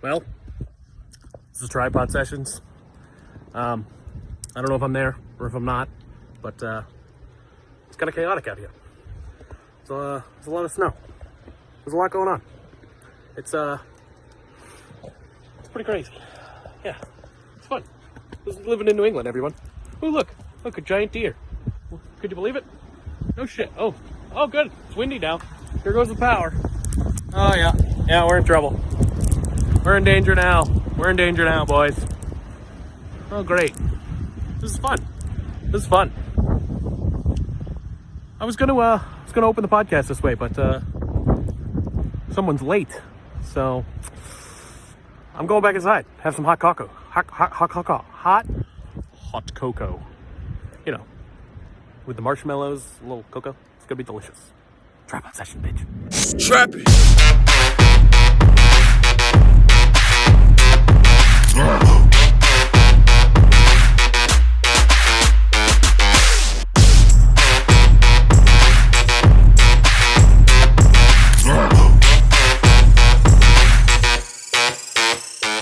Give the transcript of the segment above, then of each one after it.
Well, this is Tripod Sessions. I don't know if I'm there or if I'm not, but it's kind of chaotic out here. So there's a lot of snow. There's a lot going on. It's pretty crazy. Yeah, it's fun. This is living in New England, everyone. Oh, look, a giant deer. Could you believe it? No shit. Oh, good. It's windy now. Here goes the power. Oh yeah, we're in trouble. We're in danger now. We're in danger now, boys. Oh, great. This is fun. I was gonna open the podcast this way, but someone's late, so I'm going back inside. Have some hot cocoa. Hot cocoa. You know, with the marshmallows, a little cocoa. It's gonna be delicious. Tripod Session, bitch. Trap it.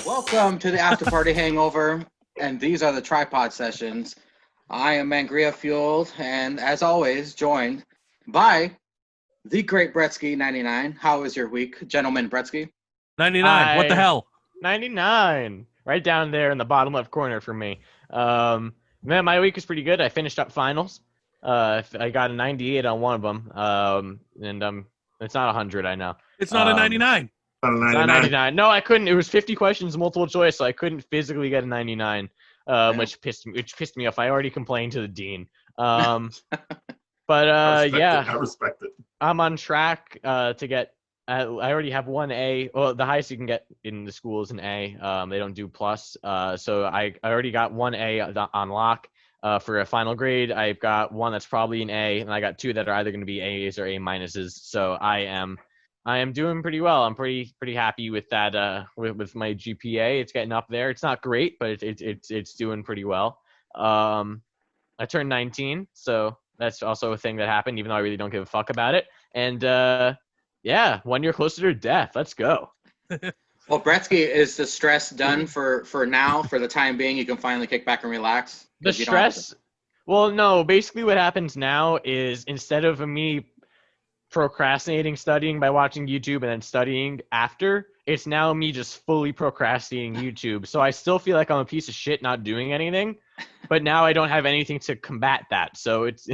Welcome to the After Party Hangover, and these are the Tripod Sessions. I am Mangria Fueled, and as always, joined by the great Bretsky 99. How was your week, gentleman Bretsky? 99. What the hell? 99. Right down there in the bottom left corner for me. Man, my week was pretty good. I finished up finals. I got a 98 on one of them. And it's not 100, I know. It's not a 99. It's not 99. No, I couldn't. It was 50 questions, multiple choice, so I couldn't physically get a 99, which pissed me off. I already complained to the dean. Yeah. I respect it. I'm on track to get. I already have 1A. Well, the highest you can get in the school is an A. They don't do plus. So I already got 1A on lock for a final grade. I've got one that's probably an A, and I got two that are either going to be A's or A minuses. So I am doing pretty well. I'm pretty happy with that. With my GPA, it's getting up there. It's not great, but it's doing pretty well. I turned 19, so that's also a thing that happened, even though I really don't give a fuck about it. And yeah, 1 year closer to death. Let's go. Well, Bretsky, is the stress done for now? For the time being, you can finally kick back and relax? The stress? Well, no. Basically, what happens now is instead of me procrastinating studying by watching YouTube and then studying after, it's now me just fully procrastinating YouTube. So I still feel like I'm a piece of shit not doing anything, but now I don't have anything to combat that. So it's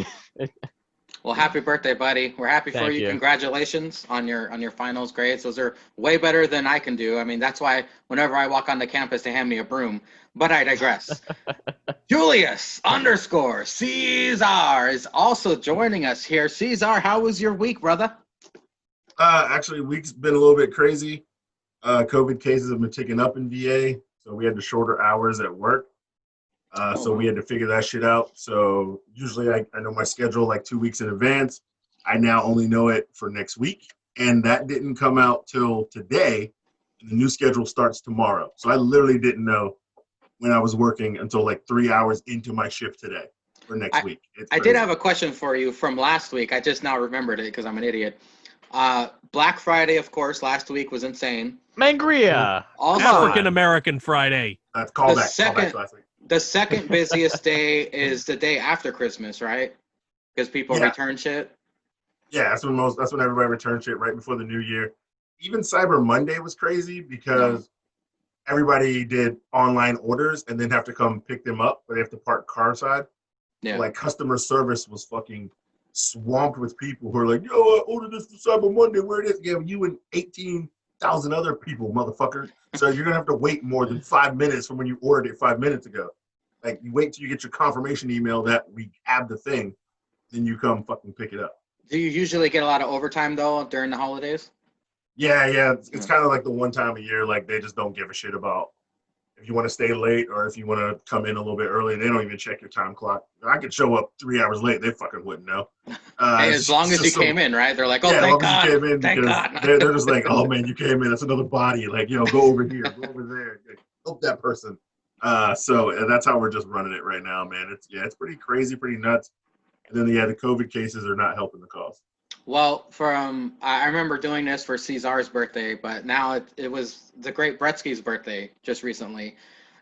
Well, happy birthday, buddy. We're happy for Thank you. you. Congratulations on your finals grades. Those are way better than I can do. I mean, that's why whenever I walk onto campus, they hand me a broom. But I digress. Julius _ Caesar is also joining us here. Caesar, how was your week, brother? Actually, week's been a little bit crazy. COVID cases have been ticking up in VA, so we had the shorter hours at work. So we had to figure that shit out. So usually I know my schedule like 2 weeks in advance. I now only know it for next week. And that didn't come out till today. And the new schedule starts tomorrow. So I literally didn't know when I was working until like 3 hours into my shift today for next week. I did have a question for you from last week. I just now remembered it because I'm an idiot. Black Friday, of course, last week was insane. Mangria. Also, African American Friday. That's callback last week. The second busiest day is the day after Christmas, right? Because people return shit. Yeah, that's when everybody returns shit right before the new year. Even Cyber Monday was crazy because everybody did online orders and then have to come pick them up, but they have to park carside. Yeah. So, like, customer service was fucking swamped with people who are like, yo, I ordered this for Cyber Monday. Where it is? Yeah, you and 18,000 other people, motherfucker. So you're gonna have to wait more than 5 minutes from when you ordered it 5 minutes ago. Like, you wait till you get your confirmation email that we have the thing, then you come fucking pick it up. Do you usually get a lot of overtime though during the holidays? Yeah. It's kind of like the one time a year, like they just don't give a shit about if you want to stay late or if you want to come in a little bit early. They don't even check your time clock. I could show up 3 hours late. They fucking wouldn't know. Hey, as long as you came in, right? They're like, oh, thank God. You came in, thank God. They're just like, oh, man, you came in. That's another body. Like, go over here. Go over there. Help that person. So that's how we're just running it right now, man. It's pretty crazy, pretty nuts. And then, the COVID cases are not helping the cause. Well, I remember doing this for Cesar's birthday, but now it was the great Bretsky's birthday just recently.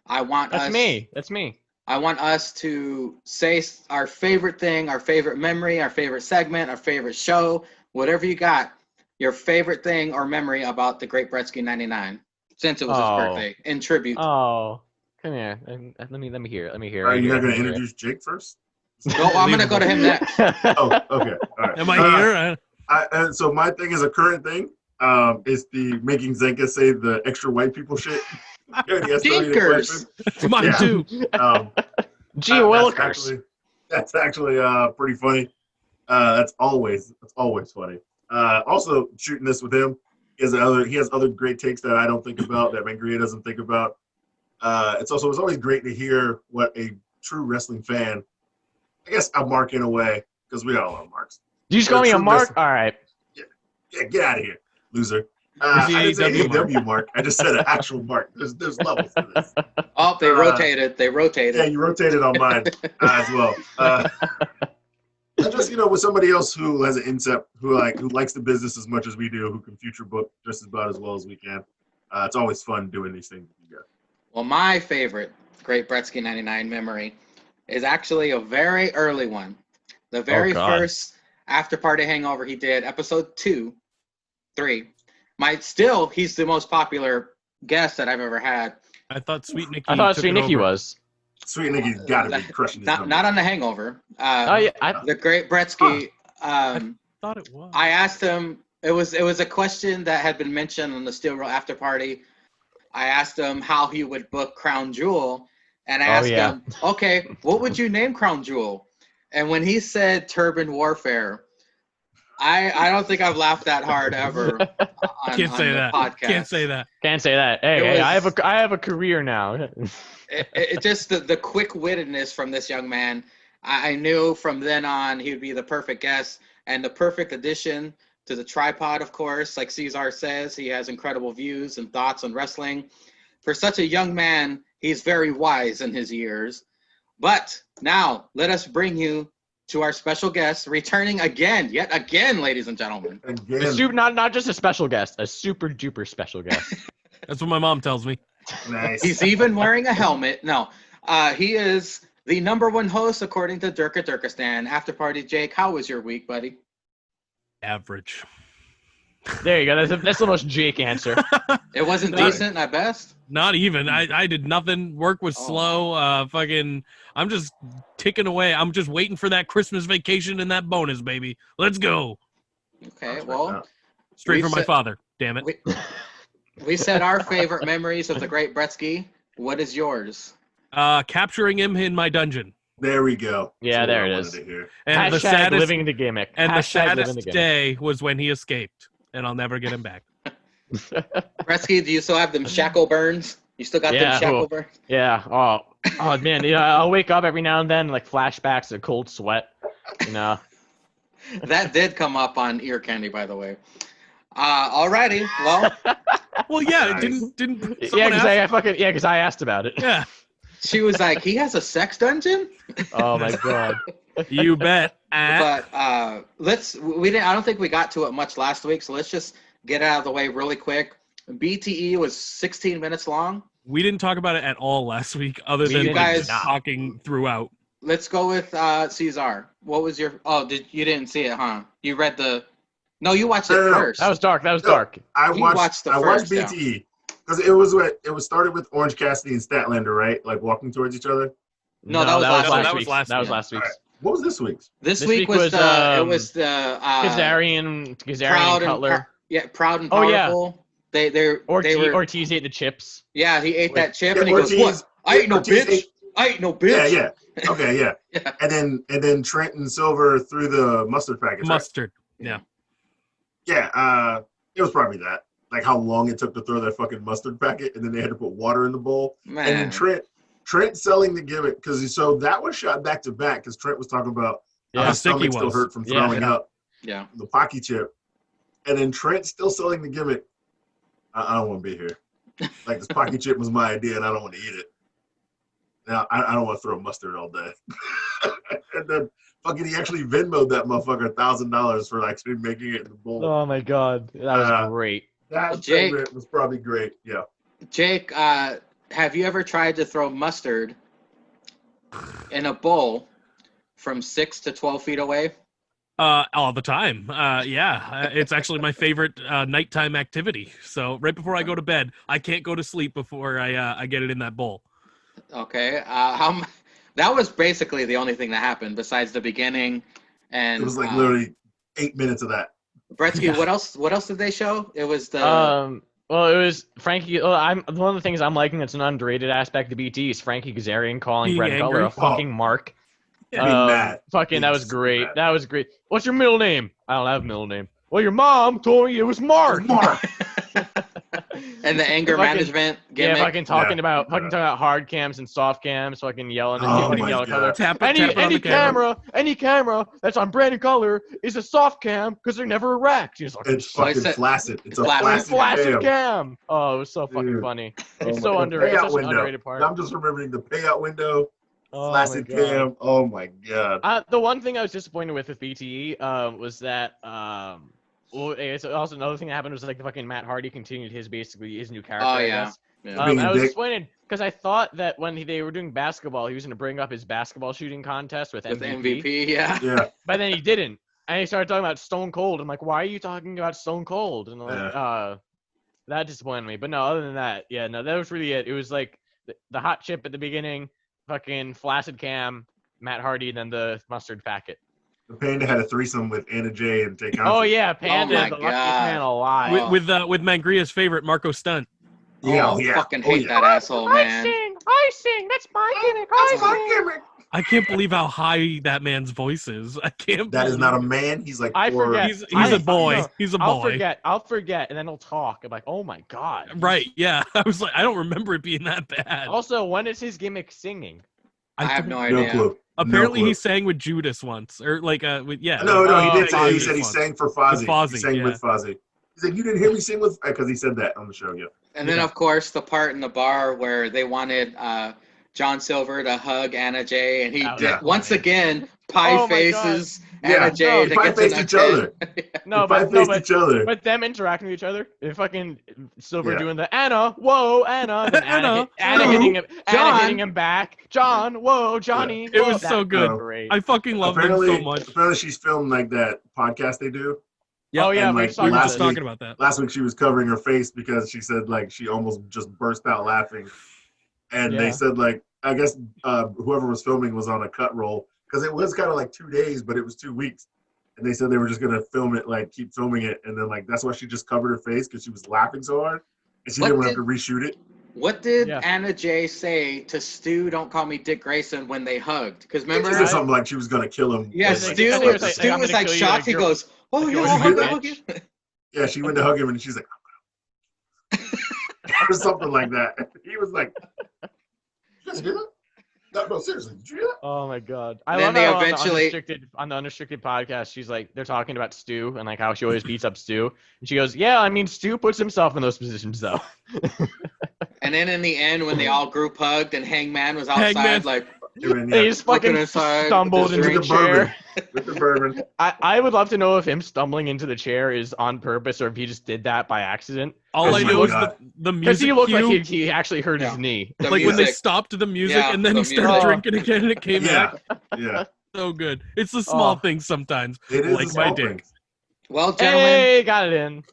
That's me. I want us to say our favorite thing, our favorite memory, our favorite segment, our favorite show, whatever you got, your favorite thing or memory about the great Bretsky 99, since it was his birthday, in tribute. Oh, come here. Let me hear. Let me hear. Are you not going to introduce Jake first? No, I'm going to go to him next. Oh, okay. All right. Am I here? So my thing is a current thing. Is the making Zenka say the extra white people shit. Dinkers. It's mine too. Gee Willikers. That's actually pretty funny. That's always funny. Also shooting this with him, he has other great takes that I don't think about, that Mangria doesn't think about. It's always great to hear what a true wrestling fan, I guess I'm Mark in a way, because we all are Marks. You just call me a Mark? All right. Yeah, get out of here, loser. I didn't say AEW Mark. I just said an actual Mark. There's levels to this. Oh, they rotated. Yeah, you rotated on mine as well. And just with somebody else who has an incept, who likes the business as much as we do, who can future book just about as well as we can. It's always fun doing these things with you guys. Well, my favorite Great Bretsky 99 memory is actually a very early one. The very first After Party Hangover he did, episode 2, 3. He's the most popular guest that I've ever had. I thought Sweet Nikki. I thought Sweet Nikki was. Sweet Nikki's got to be crushing his not on the Hangover. The Great Bretsky. I thought it was. I asked him. It was a question that had been mentioned on the Steel Roll After Party. I asked him how he would book Crown Jewel, and I asked him, okay, what would you name Crown Jewel? And when he said Turban Warfare, I don't think I've laughed that hard ever on Can't say the that. podcast. Can't say that. Can't say that. Hey, I have a career now. it just the quick-wittedness from this young man. I knew from then on he would be the perfect guest and the perfect addition to the tripod, of course. Like Cesar says, he has incredible views and thoughts on wrestling. For such a young man, he's very wise in his years. But now, let us bring you to our special guest, returning yet again, ladies and gentlemen. Not just a special guest, a super duper special guest. That's what my mom tells me. Nice. He's even wearing a helmet. No, he is the #1 host according to Durka Durkistan. After Party Jake, how was your week, buddy? Average. There you go. That's the most Jake answer. It wasn't decent at best? Not even. I did nothing. Work was slow. I'm just ticking away. I'm just waiting for that Christmas vacation and that bonus, baby. Let's go. Okay, well. Straight from my father. Damn it. We said our favorite memories of the Great Bretsky. What is yours? Capturing him in my dungeon. There we go. Yeah, there it is. And #, living the gimmick. And #, the saddest day was when he escaped, and I'll never get him back. Bretsky, do you still have them shackle burns? You still got them shackle burns? Yeah. Oh man. I'll wake up every now and then, like flashbacks of cold sweat. That did come up on Ear Candy, by the way. Alrighty. Well, yeah. It didn't. Because I asked about it. Yeah. She was like, he has a sex dungeon? Oh my god. You bet. But I don't think we got to it much last week, so let's just get out of the way really quick. BTE was 16 minutes long. We didn't talk about it at all last week, other than just talking throughout. Let's go with Cesar. What was your? You didn't see it, huh? You read the? No, you watched it first. That was dark. I watched BTE because it was started with Orange Cassidy and Statlander, right? Like walking towards each other. No, that was last week's. Right. What was this week's? This week was Kazarian Proud Cutler. Proud and Powerful. Yeah. Ortiz ate the chips. Yeah, he ate that chip and he goes, "What? I ain't no bitch. I ain't no bitch." Yeah. Okay, yeah. Yeah. And then Trent and Silver threw the mustard packets. Mustard. Right? Yeah. It was probably that. Like how long it took to throw that fucking mustard packet, and then they had to put water in the bowl. Man. And then Trent selling the gimmick so that was shot back to back because Trent was talking about how his stomach still hurt from throwing up. Yeah. The Pocky chip, and then Trent still selling the gimmick. I don't want to be here. Like this Pocky chip was my idea, and I don't want to eat it. Now I don't want to throw mustard all day. And then fucking he actually Venmo'd that motherfucker $1,000 for actually making it in the bowl. Oh my god, that was great. That Jake- segment was probably great. Yeah. Jake, have you ever tried to throw mustard in a bowl from 6 to 12 feet away? All the time. Yeah, it's actually my favorite nighttime activity. So right before I go to bed, I can't go to sleep before I get it in that bowl. Okay. That was basically the only thing that happened besides the beginning. And It was like literally 8 minutes of that. Bretsky, Yeah. what else did they show? It was the Well, it was Frankie. One of the things I'm liking that's an underrated aspect of BT is Frankie Kazarian calling Being Brett Cutler angry. a fucking mark. Being mad. Fucking, that was Being great. mad. That was great. What's your middle name? I don't have a middle name. Well, your mom told me it was Mark. Mark. and the anger Fucking- management Yeah, gimmick. fucking talking about hard cams and soft cams, fucking yelling Oh and my yelling God. Cutler. Tap Any it on the camera. camera that's on Brandon Cutler is a soft cam because they're never erect. He's like, It's Well, I fucking said- flaccid. It's a Flaccid. flaccid flaccid cam. cam. Oh, it was so fucking Dude. funny. Oh It's my so God. underrated. Payout It's such an window. underrated part. I'm just remembering the payout window. Oh my Flaccid God. cam. Oh my god. The one thing I was disappointed with BTE was that well, it's also another thing that happened was like the fucking Matt Hardy continued his new character. Oh, I yeah. guess. Yeah. Being a I was dick. disappointed because I thought that when they were doing basketball, he was going to bring up his basketball shooting contest with With MVP, MVP, yeah. Yeah. but then he didn't, and he started talking about Stone Cold. I'm like, why are you talking about Stone Cold? And like, that disappointed me. But no, other than that, yeah, no, that was really it. It was like the hot chip at the beginning, fucking flaccid cam, Matt Hardy, and then the mustard packet. The Panda had a threesome with Anna Jay and Tay Conti. Oh yeah, Panda, my the luckiest God. man alive. With Mangria's favorite Marco Stunt. Yeah, Oh, oh, I yeah. fucking Oh, hate yeah. that asshole, man. I sing. That's my gimmick. That's my gimmick. I can't believe how high that man's voice is. I can't. That is believe not a it. man. He's like I four- forget. He's a boy. no, He's a boy. I'll forget, and then he'll talk. I'm like, oh my god. Right? Yeah. I was like, I don't remember it being that bad. Also, when is his gimmick singing? I have don't- no No idea. clue. Apparently, No clue. he sang with Judas once, or like yeah. No, he did Oh, say. He Judas said he once. sang for Fozzy. With Fozzy, He sang yeah. with Fozzy. He's like, you didn't hear me sing with, because he said that on the show. Yeah. And then, Yeah. of course, the part in the bar where they wanted John Silver to hug Anna Jay, and he That was did, funny. once again pie Oh my faces God. Anna Yeah. Jay No, to pie get to faced the each other. No, They but faced each other. but them interacting with each other, they fucking Silver Yeah. doing the Anna, whoa, Anna, and then Anna, Anna whoa. hitting him, Anna John. hitting him back, John, whoa, Johnny. It whoa. was so That good. was great. I fucking love them apparently, so much. apparently she's filmed like that podcast they do. Yep. Oh yeah, and, we like, just We were talked just about talking about that. Last week she was covering her face because she said like she almost just burst out laughing, and Yeah. they said like I guess whoever was filming was on a cut roll because it was kind of like 2 days, but it was 2 weeks, and they said they were just gonna film it like keep filming it, and then like that's why she just covered her face because she was laughing so hard, and she What didn't want to did- have to reshoot it. What did Yeah. Anna Jay say to Stu, don't call me Dick Grayson, when they hugged? Because She remember, said something like she was gonna kill him. yeah, and, Stu- like, Stu, I think it was like, Stu I'm was gonna like kill you, shocked. like, He you're- goes, "Oh like, yeah, you're I'll a hug bitch." you." yeah, she went to hug him and she's like, or something like that. He was like, "You guys hear that? No, seriously, did you hear that?" Oh my god! I And love then they how eventually- on the unrestricted podcast, she's like, they're talking about Stu and like how she always beats up Stu, and she goes, "Yeah, I mean, Stu puts himself in those positions though." And then in the end, when they all group hugged and Hangman was outside, Hangman. like And They yeah, just fucking Looking inside stumbled with into his the with the bourbon. chair. with the bourbon. I would love to know if him stumbling into the chair is on purpose or if he just did that by accident. All Oh I my know is God. the Because music he looked cue, like he actually hurt Yeah. his knee. the like when they music. stopped the music Yeah, and then he the started music. drinking again and it came Yeah, back. yeah. So good. It's the small Oh. things sometimes. It is Like a my small dick. thing. Well, gentlemen, Hey, got it in.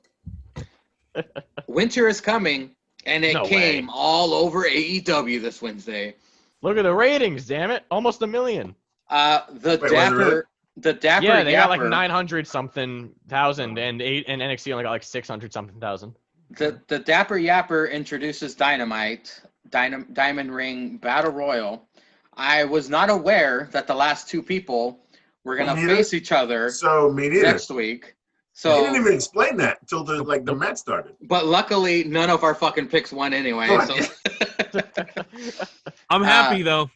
winter is coming, and it No came way. all over AEW this Wednesday. Look at the ratings, damn it! Almost 1 million. The Wait, was it Dapper, really? the Dapper Yeah, they got like Yapper, 900 something thousand, and NXT only got like 600 something thousand. the Dapper Yapper introduces Dynamite, Diamond Ring Battle Royal. I was not aware that the last two people were gonna Me neither. face each other So me neither. next week. They didn't So, even explain that until the match started. but luckily, none of our fucking picks won anyway. Right. So I'm happy though.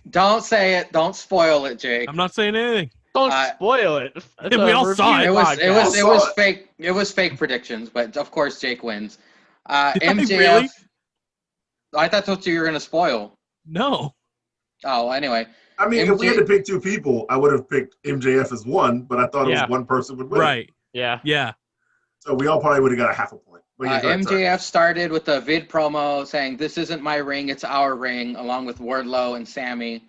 don't say it. Don't spoil it, Jake. I'm not saying anything. Don't Uh, spoil it. That's we a all saw review it. It was podcast. fake. It was fake predictions, but of course Jake wins. Did I MJF. really? I thought that's what you were gonna spoil. No. Oh, anyway, I mean, if we had to pick two people, I would have picked MJF as one, but I thought it Yeah. was one person would win. Right. Yeah. Yeah. So we all probably would have got a half a point. But yeah, go ahead, sorry. MJF started with a vid promo saying, "This isn't my ring, it's our ring," along with Wardlow and Sammy.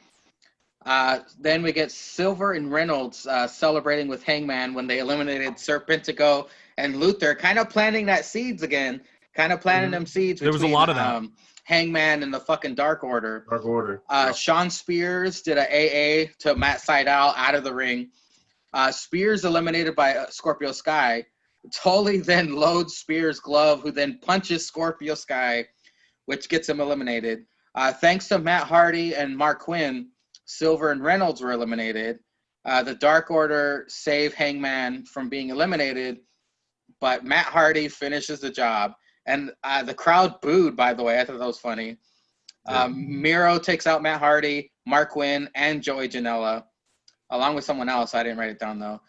Then we get Silver and Reynolds celebrating with Hangman when they eliminated Serpentico and Luther, kind of planting that seeds again, kind of planting them seeds There between was a lot of that. Hangman and the fucking Dark Order. Dark Order. Sean Spears did a AA to Matt Sydal out of the ring. Spears eliminated by Scorpio Sky. Tully then loads Spears' glove, who then punches Scorpio Sky, which gets him eliminated. Thanks to Matt Hardy and Mark Quinn, Silver and Reynolds were eliminated. The Dark Order saved Hangman from being eliminated, but Matt Hardy finishes the job. And the crowd booed, by the way. I thought that was funny. Miro takes out Matt Hardy, Mark Quinn, and Joey Janela, along with someone else. I didn't write it down, though.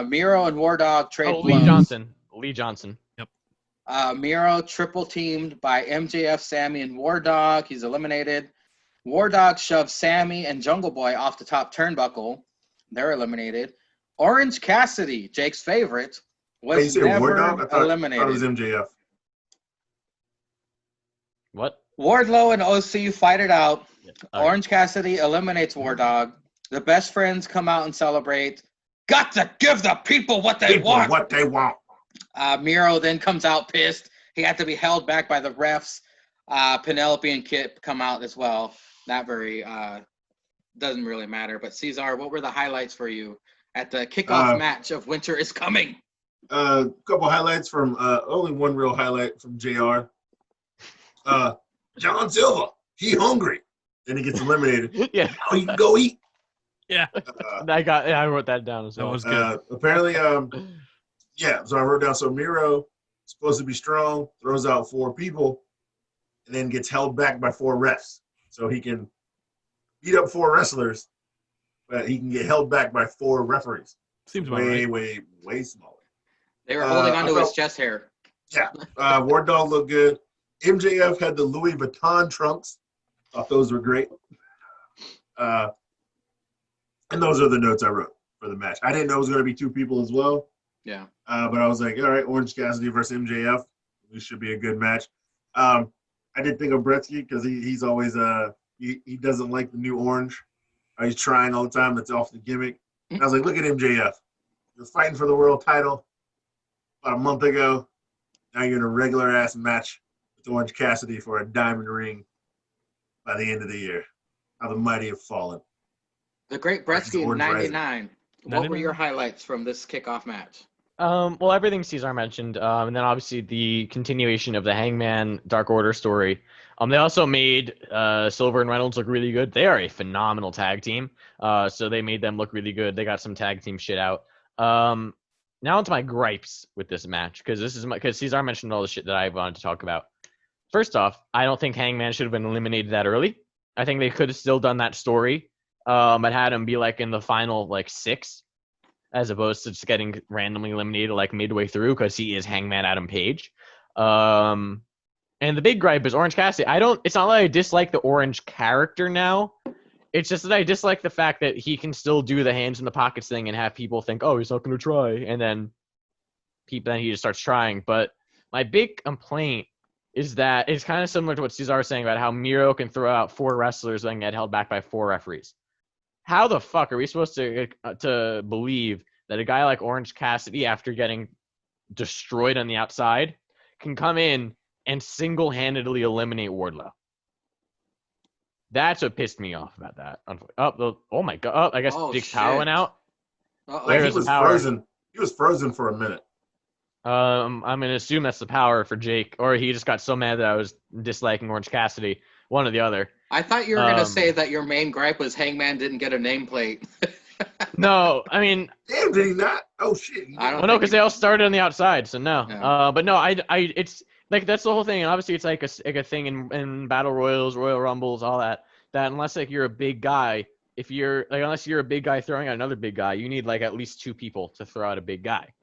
Miro and War Dog trade blows. Lee Johnson. Yep. Miro triple teamed by MJF, Sammy, and War Dog. He's eliminated. War Dog shoves Sammy and Jungle Boy off the top turnbuckle. They're eliminated. Orange Cassidy, Jake's favorite, was never War Dog? I thought eliminated. it was MJF. What? Wardlow and OC fight it out. Okay. Orange Cassidy eliminates War Dog. The best friends come out and celebrate. Got to give the people what they want. What they want. Miro then comes out pissed. He had to be held back by the refs. Penelope and Kip come out as well. Not very, doesn't really matter. But Cesar, what were the highlights for you at the kickoff match of Winter is Coming? A couple highlights from, only one real highlight from JR. John Silva, he hungry. Then he gets eliminated. Yeah. Now he can go eat. Yeah. I wrote that down as well. That was good. Apparently, so I wrote down, so Miro, supposed to be strong, throws out 4 people, and then gets held back by 4 refs. So he can beat up 4 wrestlers, but he can get held back by 4 referees. Seems about way, right. way smaller. They were holding onto his chest hair. Yeah. War Dog looked good. MJF had the Louis Vuitton trunks. Thought those were great. And those are the notes I wrote for the match. I didn't know it was going to be 2 people as well. Yeah. But I was like, all right, Orange Cassidy versus MJF. This should be a good match. I did think of Bretsky because he's always he doesn't like the new Orange. He's trying all the time. That's off the gimmick. And I was like, look at MJF. You're fighting for the world title about a month ago. Now you're in a regular ass match with Orange Cassidy for a diamond ring by the end of the year. How the mighty have fallen. The Great Bretsky in 99. What were your highlights from this kickoff match? Well, everything Cesar mentioned, and then obviously the continuation of the Hangman Dark Order story. They also made Silver and Reynolds look really good. They are a phenomenal tag team, so they made them look really good. They got some tag team shit out. Now onto my gripes with this match, because Cesar mentioned all the shit that I wanted to talk about. First off, I don't think Hangman should have been eliminated that early. I think they could have still done that story, but had him be like in the final 6. As opposed to just getting randomly eliminated midway through, because he is Hangman Adam Page. And the big gripe is Orange Cassidy. It's not like I dislike the Orange character now. It's just that I dislike the fact that he can still do the hands in the pockets thing and have people think, oh, he's not going to try. And then he just starts trying. But my big complaint is that it's kind of similar to what Cesar was saying about how Miro can throw out 4 wrestlers and get held back by 4 referees. How the fuck are we supposed to believe that a guy like Orange Cassidy, after getting destroyed on the outside, can come in and single-handedly eliminate Wardlow? That's what pissed me off about that. Oh my god! I guess Jake's power went out. He was frozen. He was frozen for a minute. I'm gonna assume that's the power for Jake, or he just got so mad that I was disliking Orange Cassidy. One or the other. I thought you were going to say that your main gripe was Hangman didn't get a nameplate. No, I mean... Damn, did he not? Oh, shit. No, because they all started on the outside, so no. Yeah. But no, it's... that's the whole thing, and obviously it's like a thing in Battle Royals, Royal Rumbles, all that unless you're a big guy, unless you're a big guy throwing out another big guy, you need at least 2 people to throw out a big guy.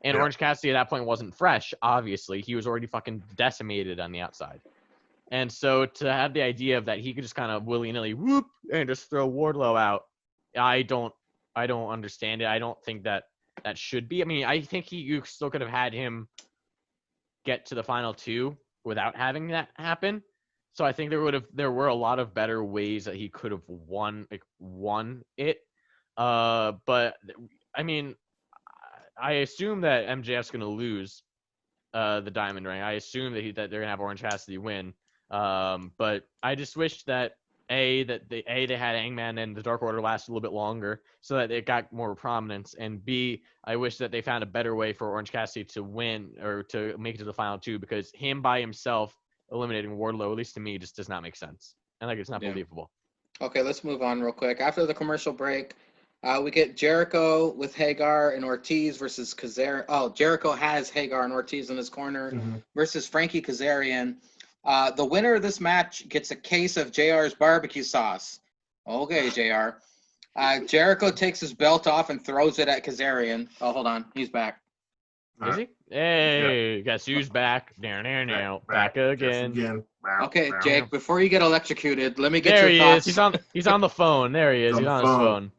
And Orange Cassidy at that point wasn't fresh, obviously. He was already fucking decimated on the outside. And so to have the idea of that he could just kind of willy-nilly whoop and just throw Wardlow out, I don't understand it. I don't think that should be. I mean, I think you still could have had him get to the final two without having that happen. So I think there were a lot of better ways that he could have won it. But I mean, I assume that MJF's going to lose the Diamond Ring. I assume that they're going to have Orange Cassidy win. But I just wish that they had Hangman and the Dark Order last a little bit longer so that it got more prominence, and B, I wish that they found a better way for Orange Cassidy to win or to make it to the final two, because him by himself eliminating Wardlow, at least to me, just does not make sense. And it's not believable. Okay, let's move on real quick. After the commercial break, we get Jericho with Hagar and Ortiz versus Kazarian. Oh, Jericho has Hagar and Ortiz in his corner versus Frankie Kazarian. The winner of this match gets a case of JR's barbecue sauce. Okay, JR. Jericho takes his belt off and throws it at Kazarian. Oh, hold on. He's back. Is he? Hey, guess who's back? Back again. Okay, Jake, before you get electrocuted, let me get there your thoughts. He's on the phone. There he is. He's on his phone.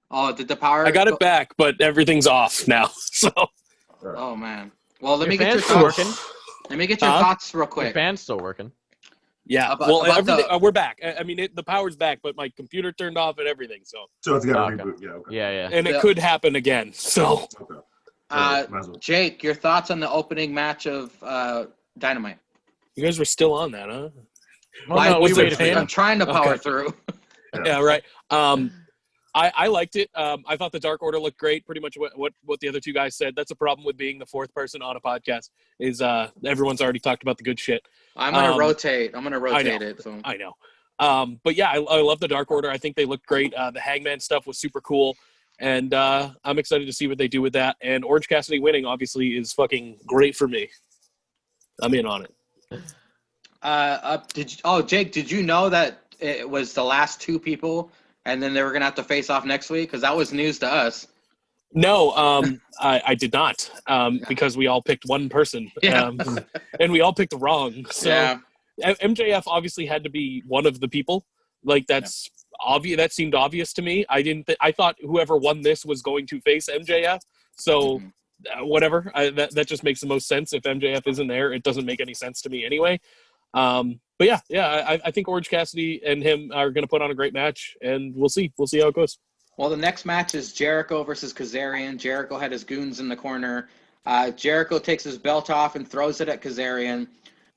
Oh, did the power? I got it back, but everything's off now. So. Oh man. Well, let me Your get your fan's still thoughts. working. Let me get your thoughts real quick. Your fan's still working. Yeah. We're back. I mean, the power's back, but my computer turned off and everything. So it's got to reboot. Yeah. Okay. Yeah. And it could happen again. So. Okay. Jake, your thoughts on the opening match of Dynamite? You guys were still on that, huh? Well, no, we waited for I'm you. trying to power through. Yeah, right. I liked it. I thought the Dark Order looked great. Pretty much what the other two guys said. That's a problem with being the fourth person on a podcast is everyone's already talked about the good shit. I'm gonna rotate. It. So. I know. But yeah, I love the Dark Order. I think they looked great. The Hangman stuff was super cool. And I'm excited to see what they do with that. And Orange Cassidy winning, obviously, is fucking great for me. I'm in on it. Jake, did you know that it was the last two people, and then they were gonna have to face off next week? Because that was news to us. No, I did not, because we all picked one person, and we all picked wrong. So MJF obviously had to be one of the people. Like that's. Obvious. That seemed obvious to me. I thought whoever won this was going to face MJF. So whatever. That just makes the most sense. If MJF isn't there, it doesn't make any sense to me anyway. But yeah. I think Orange Cassidy and him are going to put on a great match, and we'll see. We'll see how it goes. Well, the next match is Jericho versus Kazarian. Jericho had his goons in the corner. Jericho takes his belt off and throws it at Kazarian.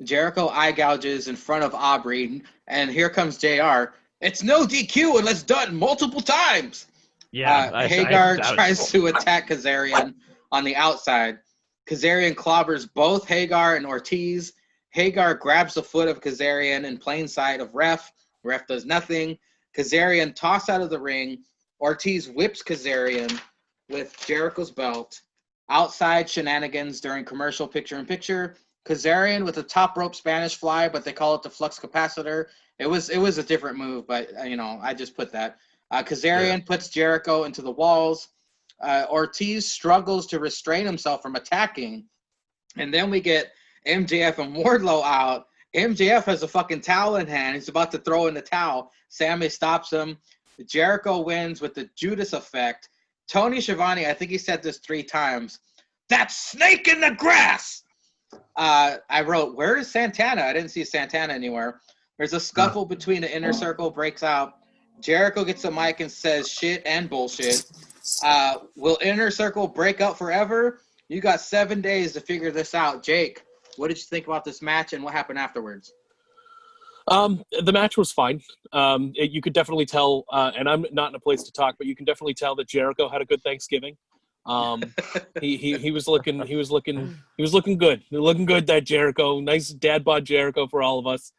Jericho eye gouges in front of Aubrey, and here comes JR. It's no DQ unless done multiple times. Yeah. Hagar tries to attack Kazarian on the outside. Kazarian clobbers both Hagar and Ortiz. Hagar grabs the foot of Kazarian in plain sight of Ref. Ref does nothing. Kazarian tossed out of the ring. Ortiz whips Kazarian with Jericho's belt. Outside shenanigans during commercial picture-in-picture. Kazarian with a top rope Spanish fly, but they call it the flux capacitor. It was a different move, but I just put that. Kazarian puts Jericho into the walls. Ortiz struggles to restrain himself from attacking, and then we get MJF and Wardlow out. MJF has a fucking towel in hand. He's about to throw in the towel. Sammy stops him. Jericho wins with the Judas effect. Tony Schiavone, I think he said this 3 times. That snake in the grass. I wrote, where is Santana? I didn't see Santana anywhere. There's a scuffle between the inner circle, breaks out. Jericho gets a mic and says shit and bullshit. Will inner circle break up forever? You got 7 days to figure this out. Jake, what did you think about this match and what happened afterwards? The match was fine. You could definitely tell, and I'm not in a place to talk, but you can definitely tell that Jericho had a good Thanksgiving. He was looking good. Looking good, that Jericho. Nice dad bod Jericho for all of us.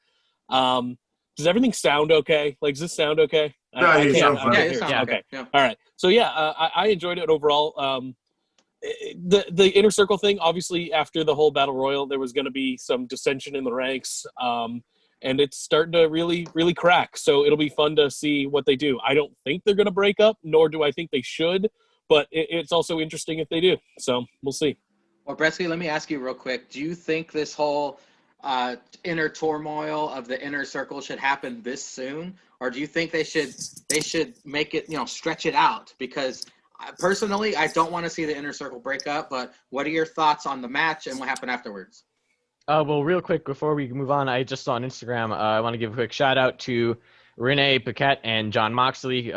Does everything sound okay? Like, does this sound okay? Okay. Yeah. All right. So yeah, I enjoyed it overall. The inner circle thing, obviously, after the whole battle royal, there was going to be some dissension in the ranks, and it's starting to really, really crack. So it'll be fun to see what they do. I don't think they're going to break up, nor do I think they should, but it's also interesting if they do. So we'll see. Well, Bretsky, let me ask you real quick. Do you think this whole inner turmoil of the inner circle should happen this soon, or do you think they should make it, stretch it out? Because personally, I don't want to see the inner circle break up. But what are your thoughts on the match and what happened afterwards? Well, real quick before we move on, I just saw on Instagram. I want to give a quick shout out to Renee Paquette and John Moxley.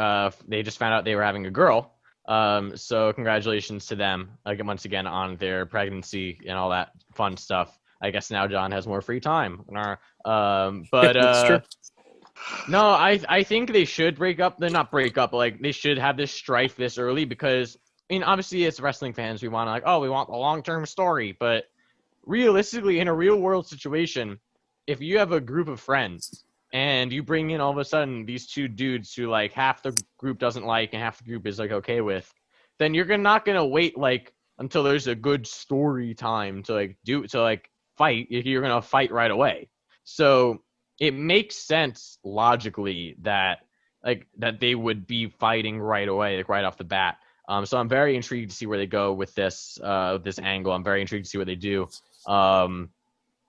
They just found out they were having a girl. So congratulations to them once again on their pregnancy and all that fun stuff. I guess now John has more free time. That's true. No, I think they should break up. They're not break up, but like they should have this strife this early because obviously as wrestling fans we want we want a long-term story, but realistically in a real world situation, if you have a group of friends and you bring in all of a sudden these two dudes who like half the group doesn't like and half the group is like okay with, then you're not gonna wait like until there's a good story time to fight. You're gonna fight right away. So it makes sense logically that they would be fighting right away, like right off the bat. So I'm very intrigued to see where they go with this angle. I'm very intrigued to see what they do. But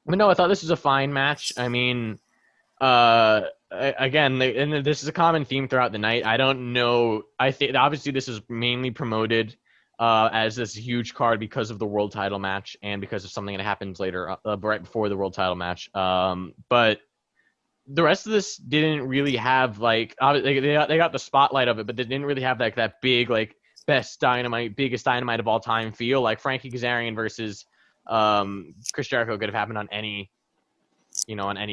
no, I thought this was a fine match. I mean, again, and this is a common theme throughout the night. I don't know. I think obviously this is mainly promoted as this huge card because of the world title match and because of something that happens later, right before the world title match. But the rest of this didn't really have they got the spotlight of it, but they didn't really have that big biggest dynamite of all time feel. Like Frankie Kazarian versus Chris Jericho could have happened on any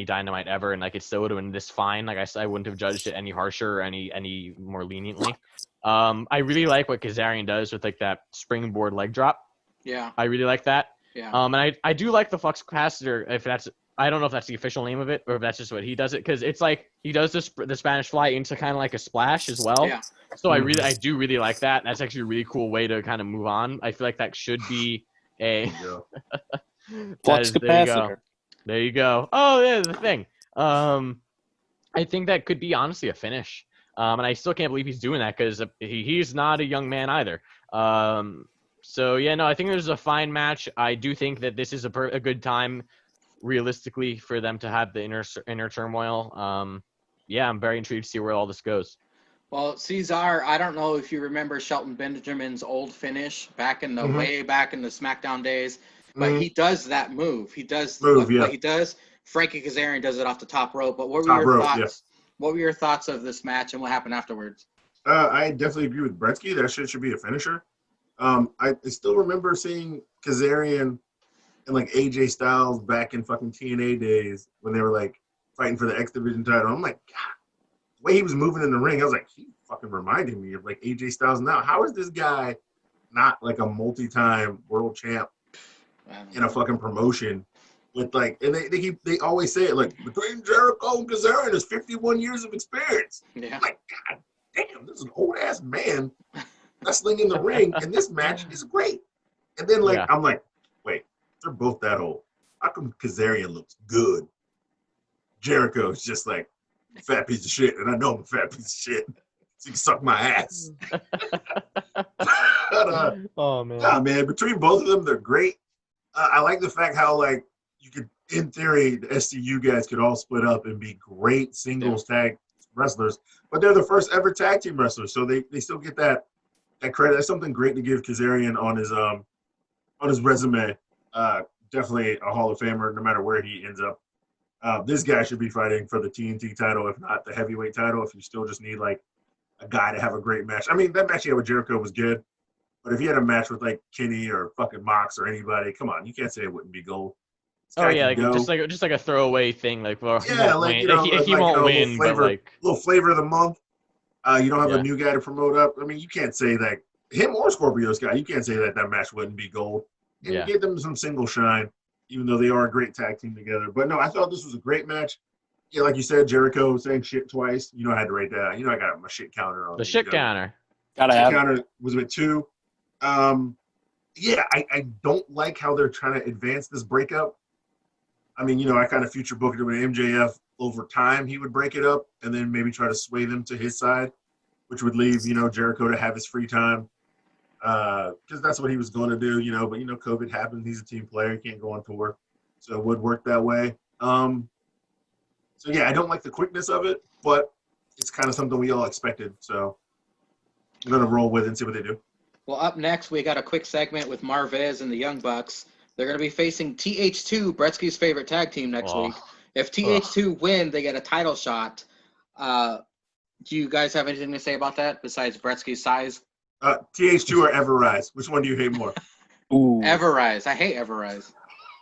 dynamite ever, and it still would have been this fine. I wouldn't have judged it any harsher or any more leniently. I really like what Kazarian does with that springboard leg drop. Yeah, I really like that. Yeah. And I do like the flux capacitor. I don't know if that's the official name of it or if that's just what he does it, because it's he does the Spanish fly into kind of like a splash as well. Yeah. So I do really like that. That's actually a really cool way to kind of move on. I feel like that should be a Flux capacitor. There you go. Oh yeah, the thing. I think that could be honestly a finish. And I still can't believe he's doing that because he's not a young man either. So yeah, no, I think this is a fine match. I do think that this is a good time, realistically, for them to have the inner turmoil. Yeah, I'm very intrigued to see where all this goes. Well, Cesar, I don't know if you remember Shelton Benjamin's old finish back in the way back in the SmackDown days, but he does that move. He does what he does. Frankie Kazarian does it off the top rope. But what were your thoughts? Yeah. What were your thoughts of this match and what happened afterwards? I definitely agree with Bretsky. That shit should be a finisher. I still remember seeing Kazarian and AJ Styles back in fucking TNA days when they were fighting for the X Division title. I'm like, God, the way he was moving in the ring, I was like, he fucking reminded me of AJ Styles now. How is this guy not a multi-time world champ in a fucking promotion with and they always say it between Jericho and Kazarian is 51 years of experience. Yeah. God damn, this is an old ass man wrestling in the ring, and this match is great. And then I'm like, wait, they're both that old. How come Kazarian looks good? Jericho's just fat piece of shit, and I know I'm a fat piece of shit. So you can suck my ass. But, oh man. Nah, man, between both of them, they're great. I like the fact how you could, in theory, the SCU guys could all split up and be great singles tag wrestlers, but they're the first ever tag team wrestlers, so they still get that credit. That's something great to give Kazarian on his resume. Definitely a Hall of Famer, no matter where he ends up. This guy should be fighting for the TNT title, if not the heavyweight title, if you still just need a guy to have a great match. I mean, that match he had with Jericho was good, but if he had a match with Kenny or fucking Mox or anybody, come on, you can't say it wouldn't be gold. Oh yeah, just a throwaway thing, he won't win, but little flavor of the month. You don't have Yeah. a new guy to promote up. I mean, you can't say that him or Scorpio Sky. You can't say that match wouldn't be gold. And give them some single shine, even though they are a great tag team together. But no, I thought this was a great match. Yeah, like you said, Jericho saying shit twice. I had to write that. I got my shit counter on the shit counter. Gotta have counter was with 2. Yeah, I don't like how they're trying to advance this breakup. I mean, I kind of future booked it with MJF over time. He would break it up and then maybe try to sway them to his side, which would leave, Jericho to have his free time. Because that's what he was going to do, but, COVID happened. He's a team player. He can't go on tour. so it would work that way. So yeah, I don't like the quickness of it, but it's kind of something we all expected. So I'm gonna roll with it and see what they do. Well, up next, we got a quick segment with Marvez and the Young Bucks. They're going to be facing TH2, Bretsky's favorite tag team, next week. If TH2 win, they get a title shot. Do you guys have anything to say about that besides Bretsky's size? TH2 or Everrise? Which one do you hate more? Ooh. Everrise. I hate Everrise.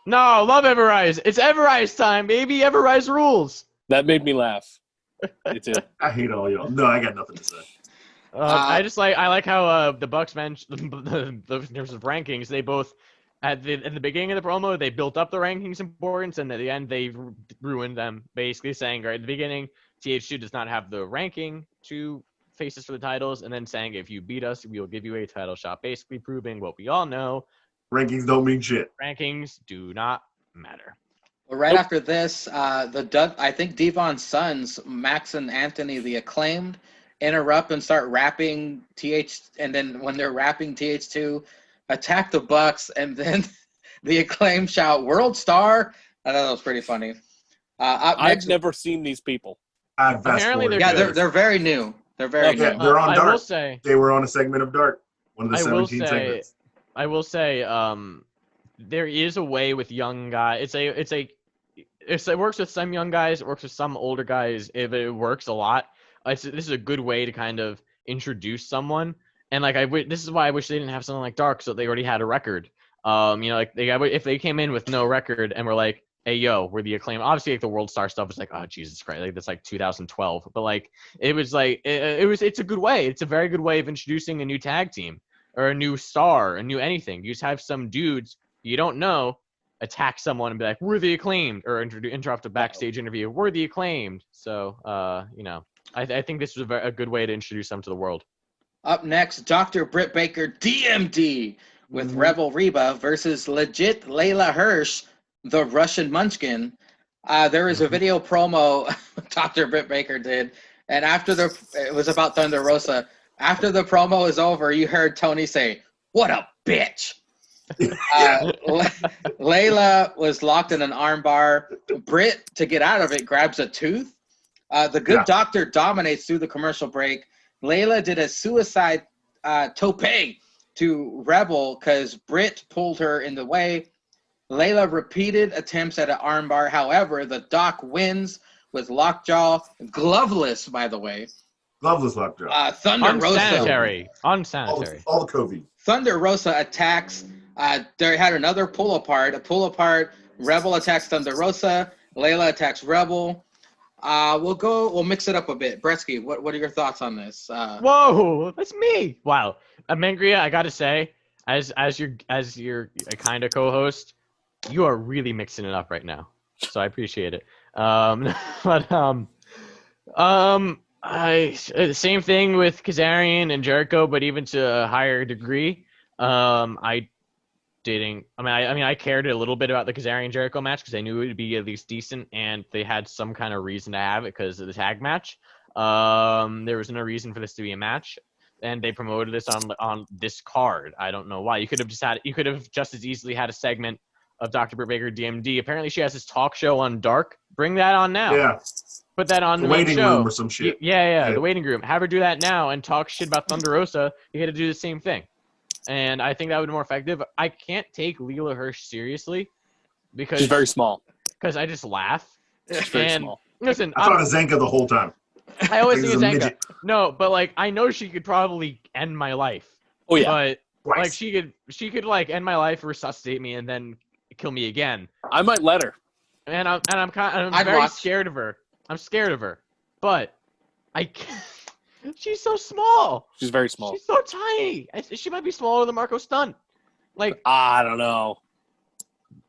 No, love Everrise. It's Everrise time, baby. Everrise rules. That made me laugh. It did. I hate all y'all. No, I got nothing to say. I like how the Bucks mentioned in terms of rankings. They both at the beginning of the promo they built up the rankings importance, and at the end they ruined them. Basically saying right at the beginning, TH2 does not have the ranking to face us for the titles, and then saying if you beat us, we will give you a title shot. Basically proving what we all know: rankings don't mean shit. Rankings do not matter. Well, right after this, I think Devon's sons, Max and Anthony, the Acclaimed, interrupt and start rapping and then when they're rapping, TH2 attack the Bucks, and then the Acclaimed shout "World Star." I thought that was pretty funny. I've never seen these people. Apparently they're very new. They're very new. They're on Dark. I will say they were on a segment of Dark, one of the 17 segments. I will say, there is a way with young guys. It works with some young guys. It works with some older guys. If it works a lot, this is a good way to kind of introduce someone. And this is why I wish they didn't have something like Dark, so they already had a record. If they came in with no record and were like, "Hey, yo, we're the Acclaim." Obviously, like the World Star stuff was like, "Oh, Jesus Christ!" Like that's like 2012. But like, it's a good way. It's a very good way of introducing a new tag team or a new star, a new anything. You just have some dudes you don't know attack someone and be like, "We're the Acclaimed," or interrupt a backstage interview. "We're the Acclaimed." So, I think this was a good way to introduce them to the world. Up next, Dr. Britt Baker, DMD, with Rebel Reba versus legit Layla Hirsch, the Russian Munchkin. There was a video promo Dr. Britt Baker did, and it was about Thunder Rosa. After the promo is over, you heard Tony say, "What a bitch." Layla was locked in an armbar. Britt, to get out of it, grabs a tooth. The good doctor dominates through the commercial break. Layla did a suicide tope to Rebel because Britt pulled her in the way. Layla repeated attempts at an armbar. However, the Doc wins with lockjaw, gloveless, by the way. Gloveless lockjaw. Thunder Unsanitary. All the COVID. Thunder Rosa attacks. They had another pull apart. Rebel attacks Thunder Rosa. Layla attacks Rebel. We'll mix it up a bit. Bretsky, what are your thoughts on this? Whoa, that's me. Wow. Mangria, I gotta say, as your kind of co-host, you are really mixing it up right now. So I appreciate it. Same thing with Kazarian and Jericho, but even to a higher degree. I cared a little bit about the Kazarian Jericho match because I knew it would be at least decent, and they had some kind of reason to have it because of the tag match. There was no reason for this to be a match, and they promoted this on this card. I don't know why. You could have just as easily had a segment of Dr. Britt Baker DMD. Apparently, she has this talk show on Dark. Bring that on now. Yeah. Put that on the waiting show. room or some shit. Yeah, the waiting room. Have her do that now and talk shit about Thunder Rosa. You had to do the same thing. And I think that would be more effective. I can't take Layla Hirsch seriously because she's very small. Because I just laugh. She's very small. Listen, I thought of Zenka the whole time. I always think of Zenka. Midget. No, but I know she could probably end my life. Oh yeah. But she could end my life, resuscitate me, and then kill me again. I might let her. And I'm very scared of her. I'm scared of her, but I can't. She's so small. She's very small. She's so tiny. She might be smaller than Marco Stunt. I don't know.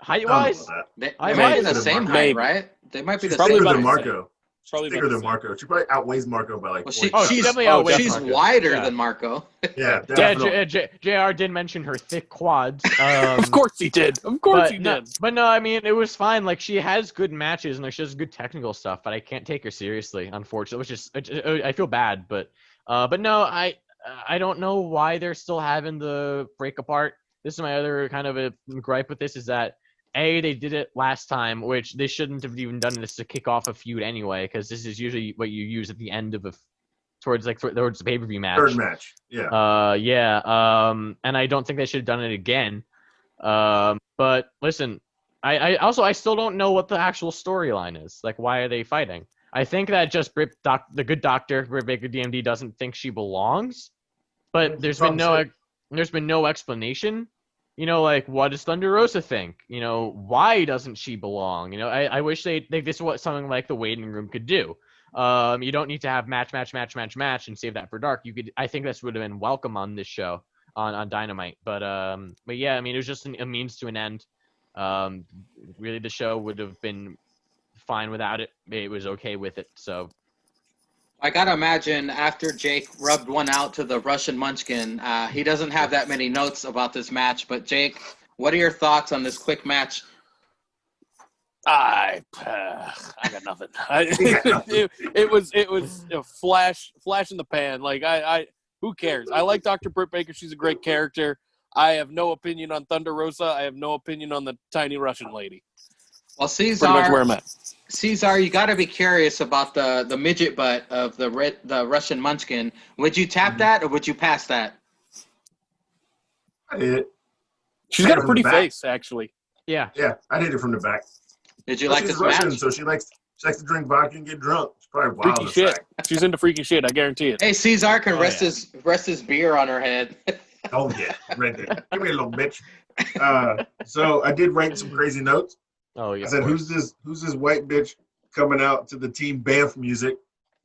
Height-wise? They might be the same height, right? They might be the same height. Than Marco. She's bigger than Marco. She probably outweighs Marco by she's definitely outweighs She's Marco. Wider than Marco. Yeah, JR did mention her thick quads. Of course he did. But no, I mean, it was fine. She has good matches and she has good technical stuff, but I can't take her seriously, unfortunately. I feel bad, but no, I don't know why they're still having the break apart. This is my other kind of a gripe with this is that They did it last time, which they shouldn't have even done this to kick off a feud anyway, because this is usually what you use at the end of towards the pay-per-view match. Third match, yeah. And I don't think they should have done it again. But listen, I still don't know what the actual storyline is. Like, why are they fighting? I think that just the good doctor, Britt Baker DMD, doesn't think she belongs, but there's been no explanation. You know, like, what does Thunder Rosa think? You know, why doesn't she belong? You know, I wish this is what something like the waiting room could do. You don't need to have match and save that for dark. I think this would have been welcome on this show on Dynamite. But yeah, I mean, it was just a means to an end. Really, the show would have been fine without it. It was okay with it. So I gotta imagine after Jake rubbed one out to the Russian Munchkin, he doesn't have that many notes about this match. But Jake, what are your thoughts on this quick match? I got nothing. It was a flash in the pan. Like I who cares? I like Dr. Britt Baker. She's a great character. I have no opinion on Thunder Rosa. I have no opinion on the tiny Russian lady. Well, Cesar, pretty much where I'm at. Cesar, you got to be curious about the midget butt of the Russian Munchkin. Would you tap that or would you pass that? I hit it. She's got a pretty face, actually. Yeah. Yeah, I hit it from the back. Did you like this Russian, match? so she likes to drink vodka and get drunk. It's probably wild. Freaky shit. She's into freaky shit. I guarantee it. Hey, Cesar can rest his beer on her head. Oh yeah, right there. Give me a little bitch. So I did write some crazy notes. Oh yeah. I said, "Who's this white bitch coming out to the Team Banff music?"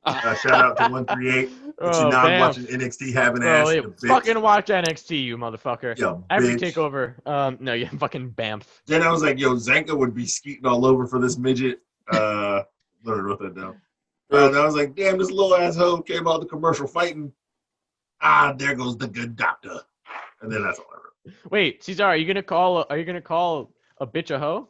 Shout out to 138. Oh, now I'm Banff. watching NXT having ass. Oh, fucking watch NXT, you motherfucker. Yo, Every bitch. takeover. No, you fucking Banff. Then I was like, "Yo, Zanka would be skeeting all over for this midget." Let me wrote that down. And I was like, "Damn, this little asshole came out the commercial fighting." There goes the good doctor. And then that's all I wrote. Wait, Cesar, are you gonna call a bitch a hoe?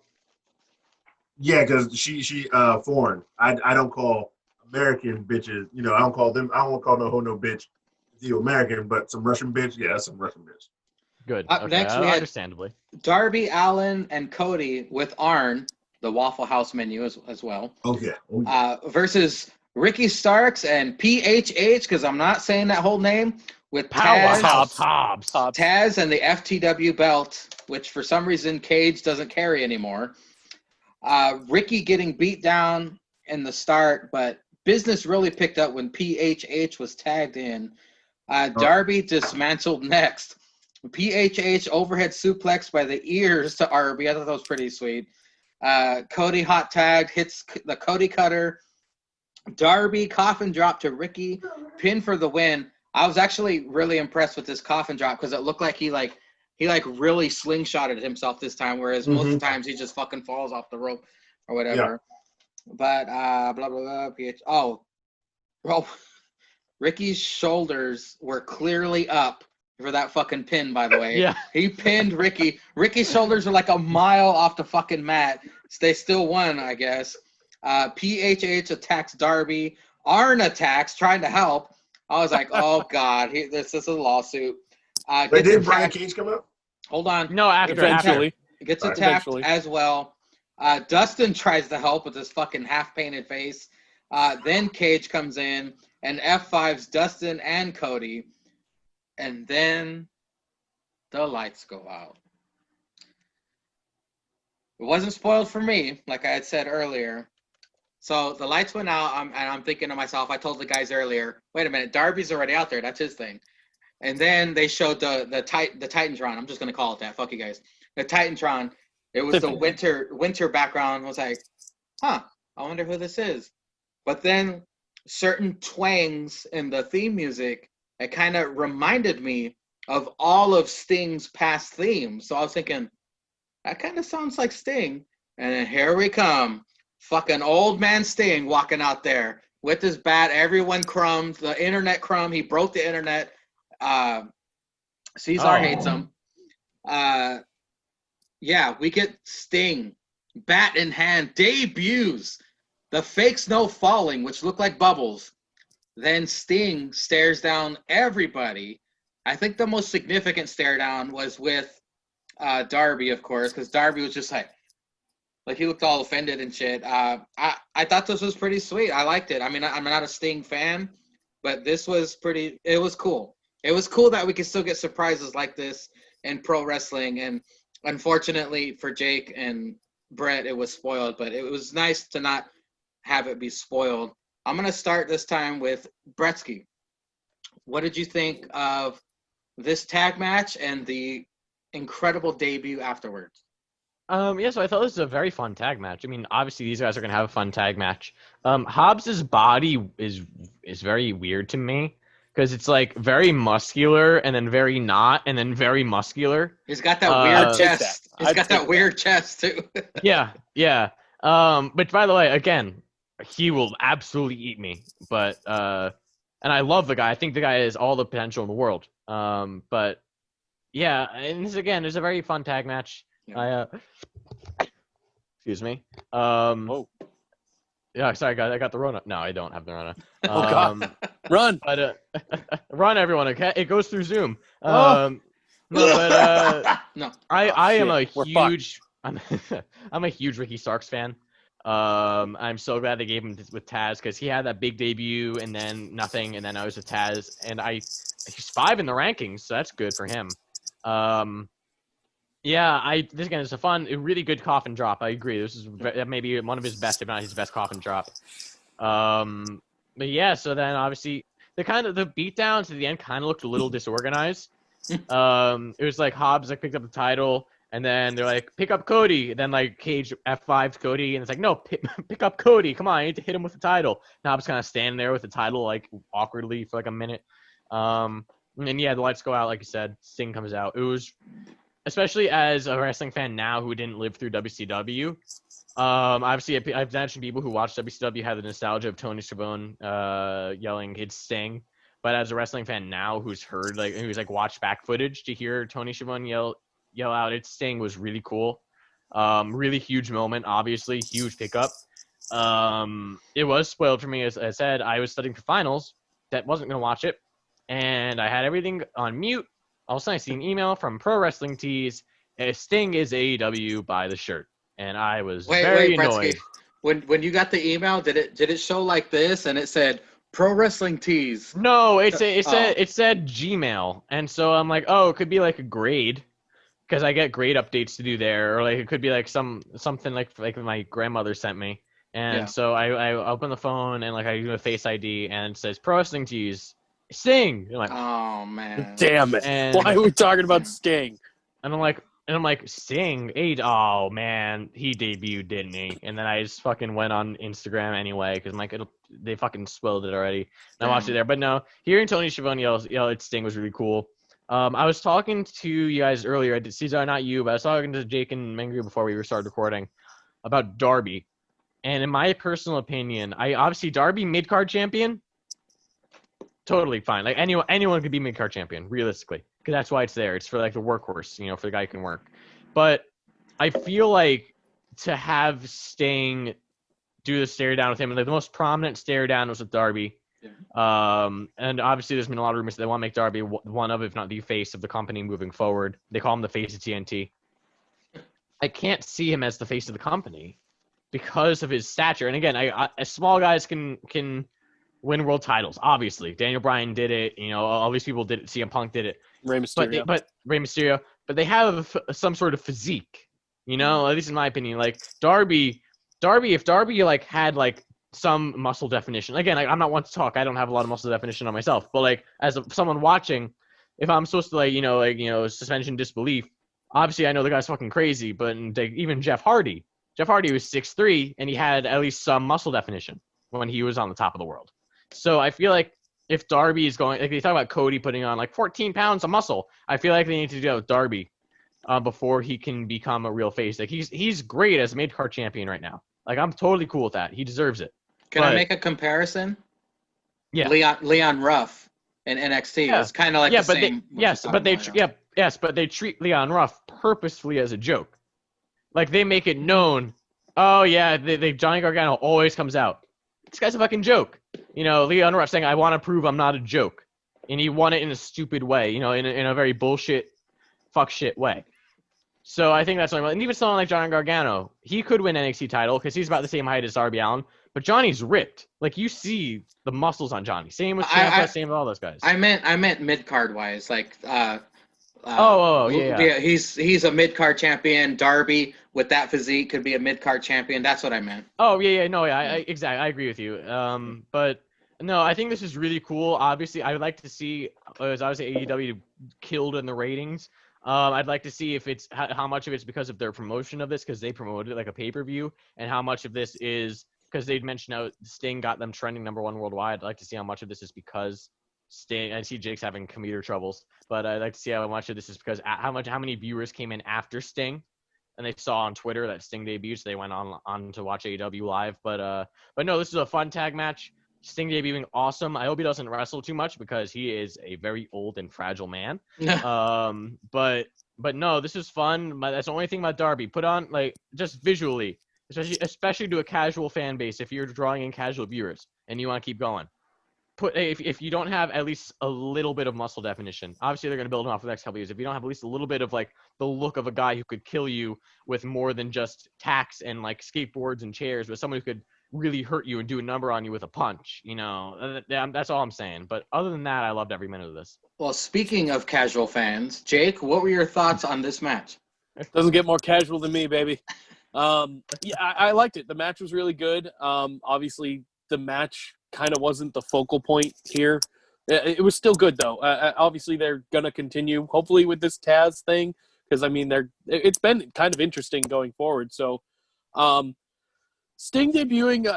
Yeah, because she foreign. I don't call American bitches. You know, I don't call them. I don't call no hoe no bitch. The American, but some Russian bitch. Yeah, that's some Russian bitch. Good. Up Okay, next, we had understandably. Darby Allin and Cody with Arn, the Waffle House menu as well. Oh yeah. Versus Ricky Starks and PHH, because I'm not saying that whole name, with Hobbs. Taz and the FTW belt, which for some reason Cage doesn't carry anymore. Ricky getting beat down in the start, but business really picked up when PHH was tagged in. Darby dismantled next. PHH overhead suplex by the ears to Darby. I thought that was pretty sweet. Cody hot tagged, hits the Cody cutter. Darby coffin drop to Ricky, pin for the win. I was actually really impressed with this coffin drop because it looked like he really slingshotted himself this time, whereas most of the times he just fucking falls off the rope or whatever. Yeah. But blah blah blah. Ricky's shoulders were clearly up for that fucking pin, by the way. Yeah. He pinned Ricky. Ricky's shoulders were like a mile off the fucking mat. They still won, I guess. PHH attacks Darby. Arn attacks, trying to help. I was like, oh, God, this is a lawsuit. Did Brian Cage come up? Hold on. No, eventually. Gets attacked as well. Dustin tries to help with his fucking half-painted face. Then Cage comes in and F5s Dustin and Cody. And then the lights go out. It wasn't spoiled for me, like I had said earlier. So the lights went out, and I'm thinking to myself, I told the guys earlier, wait a minute, Darby's already out there. That's his thing. And then they showed the Titantron. I'm just going to call it that. Fuck you guys. The Titantron. It was the winter background. I was like, I wonder who this is. But then certain twangs in the theme music, it kind of reminded me of all of Sting's past themes. So I was thinking, that kind of sounds like Sting. And then here we come. Fucking old man Sting walking out there with his bat. Everyone crumbed. The internet crumbed. He broke the internet. Cesar hates him. Yeah, we get Sting, bat in hand, debuts. The fake snow falling, which looked like bubbles. Then Sting stares down everybody. I think the most significant stare down was with Darby, of course, because Darby was just like, Like he looked all offended and shit. I thought this was pretty sweet. I liked it. I mean, I'm not a Sting fan, but this was pretty. It was cool. It was cool that we could still get surprises like this in pro wrestling. And unfortunately for Jake and Brett, it was spoiled. But it was nice to not have it be spoiled. I'm gonna start this time with Bretsky. What did you think of this tag match and the incredible debut afterwards? Yeah, so I thought this was a very fun tag match. I mean, obviously these guys are gonna have a fun tag match. Hobbs's body is very weird to me because it's like very muscular and then very not and then very muscular. He's got that weird I'd take chest. that. He's got that weird chest too. Yeah. But by the way, again, he will absolutely eat me. But and I love the guy. I think the guy has all the potential in the world. But yeah, and this again is a very fun tag match. Yeah. Excuse me. Whoa. Yeah, sorry guys, I got the Rona. No, I don't have the Rona. Oh, God. Run. But run everyone, okay? It goes through Zoom. Oh. No, but No. I am a We're huge I'm a huge Ricky Starks fan. I'm so glad they gave him this with Taz because he had that big debut and then nothing, and then I was with Taz, and he's 5 in the rankings, so that's good for him. Yeah, this again is a really good coffin drop. I agree. This is maybe one of his best, if not his best coffin drop. But yeah, so then obviously the beatdowns at the end kind of looked a little disorganized. It was like Hobbs picked up the title, and then they're like, pick up Cody. And then like Cage F5'd Cody, and it's like, no, pick up Cody. Come on, I need to hit him with the title. And Hobbs kind of standing there with the title like awkwardly for like a minute. And yeah, the lights go out, like you said. Sting comes out. It was, especially as a wrestling fan now who didn't live through WCW. Obviously, I've mentioned people who watched WCW have the nostalgia of Tony Schiavone yelling, "It's Sting." But as a wrestling fan now who's watched back footage, to hear Tony Schiavone yell out, "It's Sting," was really cool. Really huge moment, obviously, huge pickup. It was spoiled for me, as I said. I was studying for finals, that wasn't going to watch it, and I had everything on mute. All of a sudden, I see an email from Pro Wrestling Tees. Sting is AEW, buy the shirt. And I was very annoyed. Bretsky, when you got the email, did it show like this and it said Pro Wrestling Tees? No, it said Gmail, and so I'm like, oh, it could be like a grade, because I get grade updates to do there, or like it could be like something like my grandmother sent me, and so I open the phone and like I do a Face ID and it says Pro Wrestling Tees. Sting. You're like, oh man, damn it! And, why are we talking about Sting? And I'm like, Sting? Oh man, he debuted, didn't he? And then I just fucking went on Instagram anyway because I'm like, they fucking spoiled it already. And I watched it there, but no, hearing Tony Schiavone yell at Sting was really cool. I was talking to you guys earlier, Cesar, not you, but I was talking to Jake and Mengru before we started recording about Darby. And in my personal opinion, obviously Darby mid-card champion. Totally fine. Like anyone could be mid-card champion, realistically, because that's why it's there. It's for like the workhorse, for the guy who can work. But I feel like to have Sting do the stare down with him, and like the most prominent stare down was with Darby. Yeah. And obviously there's been a lot of rumors that they want to make Darby one of, if not the face of the company moving forward. They call him the face of TNT. I can't see him as the face of the company because of his stature. And again, as small guys can win world titles, obviously. Daniel Bryan did it. All these people did it. CM Punk did it. Rey Mysterio. But Rey Mysterio. But they have some sort of physique. At least in my opinion. Like Darby, if Darby like had like some muscle definition. Again, I'm not one to talk. I don't have a lot of muscle definition on myself. But like as someone watching, if I'm supposed to suspension disbelief. Obviously, I know the guy's fucking crazy. But even Jeff Hardy was 6'3", and he had at least some muscle definition when he was on the top of the world. So I feel like if Darby is going, like they talk about Cody putting on like 14 pounds of muscle, I feel like they need to do that with Darby before he can become a real face. Like he's great as a mid-card champion right now. Like I'm totally cool with that. He deserves it. Can I make a comparison? Yeah. Leon Ruff in NXT is kind of like the same. But they treat Leon Ruff purposefully as a joke. Like they make it known. Oh yeah, Johnny Gargano always comes out. This guy's a fucking joke. Leon Ruff saying, I want to prove I'm not a joke. And he won it in a stupid way, in a very bullshit, fuck shit way. So I think that's what and even someone like Johnny Gargano, he could win NXT title because he's about the same height as Darby Allin, but Johnny's ripped. Like you see the muscles on Johnny. Same with Ciampa, same with all those guys. I meant mid card wise, like yeah. He's a mid card champion. Darby with that physique could be a mid card champion. That's what I meant. Oh exactly. I agree with you. But no, I think this is really cool. Obviously, I would like to see as obviously AEW killed in the ratings. I'd like to see if it's how much of it's because of their promotion of this because they promoted it like a pay-per-view, and how much of this is because they'd mentioned how Sting got them trending #1 worldwide. I'd like to see how much of this is because Sting. I see Jake's having commuter troubles, but I'd like to see how much of this is because how many viewers came in after Sting, and they saw on Twitter that Sting debuted, so they went on to watch AEW live. But no, this is a fun tag match. Sting debuting awesome. I hope he doesn't wrestle too much because he is a very old and fragile man. But no, this is fun. That's the only thing about Darby. Put on like just visually, especially to a casual fan base. If you're drawing in casual viewers and you want to keep going, if you don't have at least a little bit of muscle definition, obviously they're going to build him off for the next couple of years. If you don't have at least a little bit of like the look of a guy who could kill you with more than just tacks and like skateboards and chairs, but someone who could really hurt you and do a number on you with a punch, that's all I'm saying. But other than that, I loved every minute of this. Well, speaking of casual fans, Jake, what were your thoughts on this match? Doesn't get more casual than me, baby. I liked it. The match was really good. Obviously, the match kind of wasn't the focal point here. It was still good, though. Obviously, they're going to continue, hopefully, with this Taz thing, because, I mean, it's been kind of interesting going forward. So, Sting debuting,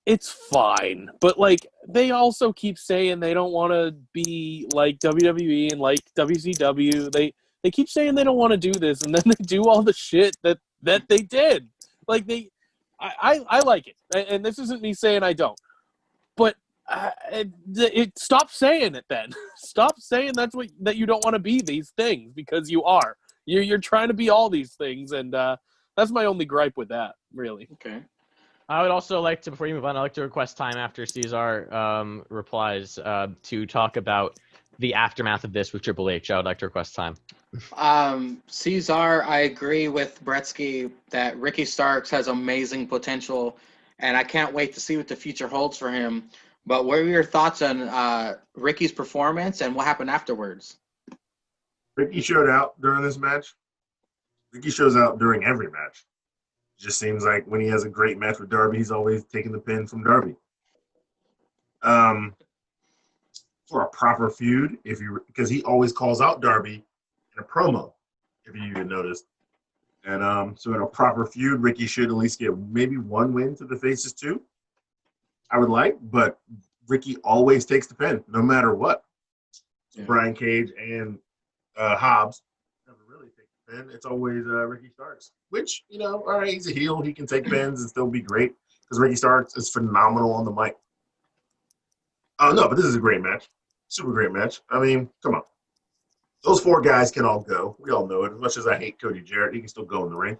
it's fine. But, like, they also keep saying they don't want to be like WWE and like WCW. They keep saying they don't want to do this, and then they do all the shit that they did. Like, I like it. And this isn't me saying I don't. But stop saying it then. Stop saying that you don't want to be these things, because you are. You're trying to be all these things, and that's my only gripe with that, really. Okay. I would also like to, before you move on, I'd like to request time after Cesar replies to talk about the aftermath of this with Triple H. I would like to request time. Cesar, I agree with Bretsky that Ricky Starks has amazing potential, and I can't wait to see what the future holds for him. But what were your thoughts on Ricky's performance and what happened afterwards? Ricky showed out during this match. Ricky shows out during every match. It just seems like when he has a great match with Darby, he's always taking the pin from Darby. For a proper feud, because he always calls out Darby in a promo, if you even noticed. And so in a proper feud, Ricky should at least get maybe one win to the faces too. I would like, but Ricky always takes the pin, no matter what. Yeah. Brian Cage and Hobbs never really take the pin. It's always Ricky Starks, which, all right, he's a heel. He can take pins and still be great, because Ricky Starks is phenomenal on the mic. No, but this is a great match. Super great match. I mean, come on. Those four guys can all go. We all know it. As much as I hate Cody Jarrett, he can still go in the ring.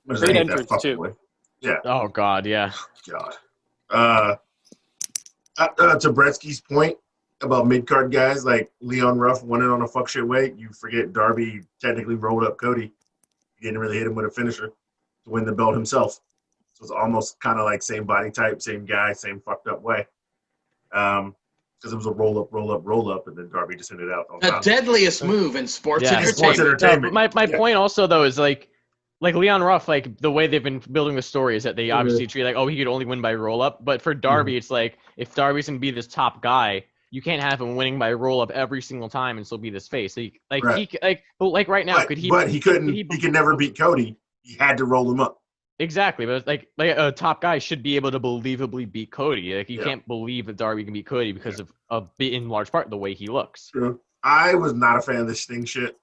Great entrance, too. Boy. Yeah. Oh, God, yeah. God. To Bretsky's point about mid-card guys like Leon Ruff winning on a fuck shit way, you forget Darby technically rolled up Cody. He didn't really hit him with a finisher to win the belt himself. So it's almost kind of like same body type, same guy, same fucked up way. Because it was a roll up, and then Darby just ended out on the top. deadliest move in sports entertainment. Sports entertainment. My point also, though, is like Leon Ruff, like the way they've been building the story is that they obviously treat like, he could only win by roll up. But for Darby, it's like, if Darby's gonna be this top guy, you can't have him winning by roll up every single time and still be this face. So right now, could he? But he couldn't. He could never beat Cody. He had to roll him up. Exactly, but like a top guy should be able to believably beat Cody. Like you can't believe that Darby can beat Cody because of in large part the way he looks. True. I was not a fan of this Sting shit.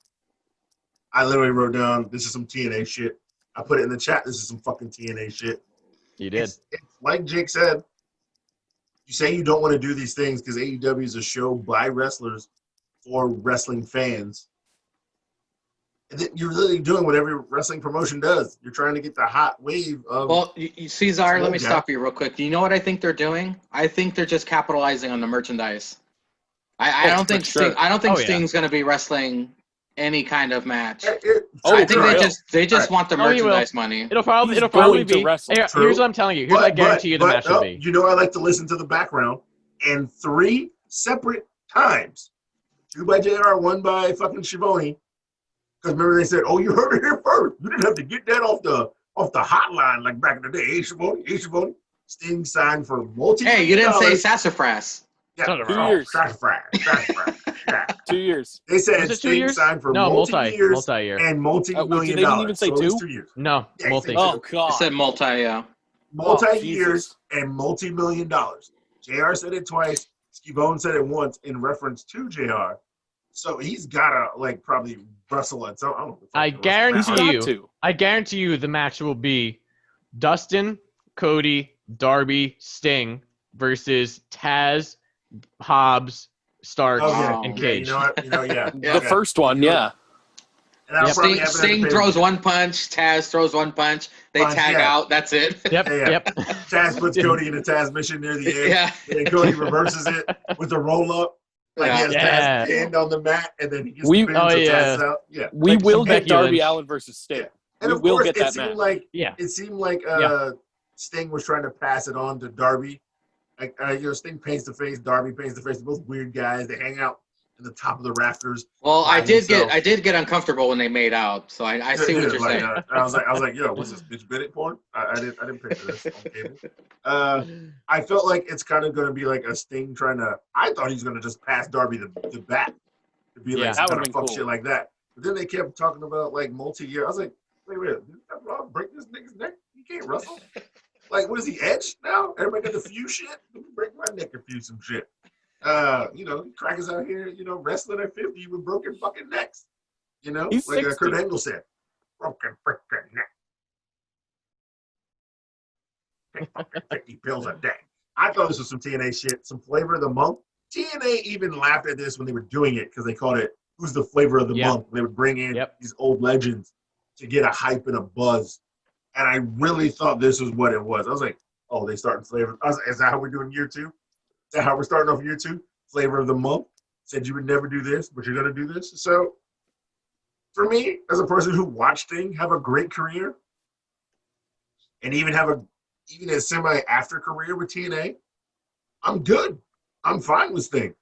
I literally wrote down, this is some TNA shit. I put it in the chat, this is some fucking TNA shit. You did. It's like Jake said, you say you don't want to do these things because AEW is a show by wrestlers for wrestling fans. You're really doing what every wrestling promotion does. You're trying to get the hot wave of... Well, Cesar, let me stop you real quick. Do you know what I think they're doing? I think they're just capitalizing on the merchandise. I don't think Sting's going to be wrestling any kind of match. Oh, I think he they just Right. want the Oh, he will. merchandise money. It'll probably He's be. going to wrestle. Here- True. here's what I'm telling you. Here's what I guarantee you the match will be. You know, I like to listen to the background. And 3 separate times, 2 by JR, 1 by fucking Shivani. Because remember they said, "Oh, you heard it here first. You didn't have to get that off the hotline like back in the day." Hey, Shivani, hey, Shivani. Sting signed for multi. Hey, you didn't say sassafras. Yeah, Son of a- 2 years. sassafras. Yeah. 2 years. They said Was it 2 Sting years? signed for No, multi-years multi-year. and multi-million they didn't dollars. even say So at least 2? 2 years. No, Yeah, he multi. said Oh I God. said multi, yeah. Multi-years Jesus. and multi-million dollars. JR said it twice. Skibone said it once in reference to JR. So he's gotta like probably wrestle at some. I don't know. I He's guarantee got you. to. I guarantee you the match will be Dustin, Cody, Darby, Sting versus Taz, Hobbs, Starks, Oh, and yeah, Cage. you know what? Yeah. The first one, yeah. And that'll Yep. probably happen at the Sting pay-per-view. throws one punch, Taz throws one punch, they Punch, tag yeah. out, that's it. Yep, Yeah. yep. Taz puts Cody in a Taz mission near the end. Yeah. And then Cody reverses it with the roll up. Like he has Yeah. Taz pinned on the mat and then he gets We- pinned oh, so yeah. Taz is out. Yeah. We Like will some get Becky Darby Lynch. Allin versus Sting. Yeah. And We of will course get it that seemed match. like Yeah. Sting was trying to pass it on to Darby. Like Sting paints the face, Darby paints the face. They're both weird guys. They hang out in the top of the rafters. Well, by I did themselves. get uncomfortable when they made out, so I see what Dude, you're like, saying. I was like, yo, what's this bitch Bennett porn? I didn't picture this on cable. I felt like it's kind of going to be like a Sting trying to. I thought he was going to just pass Darby the bat to be Yeah, like some that kind would've of been fuck cool. shit like that. But then they kept talking about like multi-year. I was like, wait, did that Rob break this nigga's neck? He can't wrestle. Like, what is he, Edge now? Everybody got the few shit. Let me break my neck and few some shit. Crackers out here, wrestling at 50 with broken fucking necks. He's like 60. Kurt Angle said, broken freaking neck. Take fucking 50 pills a day. I thought this was some TNA shit, some flavor of the month. TNA even laughed at this when they were doing it because they called it "Who's the Flavor of the Month." They would bring in these old legends to get a hype and a buzz. And I really thought this was what it was. I was like, oh, they starting flavor. I was like, is that how we're doing year 2? Is that how we're starting off year 2? Flavor of the month. Said you would never do this, but you're going to do this. So for me, as a person who watched Sting have a great career and even have even a semi-after career with TNA, I'm good. I'm fine with Sting.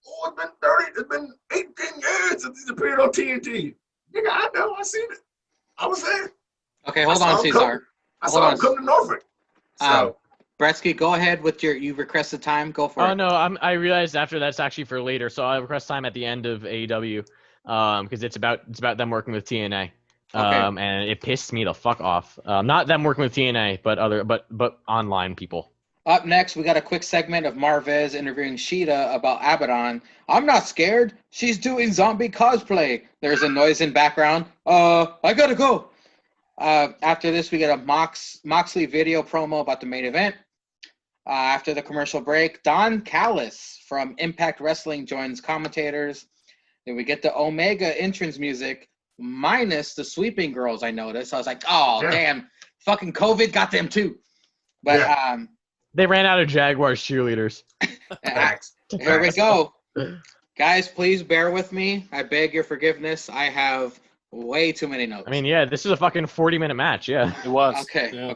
Oh, it's been 18 years since he's appeared on TNT. Nigga, I know. I seen it. I was there. Okay, hold on, Cesar. I saw him come to Norfolk. So, Bretsky, go ahead with you requested time. Go for it. Oh no, I realized after that's actually for later, so I'll request time at the end of AEW, because it's about them working with TNA, and it pissed me the fuck off. Not them working with TNA, but online people. Up next, we got a quick segment of Marvez interviewing Sheeta about Abaddon. I'm not scared. She's doing zombie cosplay. There's a noise in background. I gotta go. After this, we get a Moxley video promo about the main event. After the commercial break, Don Callis from Impact Wrestling joins commentators. Then we get the Omega entrance music, minus the sweeping girls, I noticed. I was like, damn, fucking COVID got them too. But they ran out of Jaguars cheerleaders. Here we go. Guys, please bear with me. I beg your forgiveness. I have way too many notes. I mean, yeah, this is a fucking 40-minute match, yeah. It was. Okay. I'm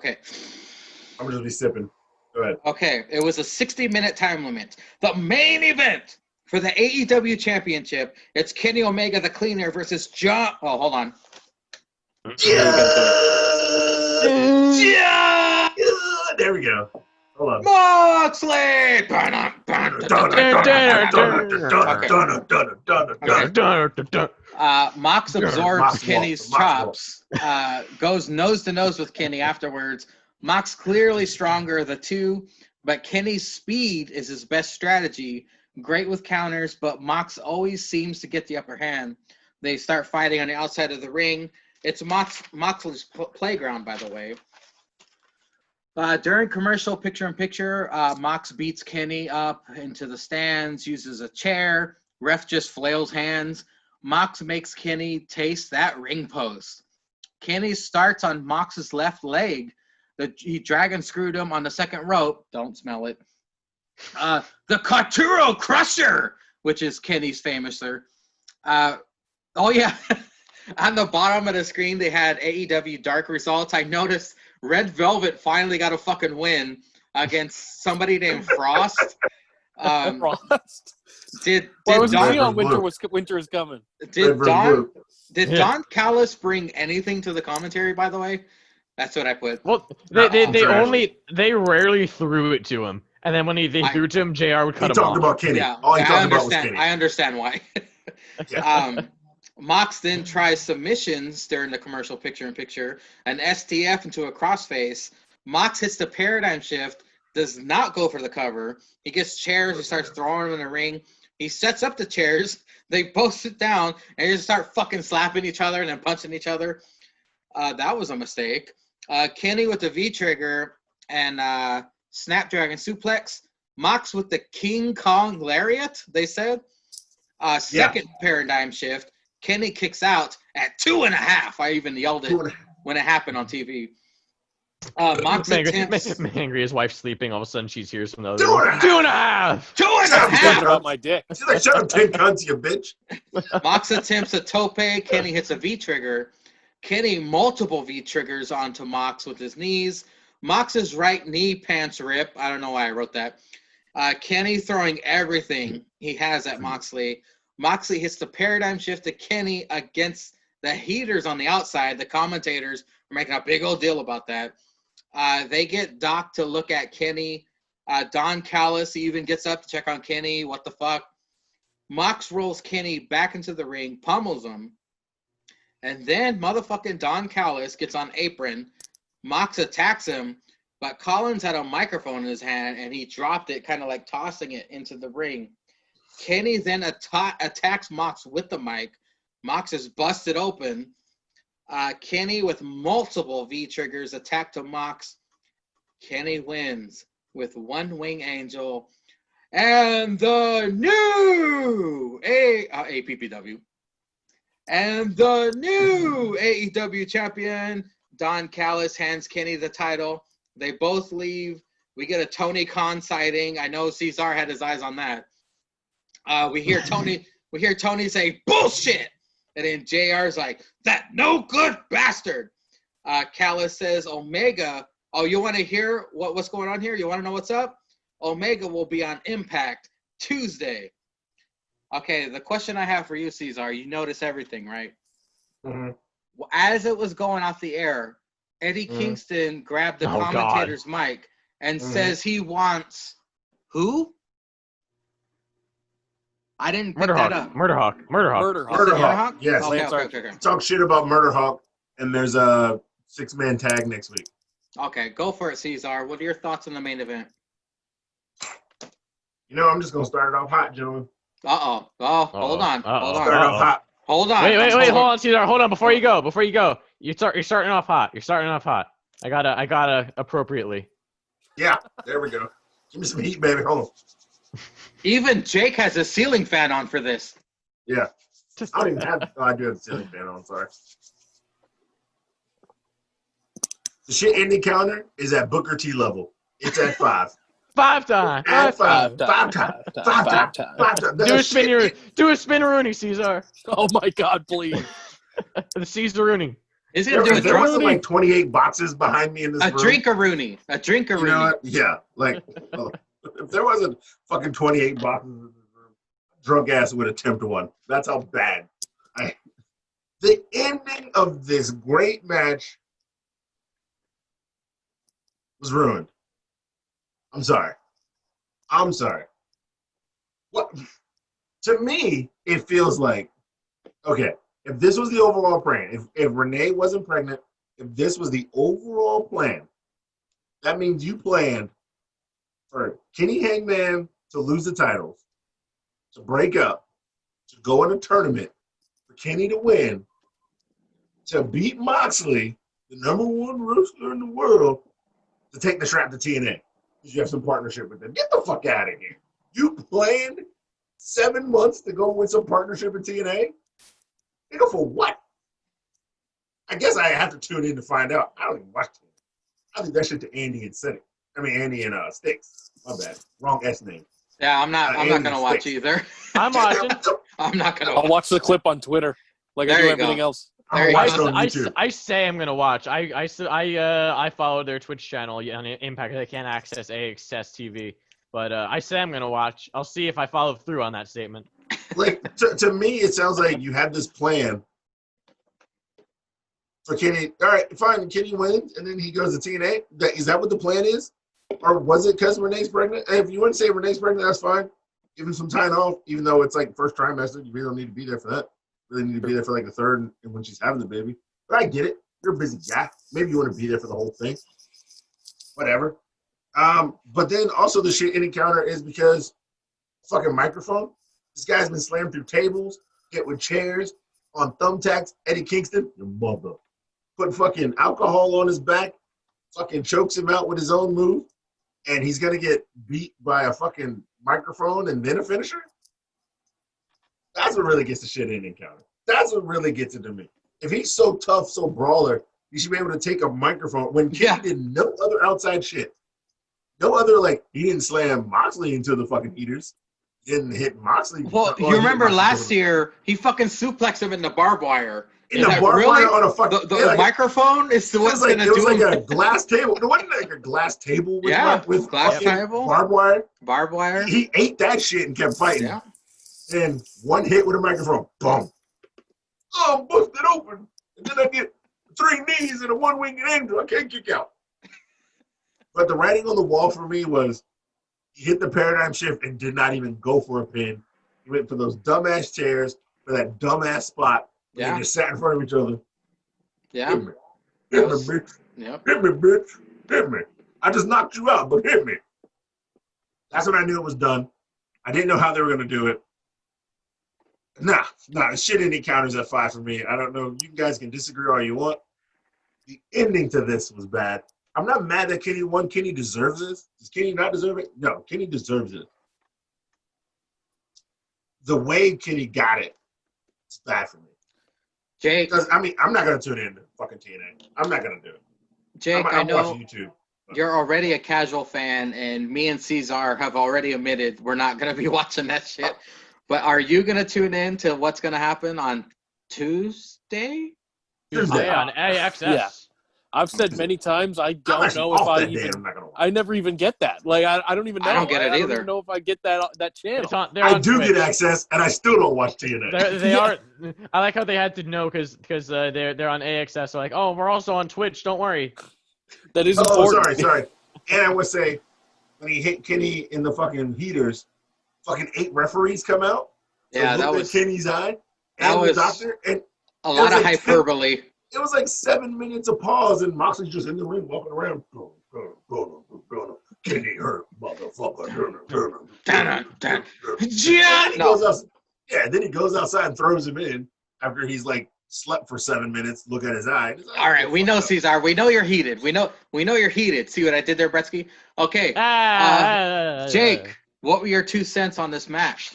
going to be sipping. Go ahead. Okay, it was a 60-minute time limit. The main event for the AEW Championship, it's Kenny Omega the Cleaner versus John... Oh, hold on. Yeah! There we go. Hold on. Moxley! Mox absorbs Kenny's chops, goes nose to nose with Kenny afterwards. Mox clearly stronger of the two, but Kenny's speed is his best strategy. Great with counters, but Mox always seems to get the upper hand. They start fighting on the outside of the ring. It's Moxley's playground, by the way. During commercial picture-in-picture, Mox beats Kenny up into the stands, uses a chair. Ref just flails hands. Mox makes Kenny taste that ring post. Kenny starts on Mox's left leg. He dragon screwed him on the second rope. Don't smell it. The Carturo Crusher, which is Kenny's famouser. Oh yeah. On the bottom of the screen, they had AEW Dark results. I noticed Red Velvet finally got a fucking win against somebody named Frost. Frost. Did Why wasn't Don he on Winter is Coming? did Don Callis bring anything to the commentary? By the way, that's what I put. Well, they rarely threw it to him, and then when they threw it to him, JR would cut He him talked off. about Kenny. Yeah, All he I talked about was understand. Kenny. I understand why. Yeah. Mox then tries submissions during the commercial picture-in-picture, an STF into a crossface. Mox hits the paradigm shift, does not go for the cover. He gets chairs, he starts throwing them in the ring. He sets up the chairs, they both sit down, and they just start fucking slapping each other and then punching each other. That was a mistake. Kenny with the V-trigger and Snapdragon suplex. Mox with the King Kong lariat, they said. Second paradigm shift. Kenny kicks out at 2.5. I even yelled it when it happened on TV. Mox attempts. Mangry, his wife's sleeping. All of a sudden, she hears from the other 2.5. 2.5. 2.5. Talking about my dick. She's like, shut up, 10 cunts, you bitch. Mox attempts a tope. Kenny hits a V-trigger. Kenny multiple V-triggers onto Mox with his knees. Mox's right knee pants rip. I don't know why I wrote that. Kenny throwing everything he has at Moxley. Moxley hits the paradigm shift to Kenny against the heaters on the outside. The commentators are making a big old deal about that. They get Doc to look at Kenny. Don Callis even gets up to check on Kenny. What the fuck? Mox rolls Kenny back into the ring, pummels him. And then motherfucking Don Callis gets on apron. Mox attacks him, but Collins had a microphone in his hand, and he dropped it, kind of like tossing it into the ring. Kenny then attacks Mox with the mic. Mox is busted open. Kenny with multiple V-triggers attack to Mox. Kenny wins with one wing angel. And the new APPW. And the new AEW champion, Don Callis, hands Kenny the title. They both leave. We get a Tony Khan sighting. I know Cesar had his eyes on that. We hear Tony say, bullshit! And then JR's like, that no good bastard. Callis says, Omega, oh, you want to hear what's going on here? You want to know what's up? Omega will be on Impact Tuesday. Okay, the question I have for you, Cesar, you notice everything, right? Mm-hmm. As it was going off the air, Eddie Kingston grabbed the commentator's mic and says he wants who? I didn't pick that up. Murderhawk. Yes. Okay. Talk shit about Murderhawk, and there's a 6-man tag next week. Okay, go for it, Cesar. What are your thoughts on the main event? You know, I'm just gonna start it off hot, gentlemen. Hold on. Start it off hot. Hold on. Wait, hold on, Cesar. Hold on, before you go. You're starting off hot. I gotta appropriately. Yeah, there we go. Give me some heat, baby. Hold on. Even Jake has a ceiling fan on for this. Yeah. I don't even have. Oh, I do have the ceiling fan on. Sorry. The shit ending counter is at Booker T level. It's at 5. 5 times. At 5 times. Do a spin-a-rooney, Cesar. Oh my God, please. The Caesar-rooney. Is he gonna do There wasn't like 28 boxes behind me in this room. A drink-a-rooney. You know what? Yeah. Like, if there wasn't fucking 28 boxes in this room, drunk ass would attempt one. That's how bad. The ending of this great match was ruined. I'm sorry. What? To me, it feels like, okay, if this was the overall plan, if Renee wasn't pregnant, if this was the overall plan, that means you planned for Kenny Hangman to lose the titles, to break up, to go in a tournament, for Kenny to win, to beat Moxley, the #1 wrestler in the world, to take the strap to TNA. Because you have some partnership with them. Get the fuck out of here. You planned 7 months to go win some partnership in TNA? Nigga, for what? I guess I have to tune in to find out. I don't even watch it. I think that shit to Andy and Cynic. Andy and Sticks. My bad. Wrong S name. Yeah, I'm not gonna watch either. I'm watching. I'm not gonna I'll watch the clip on Twitter. like There I do you everything go. else. There you watch go. it on YouTube. I say I'm gonna watch. I follow their Twitch channel on Impact. I can't access AXS TV, but I say I'm gonna watch. I'll see if I follow through on that statement. Like to me, it sounds like you had this plan for Kenny. All right, fine. Kenny wins, and then he goes to TNA. Is that what the plan is, or was it because Renee's pregnant? And if you want to say Renee's pregnant, that's fine. Give him some time off, even though it's like first trimester. You really don't need to be there for that. You really need to be there for like the third and when she's having the baby. But I get it. You're a busy guy. Maybe you want to be there for the whole thing. Whatever. But then also the shit in encounter is because fucking microphone. This guy's been slammed through tables, hit with chairs, on thumbtacks. Eddie Kingston, your mother. Put fucking alcohol on his back, fucking chokes him out with his own move, and he's gonna get beat by a fucking microphone and then a finisher? That's what really gets the shit in encounter. That's what really gets it to me. If he's so tough, so brawler, you should be able to take a microphone when Kenny did no other outside shit. No other, like, he didn't slam Moxley into the fucking heaters. Didn't hit Moxley. Well, you remember last year, he fucking suplexed him in the barbed wire. In the barbed wire on a fucking... The microphone is what's going to do it. It was like a glass table. It wasn't like a glass table with glass table. Barbed wire. Barbed wire. He ate that shit and kept fighting. Yeah. And one hit with a microphone. Boom. Oh, I'm busted open. And then I get 3 knees and a one-winged angel. I can't kick out. But the writing on the wall for me was he hit the paradigm shift and did not even go for a pin. He went for those dumbass chairs for that dumbass spot. Yeah. They just sat in front of each other. Yeah. Hit me. Hit me, bitch. Yep. Hit me, bitch. Hit me. I just knocked you out, but hit me. That's when I knew it was done. I didn't know how they were going to do it. Nah, shit ending counters at 5 for me. I don't know. You guys can disagree all you want. The ending to this was bad. I'm not mad that Kenny won. Kenny deserves this. Does Kenny not deserve it? No, Kenny deserves it. The way Kenny got it, it's bad for me. Jake. Because, I mean, I'm not going to tune in to fucking TNA. I'm not going to do it. Jake, I know watch YouTube. You're already a casual fan, and me and Cesar have already admitted we're not going to be watching that shit. But are you going to tune in to what's going to happen on Tuesday? Tuesday on AXS. Yeah. I've said many times I don't know if I never even get that. Like I don't even know. I don't get it I either. don't even know if I get that channel. I do get access, and I still don't watch TNA. They are. I like how they had to know because they're on AXS. So like, oh, we're also on Twitch. Don't worry. That is important. Oh, sorry. And I would say when he hit Kenny in the fucking heaters, fucking 8 referees come out. Yeah, that was Kenny's eye. That and was the doctor, and a lot of hyperbole. It was like 7 minutes of pause, and Moxley's just in the ring walking around. Kenny hurt, motherfucker. Then he goes outside and throws him in after he's like slept for 7 minutes. Look at his eye. Like, all right, we know, Cesar. We know you're heated. We know you're heated. See what I did there, Bretsky? Okay. Jake, what were your 2 cents on this match?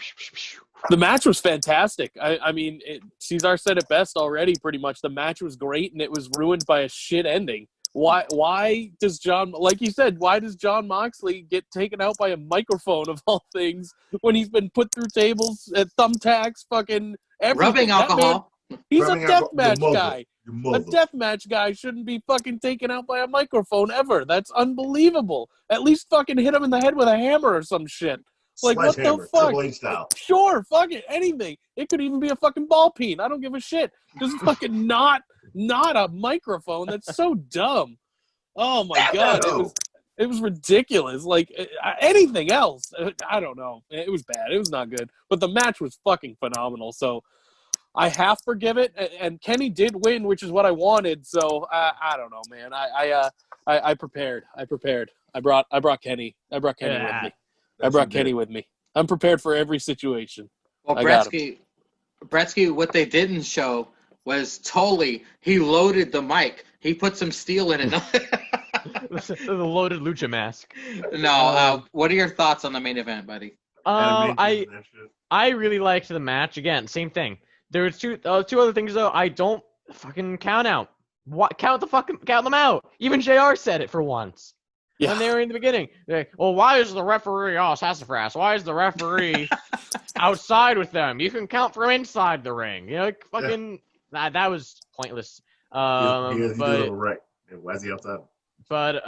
The match was fantastic. I mean, Cesar said it best already, pretty much. The match was great, and it was ruined by a shit ending. Why does John, like you said, why does John Moxley get taken out by a microphone of all things when he's been put through tables, thumbtacks, fucking everything? Rubbing alcohol. He's a deathmatch guy. A deathmatch guy shouldn't be fucking taken out by a microphone ever. That's unbelievable. At least fucking hit him in the head with a hammer or some shit. Like, what the fuck? Triple H style. Sure, fuck it, anything. It could even be a fucking ball peen. I don't give a shit. Just fucking not a microphone. That's so dumb. Oh my god, it was ridiculous. Like anything else, I don't know. It was bad. It was not good. But the match was fucking phenomenal. So I half forgive it. And Kenny did win, which is what I wanted. So I don't know, man. I prepared. I brought Kenny. I brought Kenny with me. I brought Kenny with me. I'm prepared for every situation. Well, Bretsky, what they didn't show was Tully. He loaded the mic. He put some steel in it. The loaded lucha mask. No, what are your thoughts on the main event, buddy? I really liked the match. Again, same thing. There was two other things though. I don't fucking count out. Count them out. Even JR said it for once. Yeah. When they were in the beginning, they're like, well, why is the referee sassafras? Why is the referee outside with them? You can count from inside the ring. You know, like, fucking that was pointless. He's a But little right. Why is he outside? But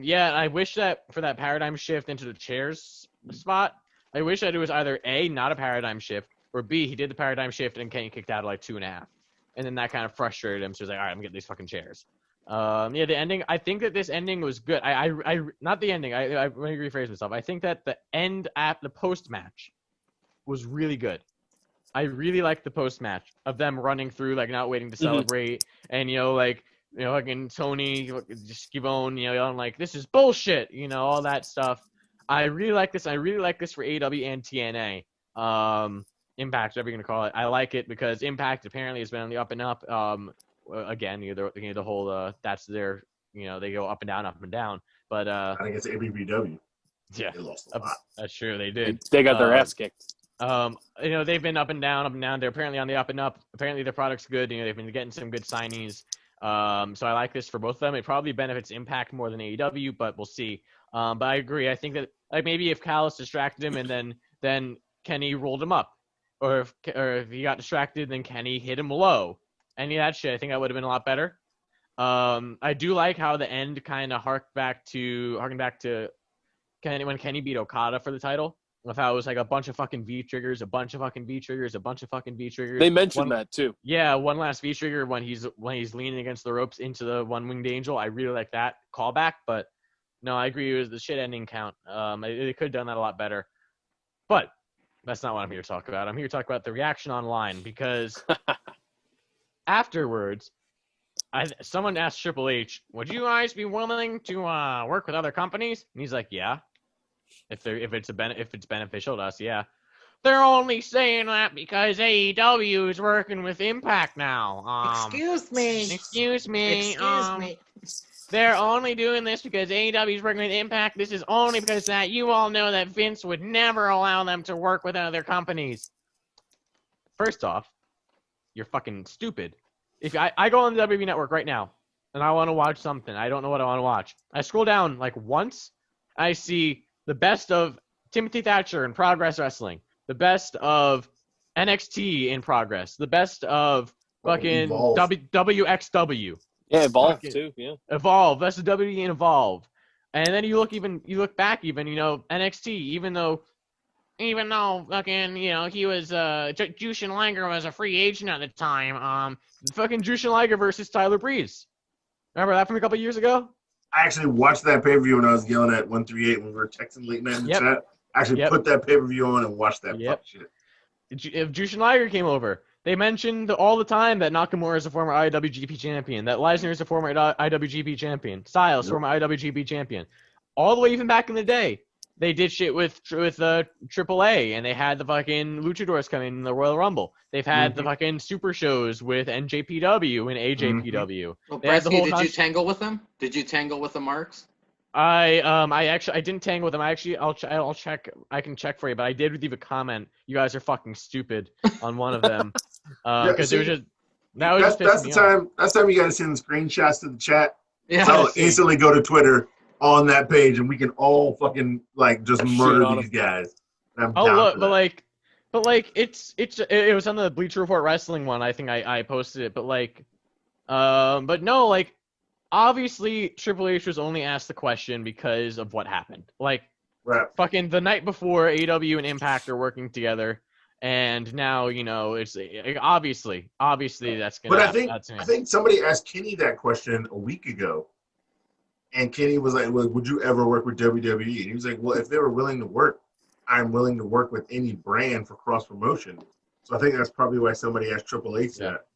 yeah, I wish that for that paradigm shift into the chairs spot, I wish that it was either A, not a paradigm shift, or B, he did the paradigm shift and Kenny kicked out at like 2.5. And then that kind of frustrated him. So he's like, all right, I'm getting these fucking chairs. Yeah, the ending, I think that this ending was good. I not the ending. Let me rephrase myself. I think that the end at the post match was really good. I really liked the post match of them running through, like not waiting to celebrate, and fucking Tony, Skivone, yelling like, this is bullshit, all that stuff. I really like this. I really like this for AEW and TNA. Impact, whatever you're going to call it. I like it because Impact apparently has been on the up and up. Again, the whole, that's their, they go up and down. But I think it's ABBW. Yeah, They lost a lot. that's true. They did. They got their ass kicked. They've been up and down. They're apparently on the up and up. Apparently their product's good. They've been getting some good signees. So I like this for both of them. It probably benefits Impact more than AEW, but we'll see. But I agree. I think that like maybe if Callis distracted him and then Kenny rolled him up, or if he got distracted, then Kenny hit him low. Any of that shit, I think that would have been a lot better. I do like how the end kind of harkened back to Kenny when Kenny beat Okada for the title. Of how it was like a bunch of fucking V triggers, a bunch of fucking V triggers, a bunch of fucking V triggers. They mentioned that too. Yeah, one last V trigger when he's leaning against the ropes into the one winged angel. I really like that callback, but no, I agree. It was the shit ending count. They could have done that a lot better, but that's not what I'm here to talk about. I'm here to talk about the reaction online because afterwards, someone asked Triple H, "Would you guys be willing to work with other companies?" And he's like, "Yeah." If it's beneficial to us, yeah. They're only saying that because AEW is working with Impact now. Excuse me. Excuse me. They're only doing this because AEW is working with Impact. This is only because that you all know that Vince would never allow them to work with other companies. First off, you're fucking stupid. If I go on the WWE Network right now and I want to watch something, I don't know what I want to watch. I scroll down like once, I see the best of Timothy Thatcher in Progress Wrestling, the best of NXT in Progress, the best of fucking WXW. Yeah, Evolve too. Yeah, Evolve. That's the WWE in Evolve. And then you look back even, NXT, even though fucking, he was, Jushin Liger was a free agent at the time. Fucking Jushin Liger versus Tyler Breeze. Remember that from a couple years ago? I actually watched that pay-per-view when I was yelling at 138 when we were texting late night in the chat. I actually put that pay-per-view on and watched that fuck shit. If Jushin Liger came over, they mentioned all the time that Nakamura is a former IWGP champion, that Lesnar is a former IWGP champion, Styles, former IWGP champion. All the way even back in the day, they did shit with AAA, and they had the fucking Luchadors come in the Royal Rumble. They've had the fucking super shows with NJPW and AJPW. Well, Bresky, did you tangle with them? Did you tangle with the Marks? I didn't tangle with them. I'll check. I can check for you, but I did leave a comment. You guys are fucking stupid on one of them. Because it was just that's the time. That's the time you gotta send screenshots to the chat. Yeah. So I'll instantly go to Twitter on that page, and we can all fucking just murder these guys. But it was on the Bleacher Report Wrestling one. I think I posted it, but no, obviously Triple H was only asked the question because of what happened. Fucking the night before, AEW and Impact are working together, and now it's obviously that's gonna. But I think somebody asked Kenny that question a week ago. And Kenny was like, well, would you ever work with WWE? And he was like, well, if they were willing to work, I'm willing to work with any brand for cross-promotion. So I think that's probably why somebody asked Triple H that.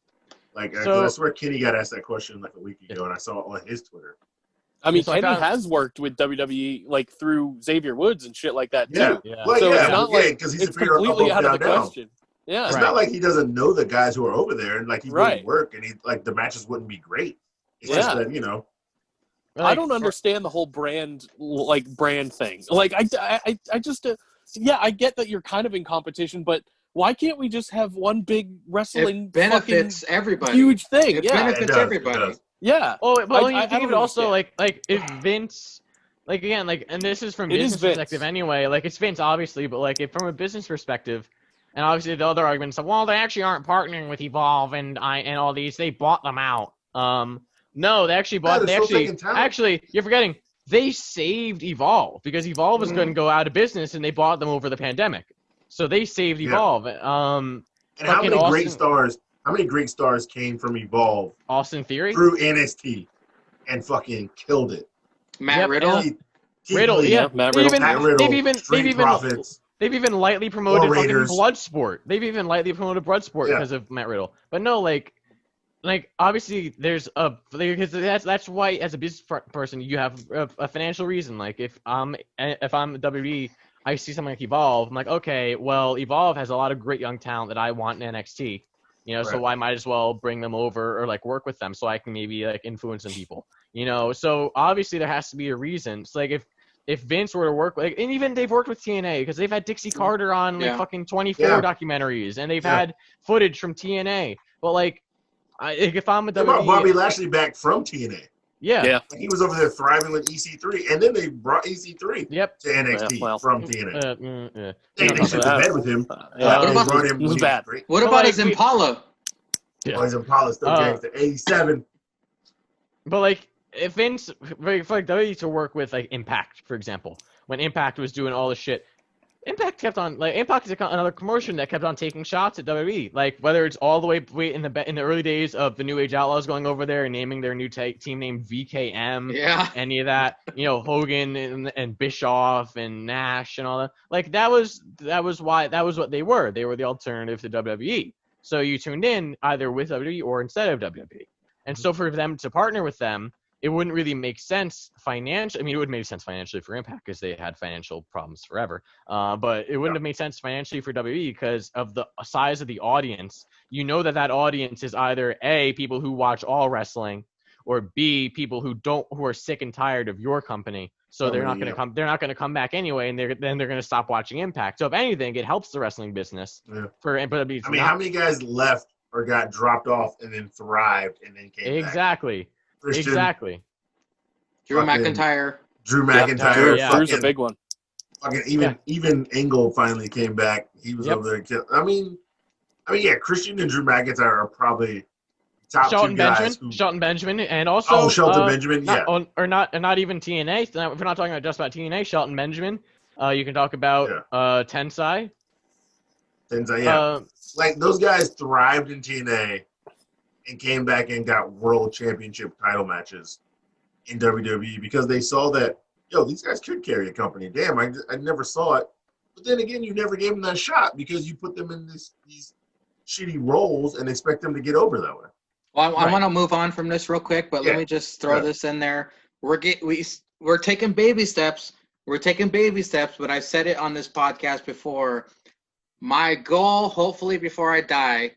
I swear Kenny got asked that question a week ago, and I saw it on his Twitter. I mean, Kenny has worked with WWE, through Xavier Woods and shit like that, too. Yeah. So it's not because he's completely out of the question. Yeah. It's not like he doesn't know the guys who are over there, and he wouldn't work, and the matches wouldn't be great. It's just that, I don't understand the whole brand thing. I just I get that you're kind of in competition, but why can't we just have one big wrestling benefits everybody huge thing? It benefits everybody. Yeah. Oh, but you think of it also if Vince again and this is from business perspective anyway. It's Vince obviously, but if from a business perspective, And obviously the other arguments of, well, they actually aren't partnering with Evolve and all these. They bought them out. No, they actually bought. they're still taking talent. Actually, you're forgetting. They saved Evolve because Evolve was going to go out of business, and they bought them over the pandemic. So they saved Evolve. And how many great stars? How many great stars came from Evolve? Austin Theory through NXT and fucking killed it. Matt Riddle. Matt Riddle. They've even lightly promoted fucking Bloodsport. They've even lightly promoted Bloodsport because of Matt Riddle. But no, like obviously there's because that's why as a business person you have a financial reason. Like if I'm WWE, I see something like Evolve. I'm like, okay, well Evolve has a lot of great young talent that I want in NXT. So I might as well bring them over or like work with them so I can maybe like influence some people. So obviously there has to be a reason. It's like if Vince were to work and even they've worked with TNA because they've had Dixie Carter on like fucking 24 documentaries and they've had footage from TNA. But like if I'm a WWE, brought Bobby Lashley back from TNA. Yeah. He was over there thriving with EC3, and then they brought EC3 to NXT from TNA. They shook the bed with him. It was bad. What about his Impala? His Impala still gangster. 87. But like, if Vince, for like WWE to work with like Impact, for example, when Impact was doing all this shit, Impact is another commotion that kept on taking shots at WWE. Like whether it's all the way in the early days of the New Age Outlaws going over there and naming their new team name VKM, any of that, Hogan and Bischoff and Nash and all that. Like that was what they were. They were the alternative to WWE. So you tuned in either with WWE or instead of WWE. And so for them to partner with them, it wouldn't really make sense financially. I mean, it would make sense financially for Impact because they had financial problems forever. But it wouldn't have made sense financially for WWE because of the size of the audience. That audience is either A, people who watch all wrestling, or B, people who are sick and tired of your company. So they're not going to come. They're not going to come back anyway, and they're going to stop watching Impact. So if anything, it helps the wrestling business. For WWE. I mean, how many guys left or got dropped off and then thrived and then came back? Exactly. Drew McIntyre. Drew's a big one. Even Angle finally came back. He was over there. I mean, Christian and Drew McIntyre are probably top two guys. Shelton Benjamin, and also Shelton Benjamin, not even TNA. If we're not talking just about TNA, Shelton Benjamin. You can talk about Tensai. Like those guys thrived in TNA and came back and got world championship title matches in WWE because they saw that, these guys could carry a company. Damn, I never saw it. But then again, you never gave them that shot because you put them in these shitty roles and expect them to get over that way. Well, I want to move on from this real quick, but let me just throw this in there. We're taking baby steps. But I've said it on this podcast before. My goal, hopefully before I die,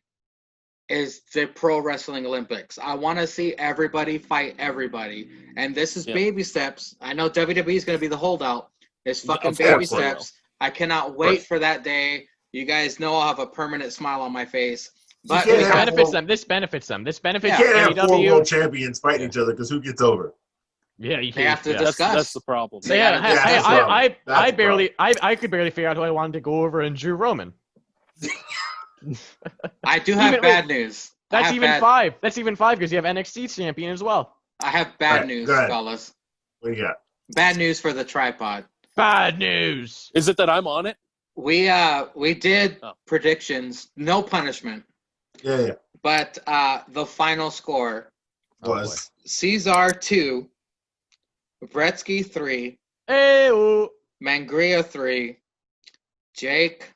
is the Pro Wrestling Olympics. I want to see everybody fight everybody. And this is baby steps. I know WWE is going to be the holdout. It's fucking baby steps. I cannot wait for that day. You guys know I'll have a permanent smile on my face. But this benefits them. This benefits you can't have 4 world champions fighting each other because who gets over? Yeah, you they have to discuss. That's the problem. I could barely figure out who I wanted to go over in Drew Roman. I do have bad news. That's even 5. That's even 5 because you have NXT champion as well. I have bad news, fellas. What do you got? Bad news for the tripod. Bad news. Is it that I'm on it? We did predictions, no punishment. Yeah. But the final score was Cesar 2, Bretsky 3, Mangria 3, Jake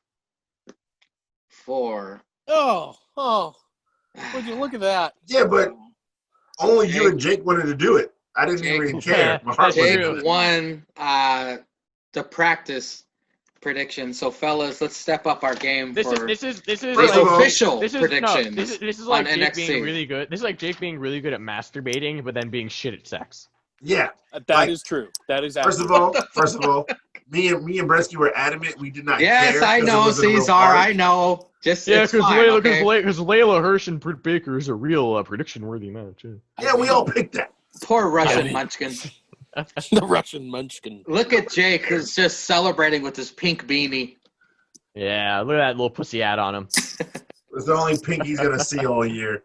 4. Oh! Would you look at that? Yeah, but only you and Jake wanted to do it. I didn't even care. My heart Jake won the practice prediction. So, fellas, let's step up our game. This is official prediction. This is like Jake NXT. Being really good. This is like Jake being really good at masturbating, but then being shit at sex. Yeah, that is true. That is first of all, me and Bretsky were adamant. We did not. Yes, I know, Cesar. I know. Just because Layla Hirsch and Britt Baker is a real prediction-worthy match. Yeah, we all picked that. Poor Russian Munchkin. The Russian Munchkin. Look at Jake, who's just celebrating with his pink beanie. Yeah, look at that little pussy ad on him. It's the only pink he's gonna see all year.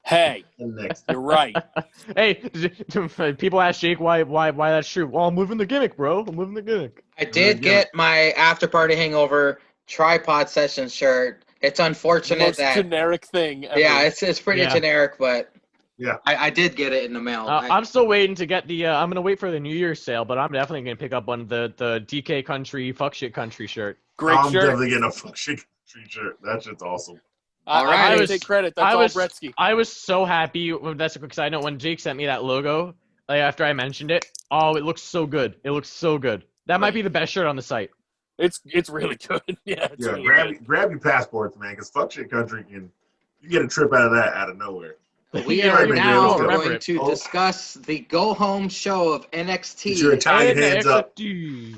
Hey, Next. you're right. Hey, people ask Jake why that's true. Well, I'm living the gimmick, bro. I'm living the gimmick. I did get my After Party Hangover tripod session shirt. It's The unfortunate most that generic thing ever. yeah, it's pretty Yeah. generic, but Yeah. I did get it in the mail. I'm still waiting to get the. I'm gonna wait for the New Year's sale, but I'm definitely gonna pick up one of the DK Country fuck shit country shirt. Great I'm shirt. definitely getting a fuck shit shirt. That shit's awesome. All right. I I would was- take credit. That's I all was Bretsky. I was so happy with that's a quick side note when Jake sent me that logo. Like after I mentioned it, oh, it looks so good. It looks so good. That might be the best shirt on the site. It's really good. Yeah, it's Yeah, really good. grab your passports, man, because fuck shit country you get a trip out of that out of nowhere. We Yeah, are right, man, now let's go. going Remember to it. discuss the go home show of Get your NXT. Italian hands up. NXT.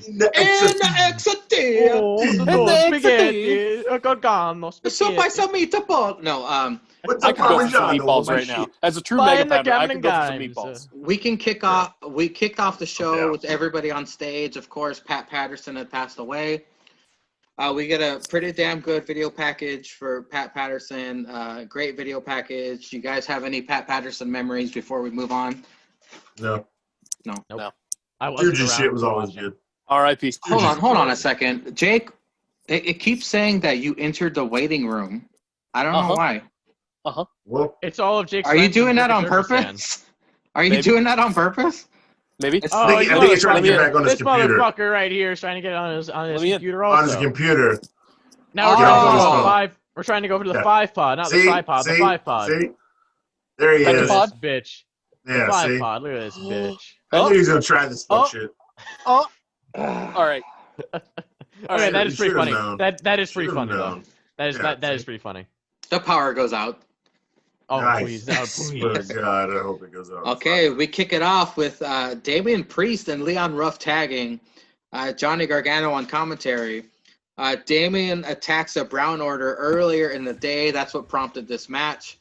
NXT. Oh, And no, the spaghetti. Gargano, So spaghetti. buy some meatball. No, What's I the could go for some Parmigiano meatballs on my right now. shit? As a true Buying mega the pounder, I gambling could go for some games. meatballs. we can kick off. We kicked off the show Yeah. with everybody on stage. Of course, Pat Patterson had passed away. We get a pretty damn good video package for Pat Patterson. Great video package. You guys have any Pat Patterson memories before we move on? No. I wasn't Juju around shit was to always watch it. good. R.I.P. Hold on a second, Jake. It keeps saying that you entered the waiting room. I don't know Uh-huh. why. Well, It's all of Jake's Are you friends from doing that on Circus Circus purpose? Are you Maybe. doing that on purpose? Maybe. It's- Oh, I you think he's trying to get motherfucker. back on his This computer. motherfucker right here is trying to get on his Let me in. computer On also. his computer. Now we're Oh. trying to go to Oh. the five. We're trying to go over to the Yeah. 5 pod, not the tripod, the 5 pod. See? There he Second Look is. at pod? this bitch. Yeah, Five see? pod. Look at this bitch. I knew he was going to try this fuck Oh. shit. Oh. All right. Okay, that is You pretty should've funny. known. That is pretty Should've funny though. known. That is Yeah, that is see? pretty funny. The power goes out. Oh Nice. please, oh Oh, please. God, I hope it goes out. Okay, we kick it off with Damian Priest and Leon Ruff tagging. Johnny Gargano on commentary. Damian attacks a Brown Order earlier in the day. That's what prompted this match.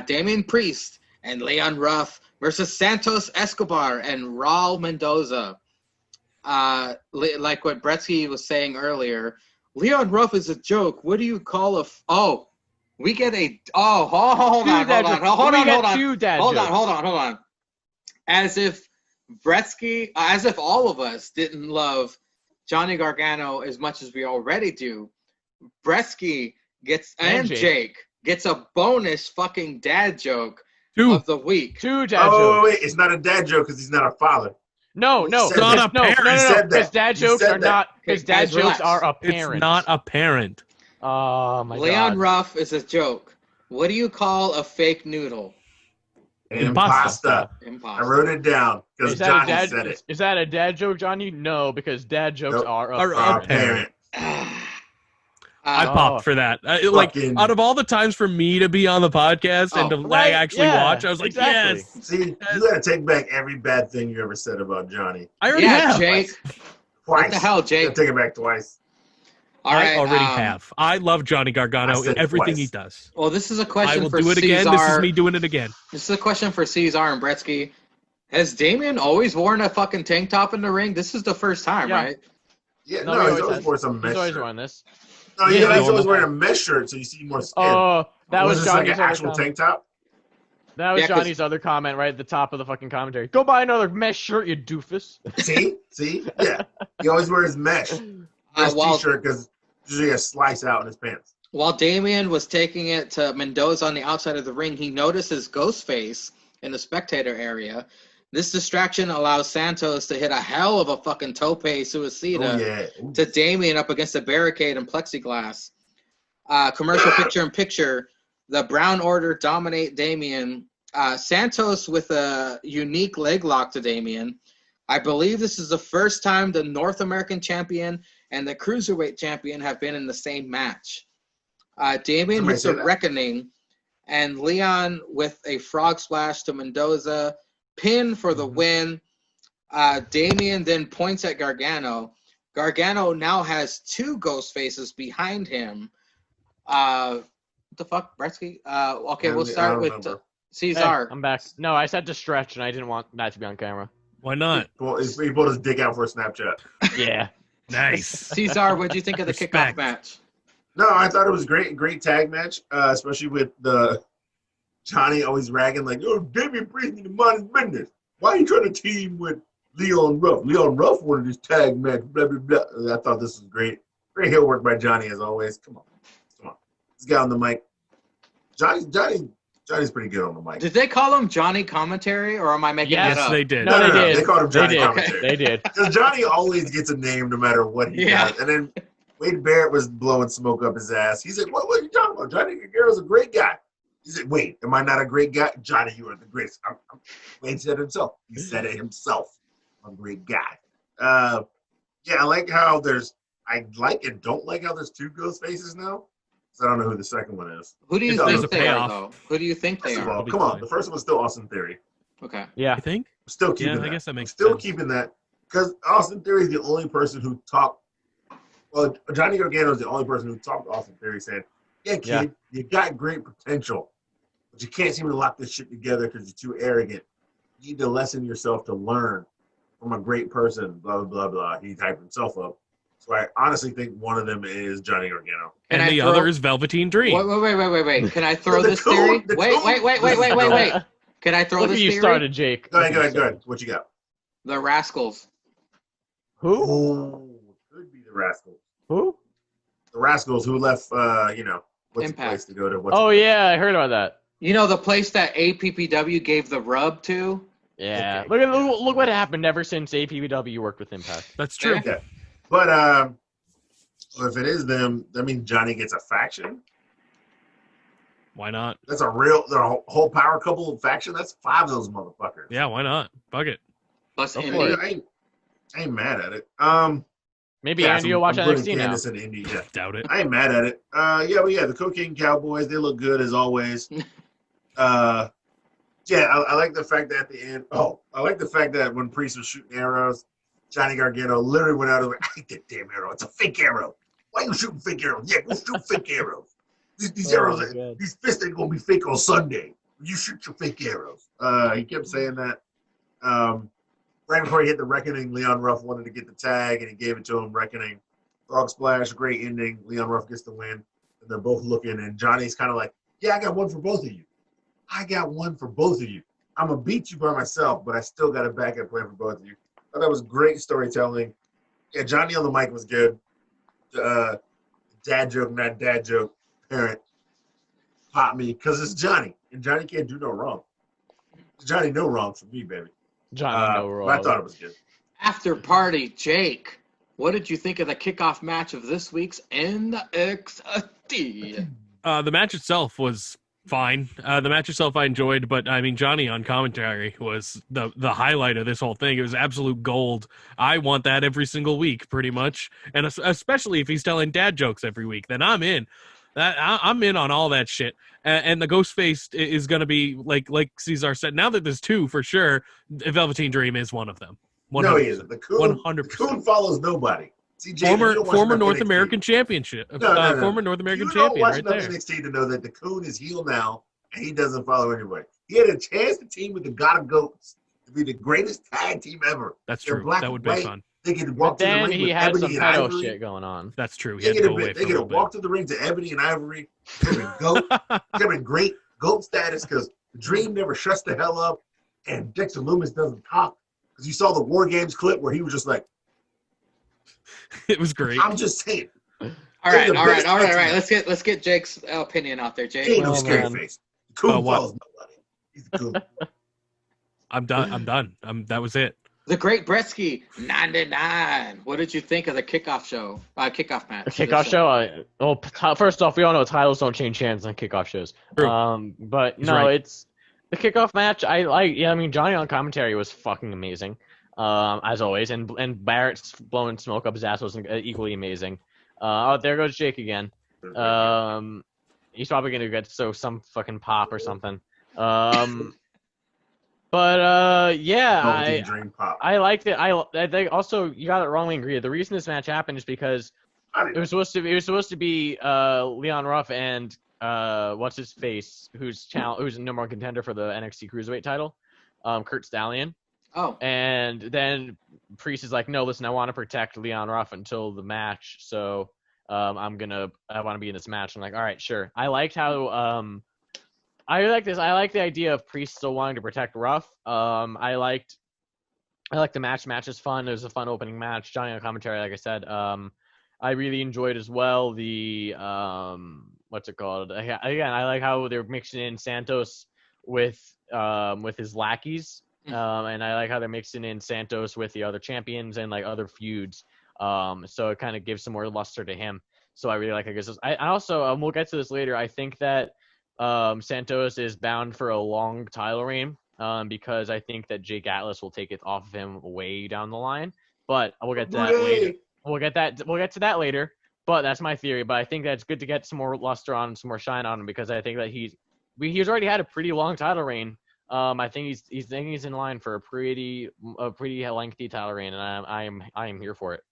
Damian Priest and Leon Ruff versus Santos Escobar and Raul Mendoza. Like what Bretsky was saying earlier, Leon Ruff is a joke. What do you call we get a hold on. As if Bretsky, as if all of us didn't love Johnny Gargano as much as we already do. Bretsky and Jake gets a bonus fucking dad joke of the week. Two dad Oh, jokes. wait, it's not a dad joke because he's not a father. No, It's not a parent. He said that. Because dad He jokes said are that. not. Because Okay, dad guys, jokes relax. are It's apparent. not apparent. Oh my Leon god. Ruff is a joke. What do you call a fake noodle? Impasta. I Impossible. wrote it down because Is that Johnny a dad? said it. Is that a dad joke, Johnny? No, because dad jokes Nope. are Are apparent. apparent. I Uh, popped for that. Like Fucking- out of all the times for me to be on the podcast and to right, actually yeah, watch, I was like, exactly. yes. See, you got to take back every bad thing you ever said about Johnny. I already yeah, have. Jake. Twice. What the hell, You Jake? gotta take it back twice. All right, I already have. I love Johnny I Gargano said in everything twice. he does. Well, this is a I question will for do it Cesar. again. This is me doing it again. This is a question for Cesar and Bretsky. Has Damian always worn a fucking tank top in the ring? This is the first time, Yeah. right? Yeah, No, no, he he's always always has. wearing some mesh He's always shirt. wearing this. No, Yeah, he's normal. always wearing a mesh shirt so you see more skin. Oh, that was this like Johnny's an other actual comment. tank top? That was Yeah, 'cause- Johnny's other comment right at the top of the fucking commentary. Go buy another mesh shirt, you doofus. See? Yeah. He always wears mesh. Mesh While t-shirt because usually a slice out in his pants. Damian was taking it to Mendoza on the outside of the ring, he notices Ghostface in the spectator area. This distraction allows Santos to hit a hell of a fucking tope suicida Oh, yeah. Ooh. to Damian up against the barricade and plexiglass. Commercial picture-in-picture. The Brown Order dominate Damian. Santos with a unique leg lock to Damian. I believe this is the first time the North American champion and the Cruiserweight champion have been in the same match. Damian Somebody hits say a that. reckoning, and Leon with a frog splash to Mendoza. Pin for the win. Damian then points at Gargano. Gargano now has two ghost faces behind him. What the fuck, Bretsky? Okay, we'll I start don't with remember. Hey, Cesar. I'm back. No, I said to stretch, and I didn't want that to be on camera. Why not? He pulled his dick out for a Snapchat. Yeah. Nice. Cesar, what'd you think of the kickoff Respect. match? No, I thought it was great tag match, especially with the Johnny always ragging like, "Oh, Damian Priest need to mind his business. Why are you trying to team with Leon Ruff? Leon Ruff wanted this tag match, blah, blah, blah." I thought this was great. Great heel work by Johnny, as always. Come on. This guy on the mic. Johnny's pretty good on the mic. Did they call him Johnny Commentary, or am I making Yes, that up? they did. No, they did. They called him Johnny They did. Commentary. They did. Because Johnny always gets a name no matter what he Yeah. does. And then Wade Barrett was blowing smoke up his ass. He said, what are you talking about? Johnny Gargaro's a great guy. He said, wait, am I not a great guy? Johnny, you are the greatest. Wade said it himself. He said it himself. I'm a great guy. Yeah, I like how I like and don't like how there's two ghost faces now. So I don't know who the second one is. Who do you There's think a they are, payoff. though? Who do you think they First of are? all, be come on. fine. The first one's still Austin Theory. Okay. Yeah. I think. I'm still keeping Yeah, that. I guess that makes Still sense. keeping that because Austin Theory is the only person who talked. Well, Johnny Gargano is the only person who talked to Austin Theory saying, "Yeah, kid, Yeah. you got great potential, but you can't seem to lock this shit together because you're too arrogant. You need to lessen yourself to learn from a great person." Blah blah blah blah. He typed himself up. So I honestly think one of them is Johnny Gargano. Can And I the throw- other is Velveteen Dream. Wait. Can I throw The this coon- theory? the Wait. coon- Can I throrow Look this at you theory? started, Jake. Go Look at you ahead. started. What you got? The Rascals. Who? Oh, could be the Rascals. Who? The Rascals who left. What's the Impact. place to go to? Oh yeah, I heard about that. You know, the place that APPW gave the rub to? Yeah. Okay. Look what happened ever since APW worked with Impact. That's true. Okay. But if it is them, that means Johnny gets a faction. Why not? That's the whole power couple faction. That's 5 of those motherfuckers. Yeah, why not? Fuck it. Plus Go for Indy. it. I ain't mad at it. Maybe yeah, Andy will watch I'm putting NXT now. Candace in Indy. Yeah, Doubt it. I ain't mad at it. The Cocaine Cowboys, they look good as always. I like the fact that at the end. Oh, I like the fact that when Priest was shooting arrows, Johnny Gargano literally went out of it. I hate that damn arrow. It's a fake arrow. Why you shooting fake arrows? Yeah, go shoot fake arrows. These arrows, my God. these fists ain't gonna be fake on Sunday. You shoot your fake arrows. He kept saying that. Right before he hit the Reckoning, Leon Ruff wanted to get the tag, and he gave it to him. Reckoning, Frog Splash, great ending. Leon Ruff gets the win, and they're both looking. And Johnny's kind of like, "Yeah, I got one for both of you. I got one for both of you. I'm gonna beat you by myself, but I still got a backup plan for both of you." I thought that was great storytelling. Yeah, Johnny on the mic was good. Dad joke, not dad joke. Parent popped me because it's Johnny, and Johnny can't do no wrong. Johnny, no wrong for me, baby. Johnny But No I thought it was good. After party, Jake. What did you think of the kickoff match of this week's NXT? The match itself was fine. The match itself I enjoyed, but I mean Johnny on commentary was the highlight of this whole thing. It was absolute gold. I want that every single week, pretty much, and especially if he's telling dad jokes every week, then I'm in. I'm in on all that shit. And the Ghostface is going to be like Cesar said. Now that there's 2 for sure, Velveteen Dream is one of them. 100%. No, he isn't. The Coon, 100%. The Coon follows nobody. See, Jay, you don't watch Former enough North NXT. American championship. No. Former North American You don't champion watch right enough there. NXT to know that the Coon is heel now, and he doesn't follow anybody. He had a chance to team with the God of Goats to be the greatest tag team ever. That's They're true. black That and would be white. fun. They could But walk to the then ring he with had some Ebony and pedo Ivory. shit going on. That's true. He They had to could go away for a have little walked to the ring to Ebony and Ivory. They're in great GOAT status because the Dream never shuts the hell up, and Dexter Loomis doesn't talk. Because you saw the War Games clip where he was just like, It was great. I'm just saying. All right. the best tag team. Let's get Jake's opinion out there, He Jake. ain't no Oh, scary man. face. The Coon what? follows nobody. He's the Coon. I'm done. That was it. The Great Bretsky, 99. What did you think of the kickoff show? Kickoff match. A kickoff show. First off, we all know titles don't change hands on kickoff shows. True. But He's no, right. it's the kickoff match. I like. Yeah, I mean Johnny on commentary was fucking amazing, as always, and Barrett's blowing smoke up his ass was equally amazing. There goes Jake again. He's probably gonna get some fucking pop or something. Yeah, Velveteen Dream pop. I liked it. I think also you got it wrongly agreed. The reason this match happened is because it was supposed to be Leon Ruff and what's his face who's a number 1 contender for the NXT Cruiserweight title, Kurt Stallion. Oh, And then Priest is like, no, listen, I want to protect Leon Ruff until the match, so I want to be in this match. I'm like, all right, sure. I liked how I like this. I like the idea of Priest still wanting to protect Ruff. I liked the match. Match is fun. It was a fun opening match. Johnny on commentary, like I said. I really enjoyed as well the what's it called? Again, I like how they're mixing in Santos with his lackeys. And I like how they're mixing in Santos with the other champions and like other feuds. So it kind of gives some more luster to him. So I really like. I guess I also we'll get to this later. I think that Santos is bound for a long title reign because I think that Jake Atlas will take it off of him way down the line. But we'll get to that later. We'll get to that later. But that's my theory. But I think that it's good to get some more luster on him, some more shine on him, because I think that he's already had a pretty long title reign. I think he's in line for a pretty lengthy title reign, and I am here for it.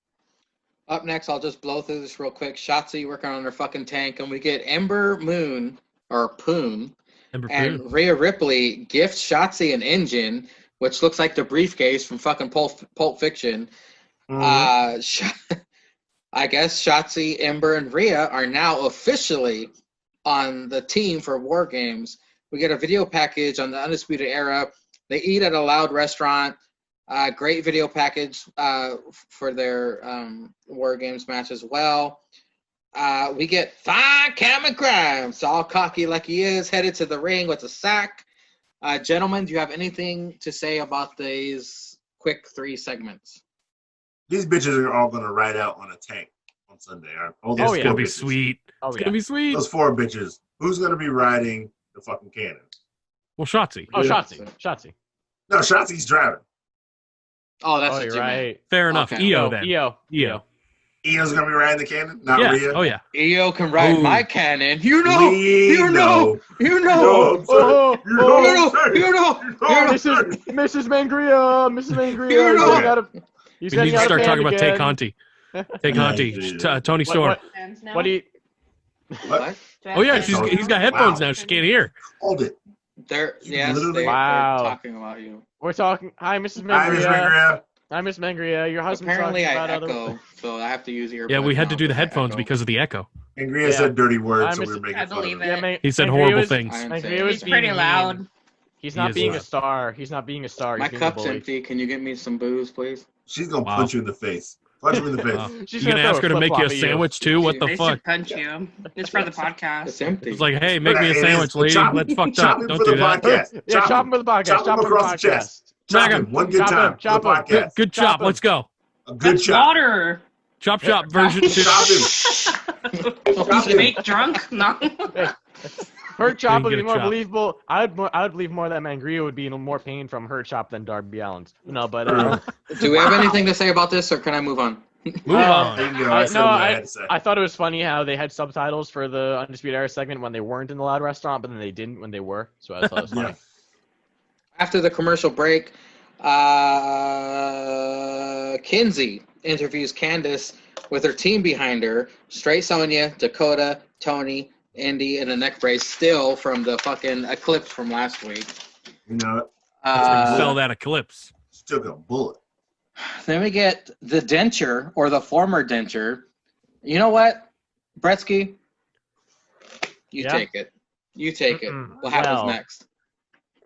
up next, I'll just blow through this real quick. Shotzi working on her fucking tank, and we get Ember Moon or Poon and Rhea Ripley gift Shotzi an engine, which looks like the briefcase from fucking Pulp Fiction. Mhm. I guess Shotzi, Ember, and Rhea are now officially on the team for War Games. We get a video package on the Undisputed Era. They eat at a loud restaurant. Great video package for their War Games match as well. We get fine Cameron Grimes, all cocky like he is, headed to the ring with a sack. Gentlemen, do you have anything to say about these quick 3 segments? These bitches are all gonna ride out on a tank on Sunday. It's gonna be sweet. It's gonna be sweet. Those 4 bitches. Who's gonna be riding the fucking cannon? Well, Shotzi. Oh, Shotzi. No, Shotzi's driving. Oh, that's what you're you right. meant. Fair enough. Okay. EO then. EO. Io's gonna be riding the cannon, not Yeah. Rhea. Oh yeah. EO can ride my cannon. You know. No, I'm saying. You know what I'm saying. Mrs. Mangria. We need to start talking about Tay Conti. Tay Conti. Tony Storm. What do you? What? Oh yeah, he's got headphones now. She can't hear. Hold it. They're Wow. talking about you. We're talking. Hi, Mrs. Hi, Miss Mangria. Mangria. Hi, Miss Mangria. Your husband's Apparently, talking I about echo, so I have to use earbuds. Yeah, we had to now do the for headphones echo. because of the echo. Mangria said dirty words, so we were I making fun of believe it. it. He said horrible things. Mangria He's pretty loud. He's not is being loud. a star. He's not being a star. My He's being a cup's bully. empty. Can you get me some booze, please? She's gonna Wow. punch you in the face. Punch him in the face. Wow. She's You gonna throw ask her to make you a flip-flop at sandwich too? What the They fuck? should punch you. It's for the podcast. It's empty. It's like, hey, make me a It is. sandwich, lady. Chop- Let's fucked chop up. him Don't for do the that. podcast. Yeah, chop him with the podcast. Chop him across the chest. Smack Chop him. him one good Chop time. him. Chop for the him. podcast. Good chop. Let's go. A good That's chop. water. Chop version 2. Chop him. Chop him. Fake drunk? No. Her chop Didn't would get be a more chop. believable. I would believe more that Mangria would be in more pain from her chop than Darby Allin's. No, but Do we have anything to say about this, or can I move on? Move on. There you go. I said what I had to say. I thought it was funny how they had subtitles for the Undisputed Era segment when they weren't in the loud restaurant, but then they didn't when they were. So I thought it was funny. Yeah. After the commercial break, Kinsey interviews Candace with her team behind her. Straight Sonya, Dakota, Tony, Indy, and a neck brace still from the fucking eclipse from last week. You know, Sell that eclipse. still got a bullet. Then we get the denture, or the former denture. You know what, Bretsky? You Yeah? take it. You take it. Mm-mm. What happens Well, next?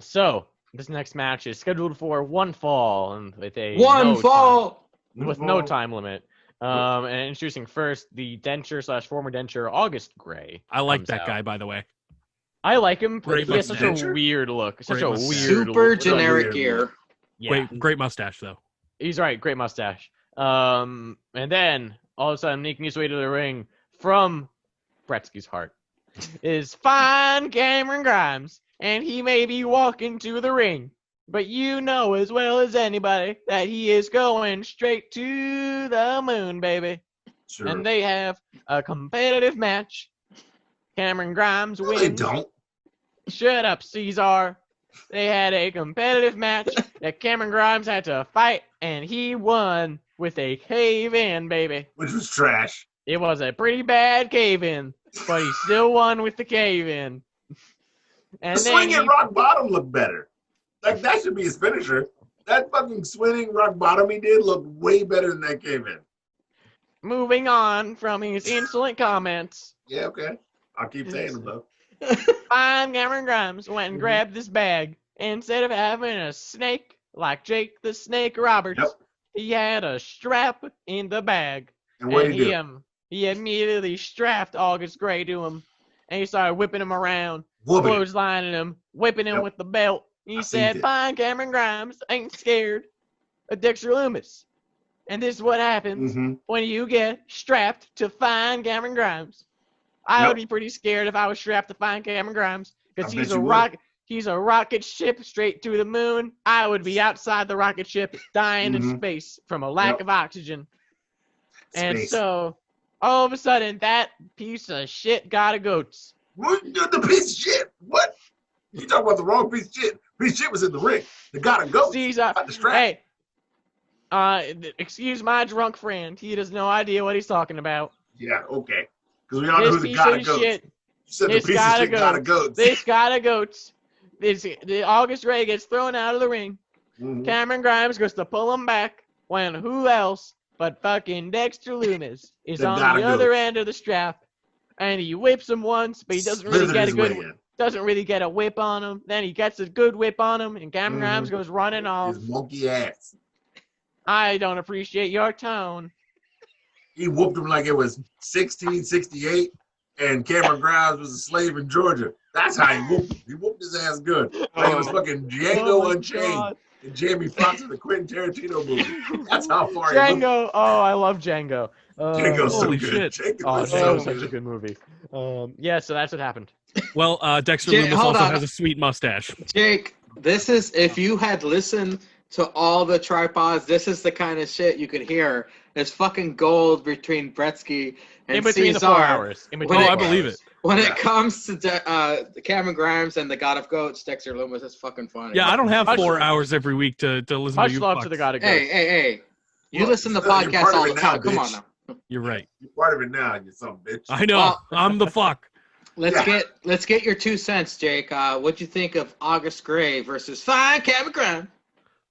So this next match is scheduled for one fall and with a One no fall! time, with no time limit. And introducing first the denture / former denture August Gray. I like comes that out. guy, by the way. I like him, but Great he has such mustache. a weird look. Such Great a mustache. weird Super look. generic weird gear. Yeah. Great mustache, though. He's right, great mustache. And then all of a sudden, making his way to the ring from Bretsky's heart is fine Cameron Grimes, and he may be walking to the ring, but you know as well as anybody that he is going straight to the moon, baby. Sure. And they have a competitive match. Cameron Grimes No, wins. they don't. Shut up, Caesar. They had a competitive match that Cameron Grimes had to fight, and he won with a cave-in, baby. Which was trash. It was a pretty bad cave-in, but he still won with the cave-in. The And swing then at rock bottom looked better. Like, that should be his finisher. That fucking swinging rock bottom he did looked way better than that came in. Moving on from his insolent comments, Yeah, okay. I'll keep saying them though. fine Cameron Grimes went and grabbed this bag. Instead of having a snake like Jake the Snake Roberts, Yep. he had a strap in the bag. And what And did he do? he immediately strapped August Gray to him, and he started whipping him around, Whooping him. clotheslining him, whipping him Yep. with the belt. He I said, seen it. fine Cameron Grimes ain't scared of Dexter Loomis. And this is what happens Mm-hmm. when you get strapped to fine Cameron Grimes. I Yep. would be pretty scared if I was strapped to fine Cameron Grimes, because I bet he's a you would. he's a rocket ship straight to the moon. I would be outside the rocket ship dying in Mhm. space from a lack Yep. of oxygen. And Space. so all of a sudden that piece of shit got a goats. What? The piece of shit? What? You talking about the wrong piece of shit? Piece of shit was in the ring. They gotta go. Caesar, Not the strap. hey, excuse my drunk friend. He has no idea what he's talking about. Yeah, okay. Because we all know This who the piece gotta of goes. shit. You said the This piece of gotta shit gotta go. go. This got a goats. The August Ray gets thrown out of the ring. Mhm. Cameron Grimes goes to pull him back when who else but fucking Dexter Loomis is They on gotta the go. other end of the strap, and he whips him once, but he doesn't really Slithered get a his good way in. doesn't really get a whip on him. Then he gets a good whip on him, and Cameron Mhm. Grimes goes running off. His monkey ass. I don't appreciate your tone. He whooped him like it was 1668, and Cameron Grimes was a slave in Georgia. That's how he whooped him. He whooped his ass good. Like it was fucking Django Oh my Unchained God. and Jamie Foxx in the Quentin Tarantino movie. That's how far he whooped him. Django. Oh, I love Django. Django's so Holy good. shit. Django Oh, is so Django's such a good. good movie. Yeah, so that's what happened. Well, Dexter Jay, Loomis hold also on. has a sweet mustache. Jake, this is if you had listened to all the tripods, this is the kind of shit you could hear. It's fucking gold between Bretsky and In between Cesar. the 4 hours. In When between Oh, it- I believe it. When Yeah. it comes to Cameron Grimes and the God of Goats, Dexter Loomis is fucking funny. Yeah, I don't have Much- 4 hours every week to listen Much to you. love to the fucks. God of Hey, Goats. hey. You Look, listen to you're part podcasts of all it the now, time. Come on bitch. now. You're right. You're part of it now, you son of a bitch. I know. Well- I'm the fuck. Let's get your 2 cents, Jake. What'd you think of August Gray versus fine Cameron Grimes?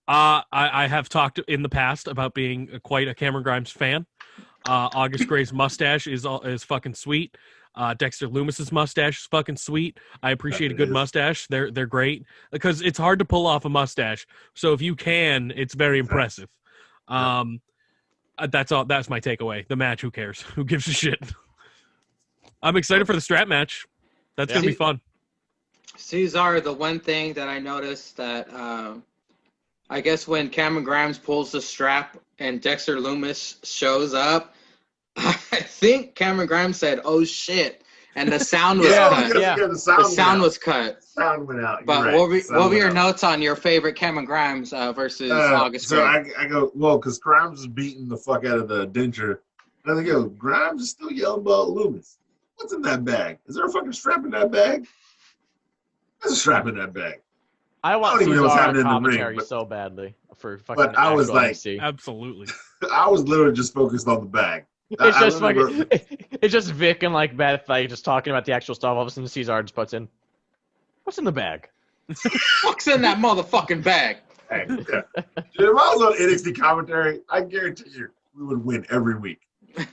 I have talked in the past about being quite a Cameron Grimes fan. August Gray's mustache is fucking sweet. Dexter Loomis's mustache is fucking sweet. I appreciate a good It is. mustache. They're great because it's hard to pull off a mustache. So if you can, it's very impressive. That's all. That's my takeaway. The match. Who cares? Who gives a shit? I'm excited for the strap match. That's gonna be fun. Cesar, the one thing that I noticed that I guess when Cameron Grimes pulls the strap and Dexter Loomis shows up, I think Cameron Grimes said, "Oh shit," and the sound was cut. yeah. The The sound, sound went was cut. out. Sound went out. You're But right. what Sound were went your out. notes on your favorite Cameron Grimes versus August So Gray? I go, well, because Grimes is beating the fuck out of the denture. And I go, Grimes is still yelling about Loomis. What's in that bag? Is there a fucking strap in that bag? There's a strap in that bag. I want don't even know what's Cesar happening on in the ring, commentary but- so badly for fucking But I was actual like- MC. Absolutely. I was literally just focused on the bag. It's I just remember- fucking. It's just Vic and like Beth like just talking about the actual stuff. All of a sudden, Cesar just puts in, "What's in the bag?" What's in that motherfucking bag? Hey, yeah. Dude, if I was on NXT commentary, I guarantee you we would win every week.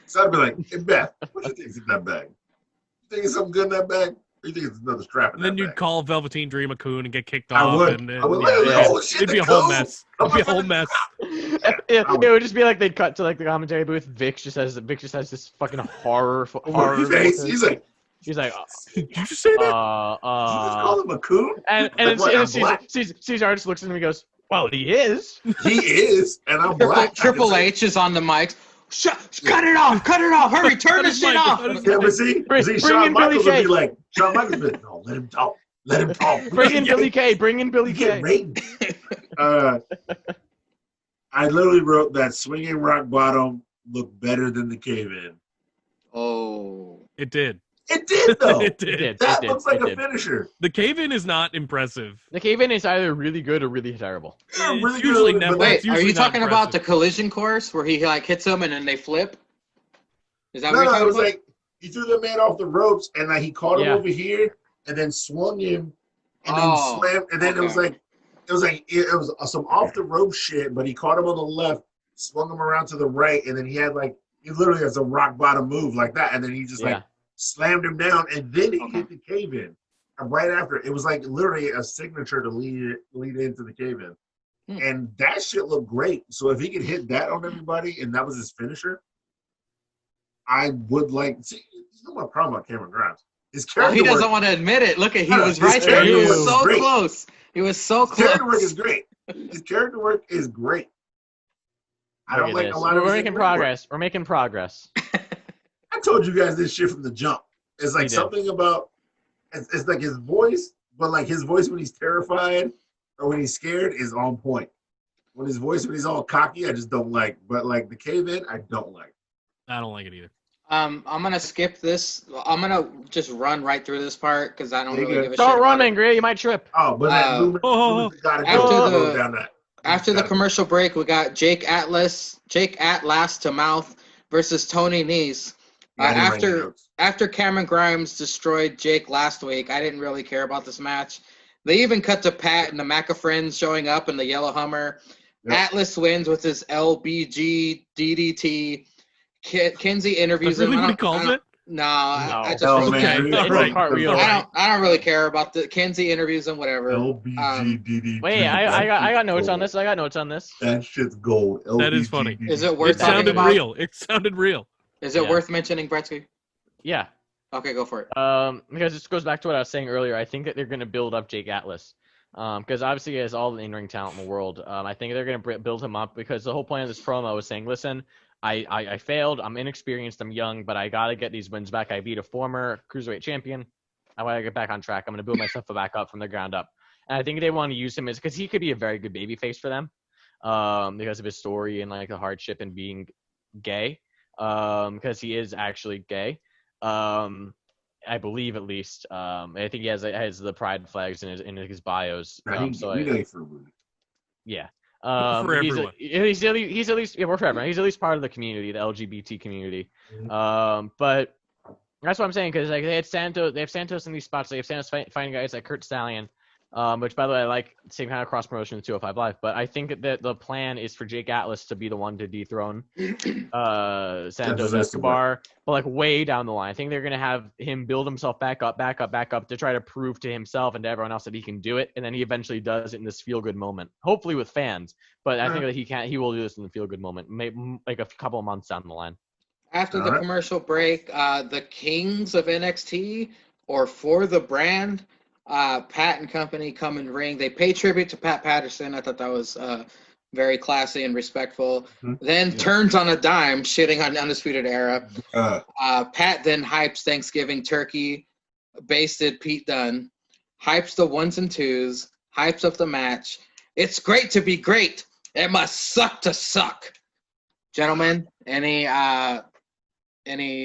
So I'd be like, hey, Beth, what do you think's in that bag? You think it's something good in that bag? Or you think it's another strap in And then that you'd bag? call Velveteen Dream a coon and get kicked I off. would. And, I would yeah, literally, yeah. oh, shit, It'd be a the whole coon. mess. It'd be a whole mess. It would just be like they'd cut to like the commentary booth. Vic just has this fucking horror. He's like, He's like, Did you just say that? did you just call him a coon? and then What, I'm Caesar, black? Caesar just looks at him and he goes, "Well, he is." He is, and I'm black. Triple I can H is on the mics. Cut it off! Cut it off! Hurry, turn this shit off! say- Yeah, but see, Bring Shawn in Billy Michaels would Kay. be like, Shawn Michaels would be like, no, let him talk. Let him talk. Bring in Billy Kay. Bring in Billy We get Kay. ratings. I literally wrote that swinging rock bottom looked better than the cave-in. Oh, It did. It did, though. It did. That looks like it a did. finisher. The cave-in is not impressive. The cave-in is either really good or really terrible. Yeah, It's really usually good, never- but wait, That's are usually you not talking about the impressive. collision course where he like hits them and then they flip? Is that No, what you're it talking was about? like he threw the man off the ropes and like he caught him Yeah. over here and then swung him and Oh, then slammed and then it was okay. like it was some off the rope shit, but he caught him on the left, swung him around to the right, and then he literally has a rock bottom move like that, and then he just like slammed him down, and then he hit the cave in. And right after, it was like literally a signature to lead into the cave in. And that shit looked great. So if he could hit that on everybody and that was his finisher, I would like. See, you know my problem about Cameron Grimes. His character he doesn't work, want to admit it. Look at he was his right there. He character was work so great. close. He was so His character work close. is great. His character work is great. I don't Look at like this. a lot of. We're his making in-ring progress. work. We're making progress. I told you guys this shit from the jump. It's like You did. something about. It's like his voice, but like his voice when he's terrified or when he's scared is on point. When his voice when he's all cocky, I just don't like. But like the cave in, I don't like. I don't like it either. I'm gonna skip this. I'm gonna just run right through this part because I don't There you really go. give a shit. Don't run, about it. Mangria. You might trip. Oh, but that Lumen gotta go down that. After the commercial break, we got Jake Atlas to Mouth versus Tony Nese. After Cameron Grimes destroyed Jake last week, I didn't really care about this match. They even cut to Pat and the Maca friends showing up in the yellow Hummer. Yep. Atlas wins with his LBG DDT. Kinsey interviews That's really him. what he calls it? No, I just Okay, respect. all right. I don't really care about the Kinsey interviews him, whatever. LBG DDT. Wait, I got notes on this. That shit's gold. LBG, that is funny. Is it worth It sounded about? real. It sounded real. Is it worth mentioning, Bretsky? Yeah. Okay, go for it. Because this goes back to what I was saying earlier. I think that they're going to build up Jake Atlas. Because obviously he has all the in-ring talent in the world. I think they're going to build him up because the whole point of this promo was saying, listen, I failed. I'm inexperienced. I'm young, but I got to get these wins back. I beat a former cruiserweight champion. I want to get back on track. I'm going to build myself back up from the ground up. And I think they want to use him because he could be a very good babyface for them because of his story and like the hardship and being gay because he is actually gay. I believe at least. I think he has the pride flags in his bios. Yeah. For everyone. He's at least we're for everyone. He's at least part of the community, the LGBT community. But that's what I'm saying because like they have Santos in these spots. They have Santos fighting guys like Kurt Stallion, which by the way I like same kind of cross promotion with 205 Live. But I think that the plan is for Jake Atlas to be the one to dethrone Santos Escobar, but like way down the line. I think they're gonna have him build himself back up to try to prove to himself and to everyone else that he can do it, and then he eventually does it in this feel good moment, hopefully with fans. But I think that he will do this in the feel good moment, maybe like a couple of months down the line. After the commercial break, the Kings of NXT or For the Brand, Pat and company come in ring. They pay tribute to Pat Patterson. I thought that was very classy and respectful. Then turns on a dime, shitting on Undisputed Era. Pat then hypes Thanksgiving turkey, basted Pete Dunne, hypes the ones and twos, hypes up the match. It's great to be great. It must suck to suck. Gentlemen, any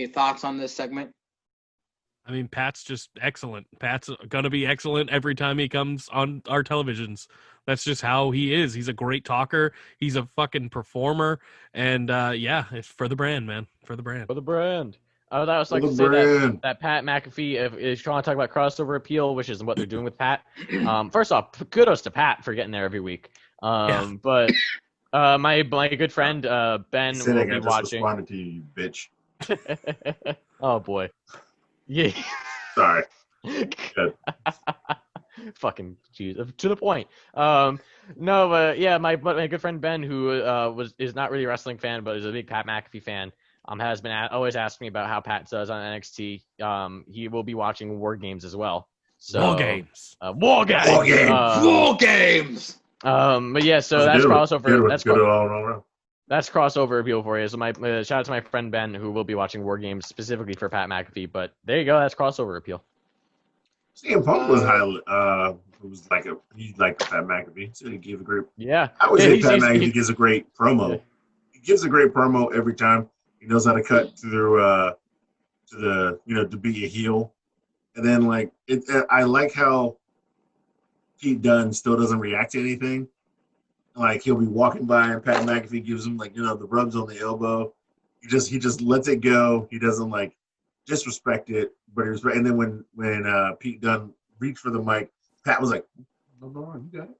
thoughts on this segment? I mean, Pat's just excellent. Pat's going to be excellent every time he comes on our televisions. That's just how he is. He's a great talker. He's a fucking performer. And, it's for the brand, man. For the brand. For the brand. I would also like to say that Pat McAfee, if you want to talk about crossover appeal, which is what they're doing with Pat, first off, kudos to Pat for getting there every week. But my good friend Ben will be watching. Responded to you bitch. Oh, boy. Yeah. Sorry. Fucking jeez. To the point. No, but yeah, my good friend Ben, who is not really a wrestling fan, but is a big Pat McAfee fan, has been always asking me about how Pat does on NXT. He will be watching War Games as well. So, War Games. War Games. But yeah, so that's crossover. That's crossover appeal for you. So my shout out to my friend Ben, who will be watching War Games specifically for Pat McAfee. But there you go, that's crossover appeal. CM Punk was he liked Pat McAfee. So he gave a great. Yeah. I would say Pat McAfee gives a great promo. Yeah. He gives a great promo every time. He knows how to cut through to be a heel, and then I like how Pete Dunne still doesn't react to anything. Like he'll be walking by and Pat McAfee gives him the rubs on the elbow. He just lets it go. He doesn't disrespect it, but and then when Pete Dunne reached for the mic, Pat was like, "No, you got it."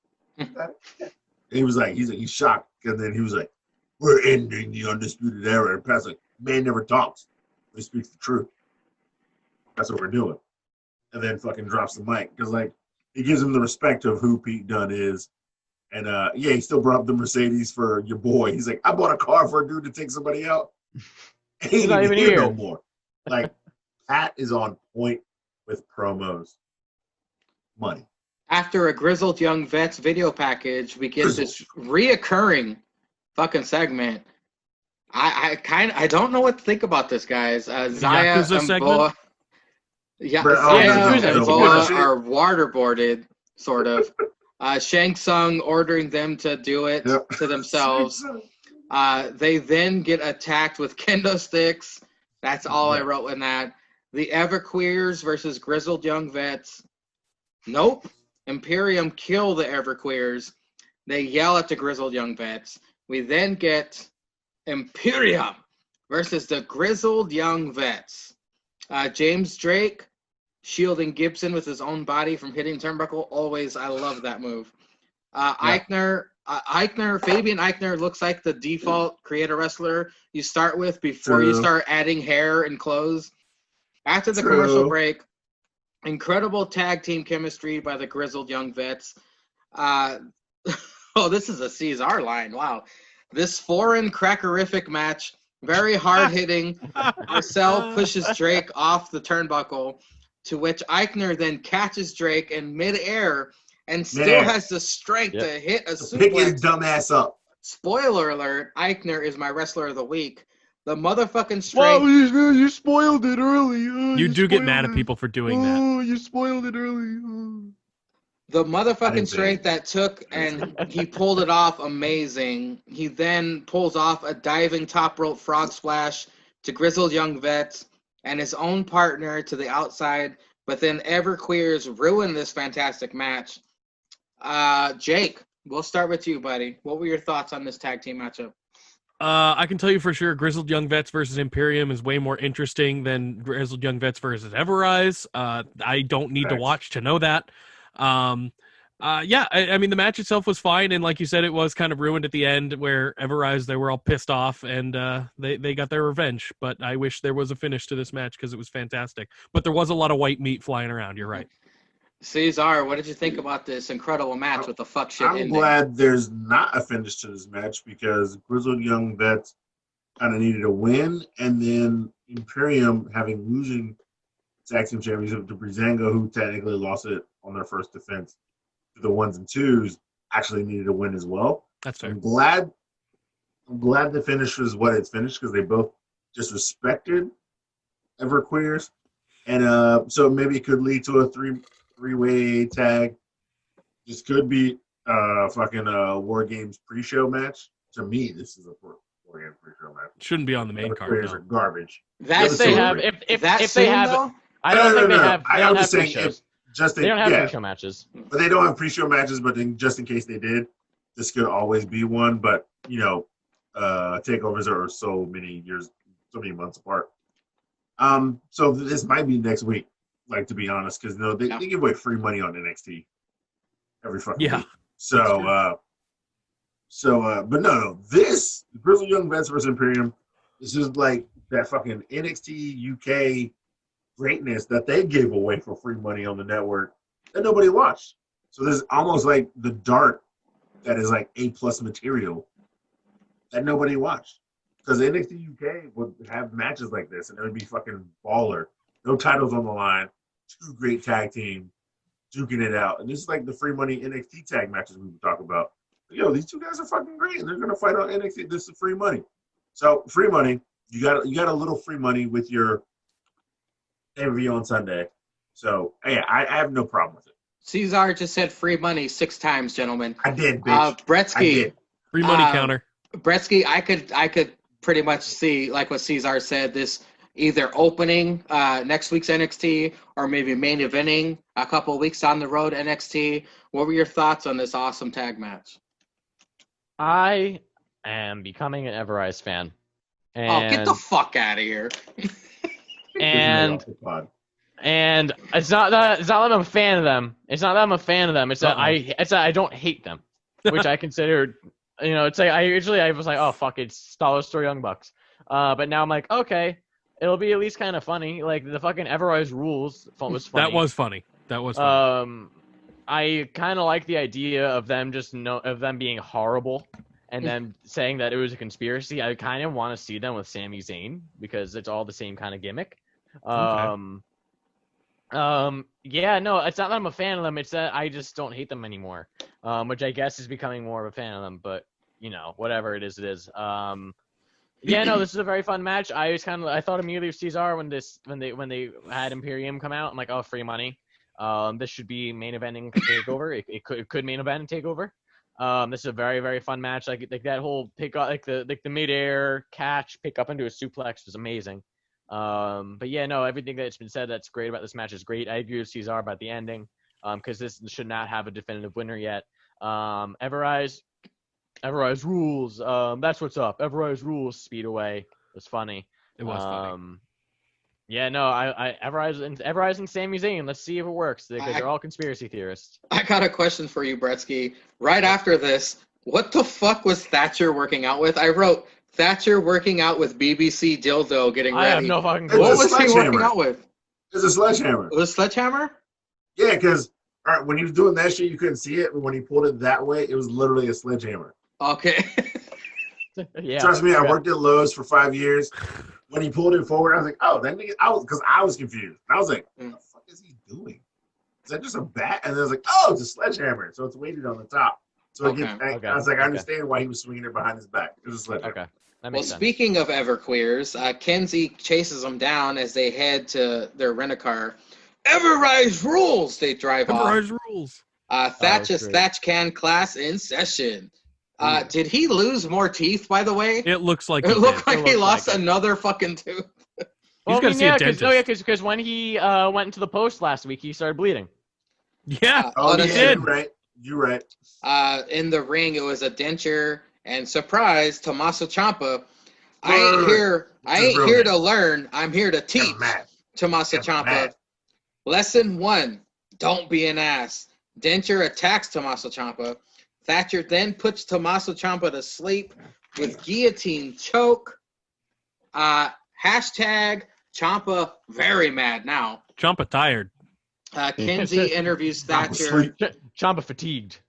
He was like, he's shocked, and then he was like, "We're ending the undisputed era." And Pat's like, "Man never talks, but he speaks the truth. That's what we're doing." And then fucking drops the mic because like he gives him the respect of who Pete Dunne is. And yeah, he still brought up the Mercedes for your boy. He's like, "I bought a car for a dude to take somebody out." He ain't not even even here no here. more. Like Pat is on point with promos. Money. After a Grizzled Young Vets video package, we get this reoccurring fucking segment. I don't know what to think about this, guys. Zaya Yakuza and segment? Boa, yeah, Bro, Zaya Yakuza, and it's Boa Yakuza. are waterboarded, sort of. Shang Tsung ordering them to do it Yep. to themselves. They then get attacked with kendo sticks. That's all I Yeah. wrote in that. The Everqueers versus Grizzled Young Vets. Nope. Imperium kill the Everqueers. They yell at the Grizzled Young Vets. We then get Imperium versus the Grizzled Young Vets. James Drake shielding Gibson with his own body from hitting turnbuckle. Always, I love that move. Fabian Eichner looks like the default creator wrestler you start with before you True. start adding hair and clothes. After the True. commercial break, incredible tag team chemistry by the Grizzled Young Vets. This is a Cesar line. Wow. This foreign crackerific match, very hard-hitting. Marcel pushes Drake off the turnbuckle, to which Eichner then catches Drake in midair and still Midair. has the strength Yep. to hit a So pick his suplex. dumb ass up. Spoiler alert, Eichner is my wrestler of the week. The motherfucking Well, strength. you spoiled it early. You do get mad at people for doing that. Oh, you spoiled it early. The I motherfucking didn't say strength that took and he pulled it off amazing. He then pulls off a diving top rope frog splash to Grizzled Young Vets and his own partner to the outside, but then Everqueers ruined this fantastic match. Jake, we'll start with you, buddy. What were your thoughts on this tag team matchup? I can tell you for sure, Grizzled Young Vets versus Imperium is way more interesting than Grizzled Young Vets versus Everrise. I don't need to Facts. watch to know that. I mean, the match itself was fine, and like you said, it was kind of ruined at the end where Everrise, they were all pissed off, and they got their revenge. But I wish there was a finish to this match because it was fantastic. But there was a lot of white meat flying around. You're right. Cesar, what did you think about this incredible match with the fuck shit I'm ending? glad there's not a finish to this match because Grizzled Young Vets kind of needed a win, and then Imperium having losing tag team championship to Breezango, who technically lost it on their first defense to the ones and twos, actually needed a win as well. That's fair. I'm glad the finish was what it's finished because they both disrespected Everqueers, and so maybe it could lead to a three-way tag. This could be fucking War Games pre-show match. To me, this is a War Games pre-show match. Shouldn't be on the main card. Everqueers are No. garbage. That's If they so have, great. if that they soon, have, though? I don't think they have. They I'm don't have just saying pre-shows. Just They don't have yeah, pre-show matches. but they don't have pre-show matches. But just in case they did, this could always be one. But takeovers are so many years, so many months apart. So this might be next week. Like, to be honest, because they give away free money on NXT every fucking Yeah. week. So but no, this Grizzled Young Vets versus Imperium, this is like that fucking NXT UK greatness that they gave away for free money on the network that nobody watched. So there's almost like the dart that is like A+ material that nobody watched. Because NXT UK would have matches like this and it would be fucking baller. No titles on the line, two great tag teams duking it out. And this is like the free money NXT tag matches we would talk about. Yo, these two guys are fucking great and they're gonna fight on NXT. This is free money. So free money, you got a little free money with your pay-per-view on Sunday. So yeah, I have no problem with it. Cesar just said free money 6 times, gentlemen. I did, bitch. I Bretsky, did. Free money Um, counter. Bretsky, I could pretty much see, like what Cesar said, this either opening next week's NXT or maybe main eventing a couple of weeks down the road NXT. What were your thoughts on this awesome tag match? I am becoming an Everrise fan. Oh, get the fuck out of here. And Off the pod. And it's not that I'm a fan of them. It's not that I'm a fan of them. It's that I don't hate them, which I consider. It's like I was like, oh fuck, it's Dollar Store Young Bucks. But now I'm like, okay, it'll be at least kind of funny. Like the fucking Everrise Rules was funny. That was funny. I kind of like the idea of them being horrible and then saying that it was a conspiracy. I kind of want to see them with Sami Zayn because it's all the same kind of gimmick. Yeah, no, it's not that I'm a fan of them. It's that I just don't hate them anymore. Which I guess is becoming more of a fan of them. But whatever it is, it is. Yeah, no, this is a very fun match. I thought immediately of Cesar when they had Imperium come out. I'm like, oh, free money. This should be main eventing Takeover. It could main event and Takeover. This is a very, very fun match. Like that whole pick up, like the midair catch, pick up into a suplex was amazing. But yeah, no, everything that's been said that's great about this match is great. I agree with Cesar about the ending, because this should not have a definitive winner yet. Everrise rules. That's what's up. Everrise rules. Speed away was funny. It was funny. Yeah, no, I Everrise and Sami Zayn. Let's see if it works because they're all conspiracy theorists. I got a question for you, Bretsky. Right after this, what the fuck was Thatcher working out with? I wrote Thatcher working out with BBC dildo getting ready. I have no fucking clue. What was he working out with? It's a sledgehammer. It was a sledgehammer? Yeah, because when he was doing that shit, you couldn't see it, but when he pulled it that way, it was literally a sledgehammer. Okay. Yeah. Trust me, I worked at Lowe's for 5 years. When he pulled it forward, I was like, "Oh, that nigga!" I was confused. I was like, "What the fuck is he doing? Is that just a bat?" And then I was like, "Oh, it's a sledgehammer, so it's weighted on the top." So I was like, I understand why he was swinging it behind his back. It was a sledgehammer. Okay. Well, speaking of Everqueers, Kenzie chases them down as they head to their rent-a-car. Everrise rules! They drive off. Everrise rules. Thatch Can class in session. Did he lose more teeth, by the way? It looks like it looked like he lost another fucking tooth. He's gonna see a dentist. Because when he went into the post last week, he started bleeding. Yeah, he did. You're right. In the ring, it was a denture, and surprise, Tommaso Ciampa. I ain't here to learn. I'm here to teach. Tommaso Ciampa. Lesson 1: don't be an ass. Denture attacks Tommaso Ciampa. Thatcher then puts Tommaso Ciampa to sleep with guillotine choke. Hashtag Ciampa very mad now. Ciampa tired. Kenzie interviews Thatcher. Ciampa fatigued.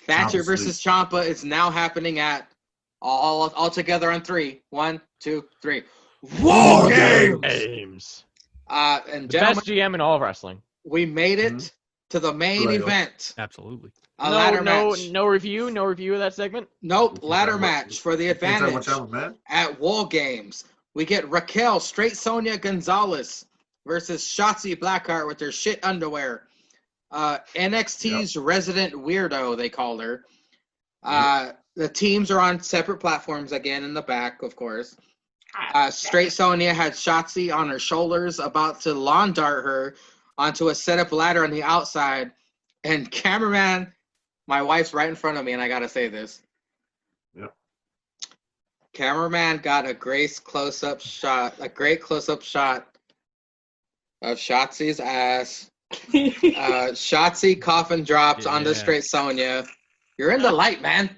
Thatcher versus Ciampa is now happening at all together on 3. 1, 2, 3. War Games. And the best GM in all of wrestling. We made it to the main event. Absolutely. Ladder match. No review of that segment? Nope, ladder match for the advantage at War Games. We get Raquel Straight Sonia Gonzalez versus Shotzi Blackheart with their shit underwear. NXT's resident weirdo, they called her. The teams are on separate platforms again in the back, of course. Straight Sonia had Shotzi on her shoulders, about to lawn dart her onto a setup ladder on the outside. And cameraman, my wife's right in front of me, and I gotta say this. Yep. Cameraman got a great close-up shot of Shotzi's ass. Shotzi coffin drops on the Straight Sonia. You're in the light, man.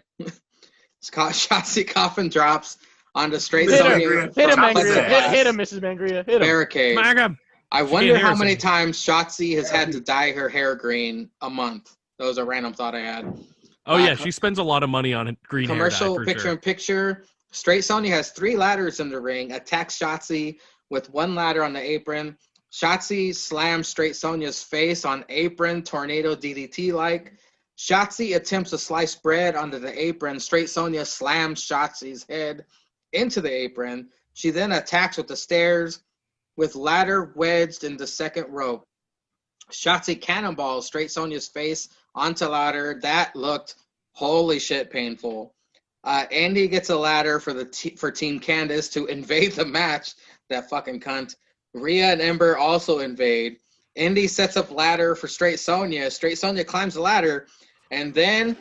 Shotzi coffin drops on the Straight Sonia. Hit him, Mangria. Hit him, Mrs. Mangria. Hit him. Barricade. Smack him. I wonder how many times Shotzi has had to dye her hair green a month. That was a random thought I had. Oh, yeah, she spends a lot of money on green commercial hair dye, picture-in-picture. Straight Sonya has 3 ladders in the ring, attacks Shotzi with 1 ladder on the apron. Shotzi slams Straight Sonya's face on apron, tornado DDT-like. Shotzi attempts to slice bread onto the apron. Straight Sonya slams Shotzi's head into the apron. She then attacks with the stairs with ladder wedged in the second rope. Shotzi cannonballs Straight Sonya's face onto ladder. That looked holy shit painful. Andy gets a ladder for for Team Candace to invade the match. That fucking cunt. Rhea and Ember also invade. Indy sets up ladder for Straight Sonya. Straight Sonya climbs the ladder, and then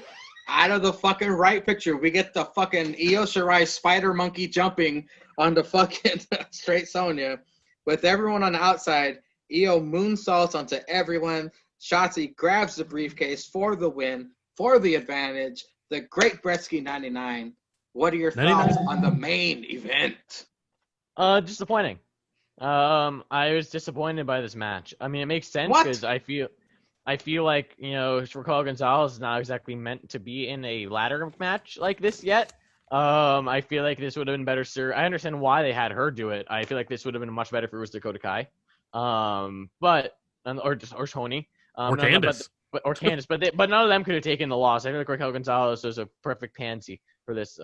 out of the fucking right picture, we get the fucking Io Shirai spider monkey jumping on the fucking Straight Sonya. With everyone on the outside, Io moonsaults onto everyone. Shotzi grabs the briefcase for the win, for the advantage. The Great Gretzky 99. What are your 99? thoughts on the main event? Disappointing. I was disappointed by this match. I mean, it makes sense What? because I feel like, Raquel Gonzalez is not exactly meant to be in a ladder match like this yet. I feel like this would have been better, sir. I understand why they had her do it. I feel like this would have been much better if it was Dakota Kai. Or Tony. Or Candice. Or Candice, but none of them could have taken the loss. I feel like Raquel Gonzalez was a perfect pansy for this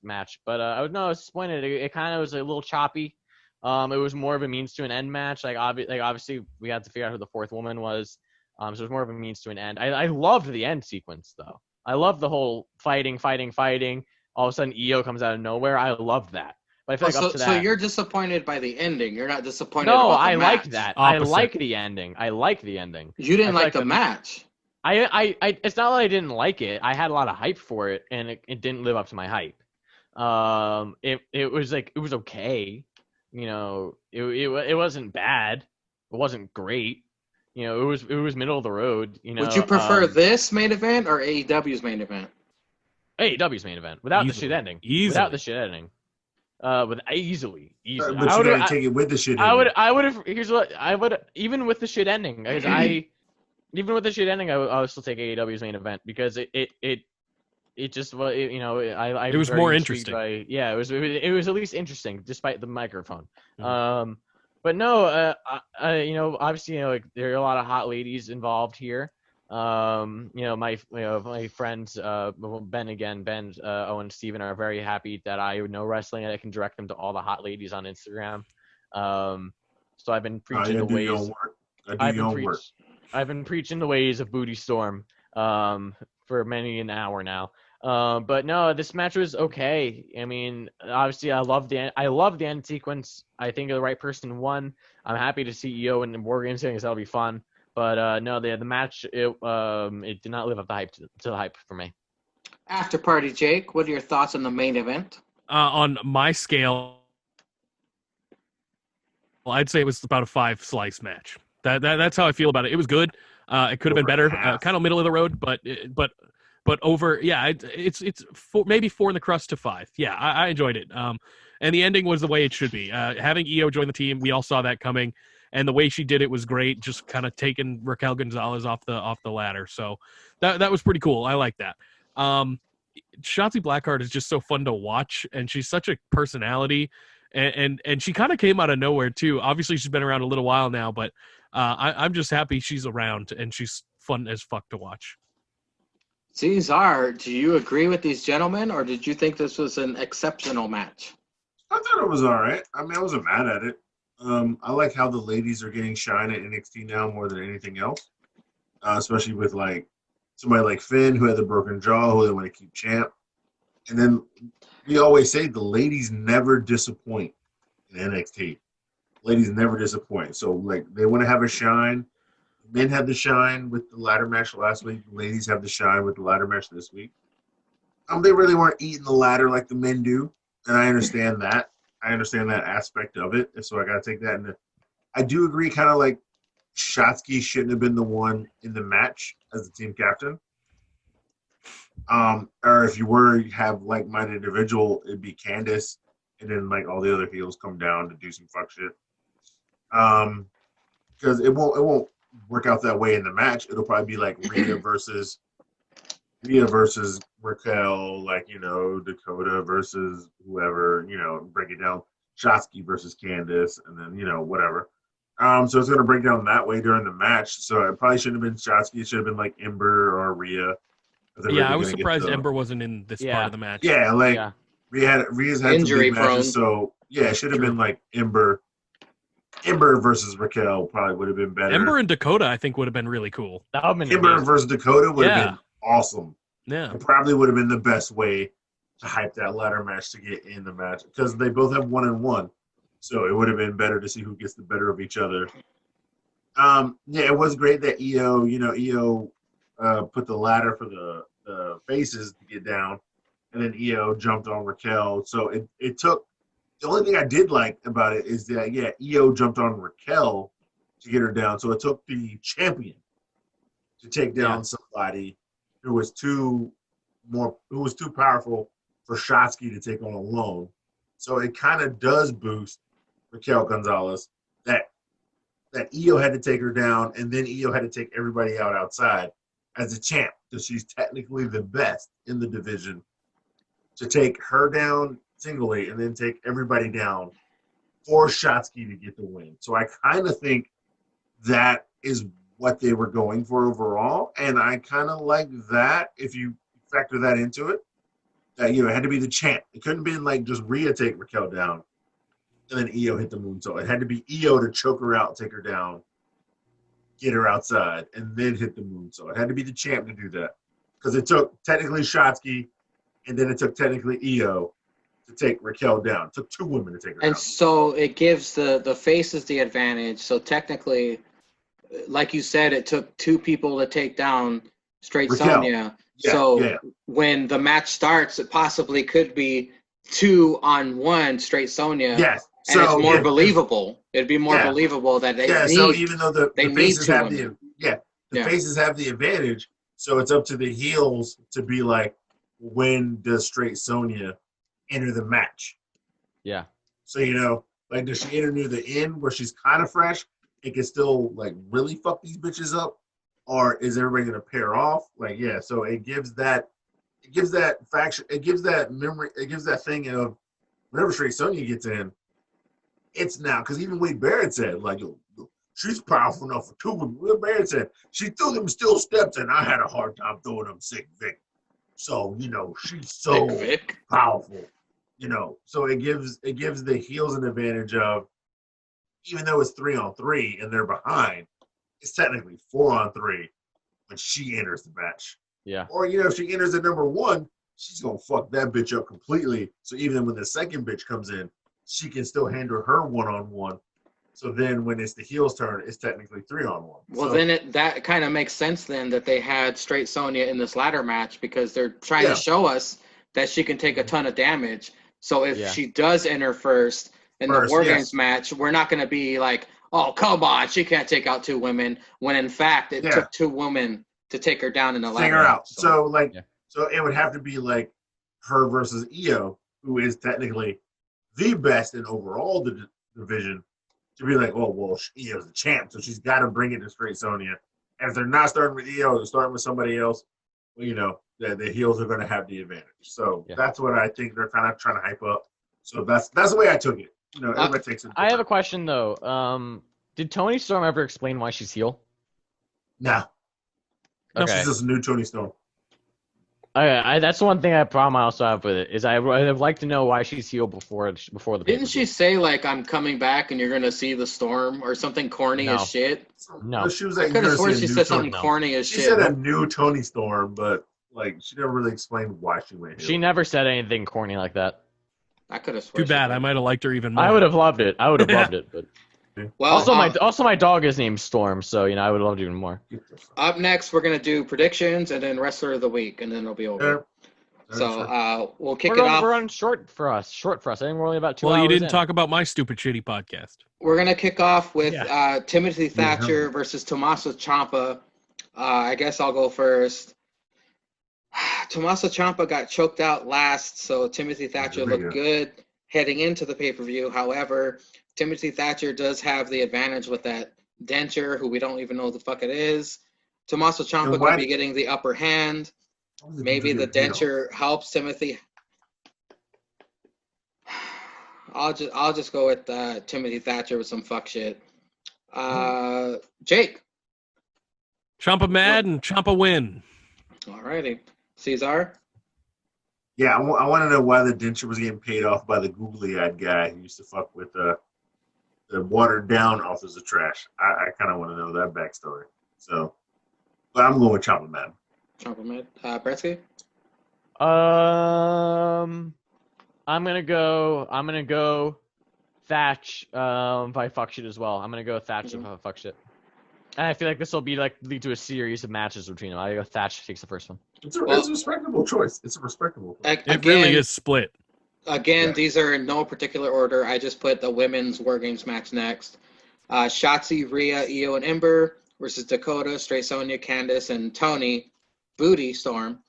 match. But I was disappointed. It kind of was a little choppy. It was more of a means to an end match. Obviously we had to figure out who the fourth woman was. So it was more of a means to an end. I loved the end sequence though. I loved the whole fighting. All of a sudden Io comes out of nowhere. I loved that. But I feel like up to that. So you're disappointed by the ending. You're not disappointed No, about the I match. liked that. Opposite. I like the ending. You didn't I feel like the match. I it's not that I didn't like it. I had a lot of hype for it, and it didn't live up to my hype. It was okay. It wasn't bad. It wasn't great. It was middle of the road. Would you prefer this main event or AEW's main event? AEW's main event without the shit ending. Easily. Without the shit ending. Easily. But you gotta take it with the shit. I would have. Here's what I would. Even with the shit ending, even with the shit ending, I would still take AEW's main event because it just was. It was very more intrigued interesting. It was at least interesting despite the microphone. Mm. But no, obviously, there are a lot of hot ladies involved here. My friends, Ben, Owen, and Steven are very happy that I know wrestling and I can direct them to all the hot ladies on Instagram. So I've been preaching the ways. I've been preaching the ways of Booty Storm, for many an hour now. But no, this match was okay. I mean, obviously, I love the end sequence. I think the right person won. I'm happy to see Io and War Games because that'll be fun. But no, the match it did not live up to the hype for me. After party, Jake. What are your thoughts on the main event? On my scale, I'd say it was about a 5-slice match. That's how I feel about it. It was good. It could have been better. Kind of middle of the road, but over. Yeah, it's maybe 4 in the crust to 5. Yeah, I enjoyed it. And the ending was the way it should be. Having Io join the team, we all saw that coming. And the way she did it was great, just kind of taking Raquel Gonzalez off the ladder. So that was pretty cool. I like that. Shotzi Blackheart is just so fun to watch, and she's such a personality. And she kind of came out of nowhere too. Obviously, she's been around a little while now, but I'm just happy she's around, and she's fun as fuck to watch. Cesar, do you agree with these gentlemen, or did you think this was an exceptional match? I thought it was all right. I mean, I wasn't mad at it. I like how the ladies are getting shine at NXT now more than anything else, especially with like somebody like Finn who had the broken jaw, who they want to keep champ. And then we always say the ladies never disappoint in NXT. Ladies never disappoint. So like they want to have a shine. Men had the shine with the ladder match last week. Ladies have the shine with the ladder match this week. They really weren't eating the ladder like the men do, and I understand that. I understand that aspect of it, and so I got to take that into. I do agree, kind of like Shotzi shouldn't have been the one in the match as the team captain. Or if you were have like-minded individual, it'd be Candice, and then like all the other heels come down to do some fuck shit. Because it won't work out that way in the match. It'll probably be like Rhea versus Raquel, like, Dakota versus whoever, break it down. Shotzi versus Candice, and then, whatever. So it's going to break down that way during the match. So it probably shouldn't have been Shotzi. It should have been like Ember or Rhea. Yeah, I was surprised Ember wasn't in this part of the match. Yeah, Rhea's had injury some big matches, so yeah, it should have been like Ember versus Raquel probably would have been better. Ember and Dakota, I think, would have been really cool. Ember versus Dakota would have been awesome. Yeah, it probably would have been the best way to hype that ladder match to get in the match because they both have 1-1, so it would have been better to see who gets the better of each other. It was great that Io put the ladder for the faces to get down, and then Io jumped on Raquel. So it took The only thing I did like about it is that Io jumped on Raquel to get her down, so it took the champion to take down somebody who was too powerful for Shotzi to take on alone. So it kind of does boost Raquel Gonzalez that Io had to take her down, and then Io had to take everybody out outside as a champ, because she's technically the best in the division. To take her down singly and then take everybody down for Shotzi to get the win. So I kind of think that is what they were going for overall, and I kind of like that if you factor that into it. That it had to be the champ. It couldn't have been like just Rhea take Raquel down and then Io hit the moonsault. It had to be Io to choke her out, take her down, get her outside, and then hit the moonsault. It had to be the champ to do that because it took technically Shotzi, and then it took technically Io to take Raquel down. It took two women to take her down. And so it gives the faces the advantage. So technically, like you said, it took two people to take down Straight Raquel. Sonya. When the match starts, it possibly could be 2-on-1 Straight Sonya. Yes. And it's more believable. It'd be more believable that they need. So even though the faces have women. faces have the advantage, so it's up to the heels to be like, when does Straight Sonya enter the match? Yeah. So like, does she enter near the end where she's kind of fresh and can still like really fuck these bitches up, or is everybody gonna pair off? Like, so it gives that faction, it gives that memory, it gives that thing of whenever Straight Sonya gets in, it's now, because even Wade Barrett said, like, yo, she's powerful enough for two women. Wade Barrett said she threw them still steps, and I had a hard time throwing them sick Vic. So she's so powerful. So it gives the heels an advantage of, even though it's 3-on-3 and they're behind, it's technically 4-on-3 when she enters the match. Yeah. Or if she enters at number 1, she's gonna fuck that bitch up completely. So even when the second bitch comes in, she can still handle her 1-on-1. So then when it's the heel's turn, it's technically 3-on-1. Well, then that kind of makes sense then that they had Straight Sonya in this ladder match, because they're trying to show us that she can take a ton of damage. So if she does enter first in the War Games match, we're not going to be like, oh, come on, she can't take out two women, when in fact it took two women to take her down in the ladder match. Out. So it would have to be like her versus Io, who is technically the best in overall the division, to be like, oh, well, Io's the champ, so she's got to bring it to Straight Sonya. And if they're not starting with Io, they're starting with somebody else, well, the heels are going to have the advantage. So that's what I think they're kind of trying to hype up. So that's the way I took it. Everybody takes it. I have a question, though. Did Toni Storm ever explain why she's heel? No. Okay. She's just a new Toni Storm. That's one thing I problem I also have with it is I'd like to know why she's heel before the pay-per-view. Didn't she say, like, I'm coming back and you're going to see the storm, or something corny as shit? No. She was like, I could have sworn she said something corny as shit. She said a new Toni Storm, but like she never really explained why she went heel. She never said anything corny like that. I could have sworn. Too bad. I might have liked her even more. I would have loved it. But well, also my dog is named Storm, so I would have loved it even more. Up next, we're gonna do predictions and then wrestler of the week, and then it'll be over. So we'll kick it off. We're on short for us. I think we're only about 2 hours. Well, you didn't in. talk about my stupid shitty podcast. We're gonna kick off with Timothy Thatcher versus Tommaso Ciampa. I guess I'll go first. Tommaso Ciampa got choked out last, so Timothy Thatcher looked good heading into the pay-per-view. However, Timothy Thatcher does have the advantage with that denture, who we don't even know who the fuck it is. Tommaso Ciampa could be getting the upper hand. Maybe the denture helps Timothy. I'll just go with Timothy Thatcher with some fuck shit. Jake. Ciampa mad and Ciampa win. Alrighty. Cesar? Yeah, I want to know why the denture was getting paid off by the googly-eyed guy who used to fuck with the watered-down authors of trash. I kind of want to know that backstory. So, but I'm going with Ciampa mad. Ciampa mad. Bretsky? I'm gonna go Thatch by fuck shit as well. I'm gonna go Thatch by fuck shit. And I feel like this will be lead to a series of matches between them. I go Thatch takes the first one. It's a respectable choice. It's a respectable choice. It really is split. Again, Yeah. these are in no particular order. I just put the women's War Games match next. Shotzi, Rhea, Io, and Ember versus Dakota, Straight Sonya, Candice, and Tony, Booty Storm.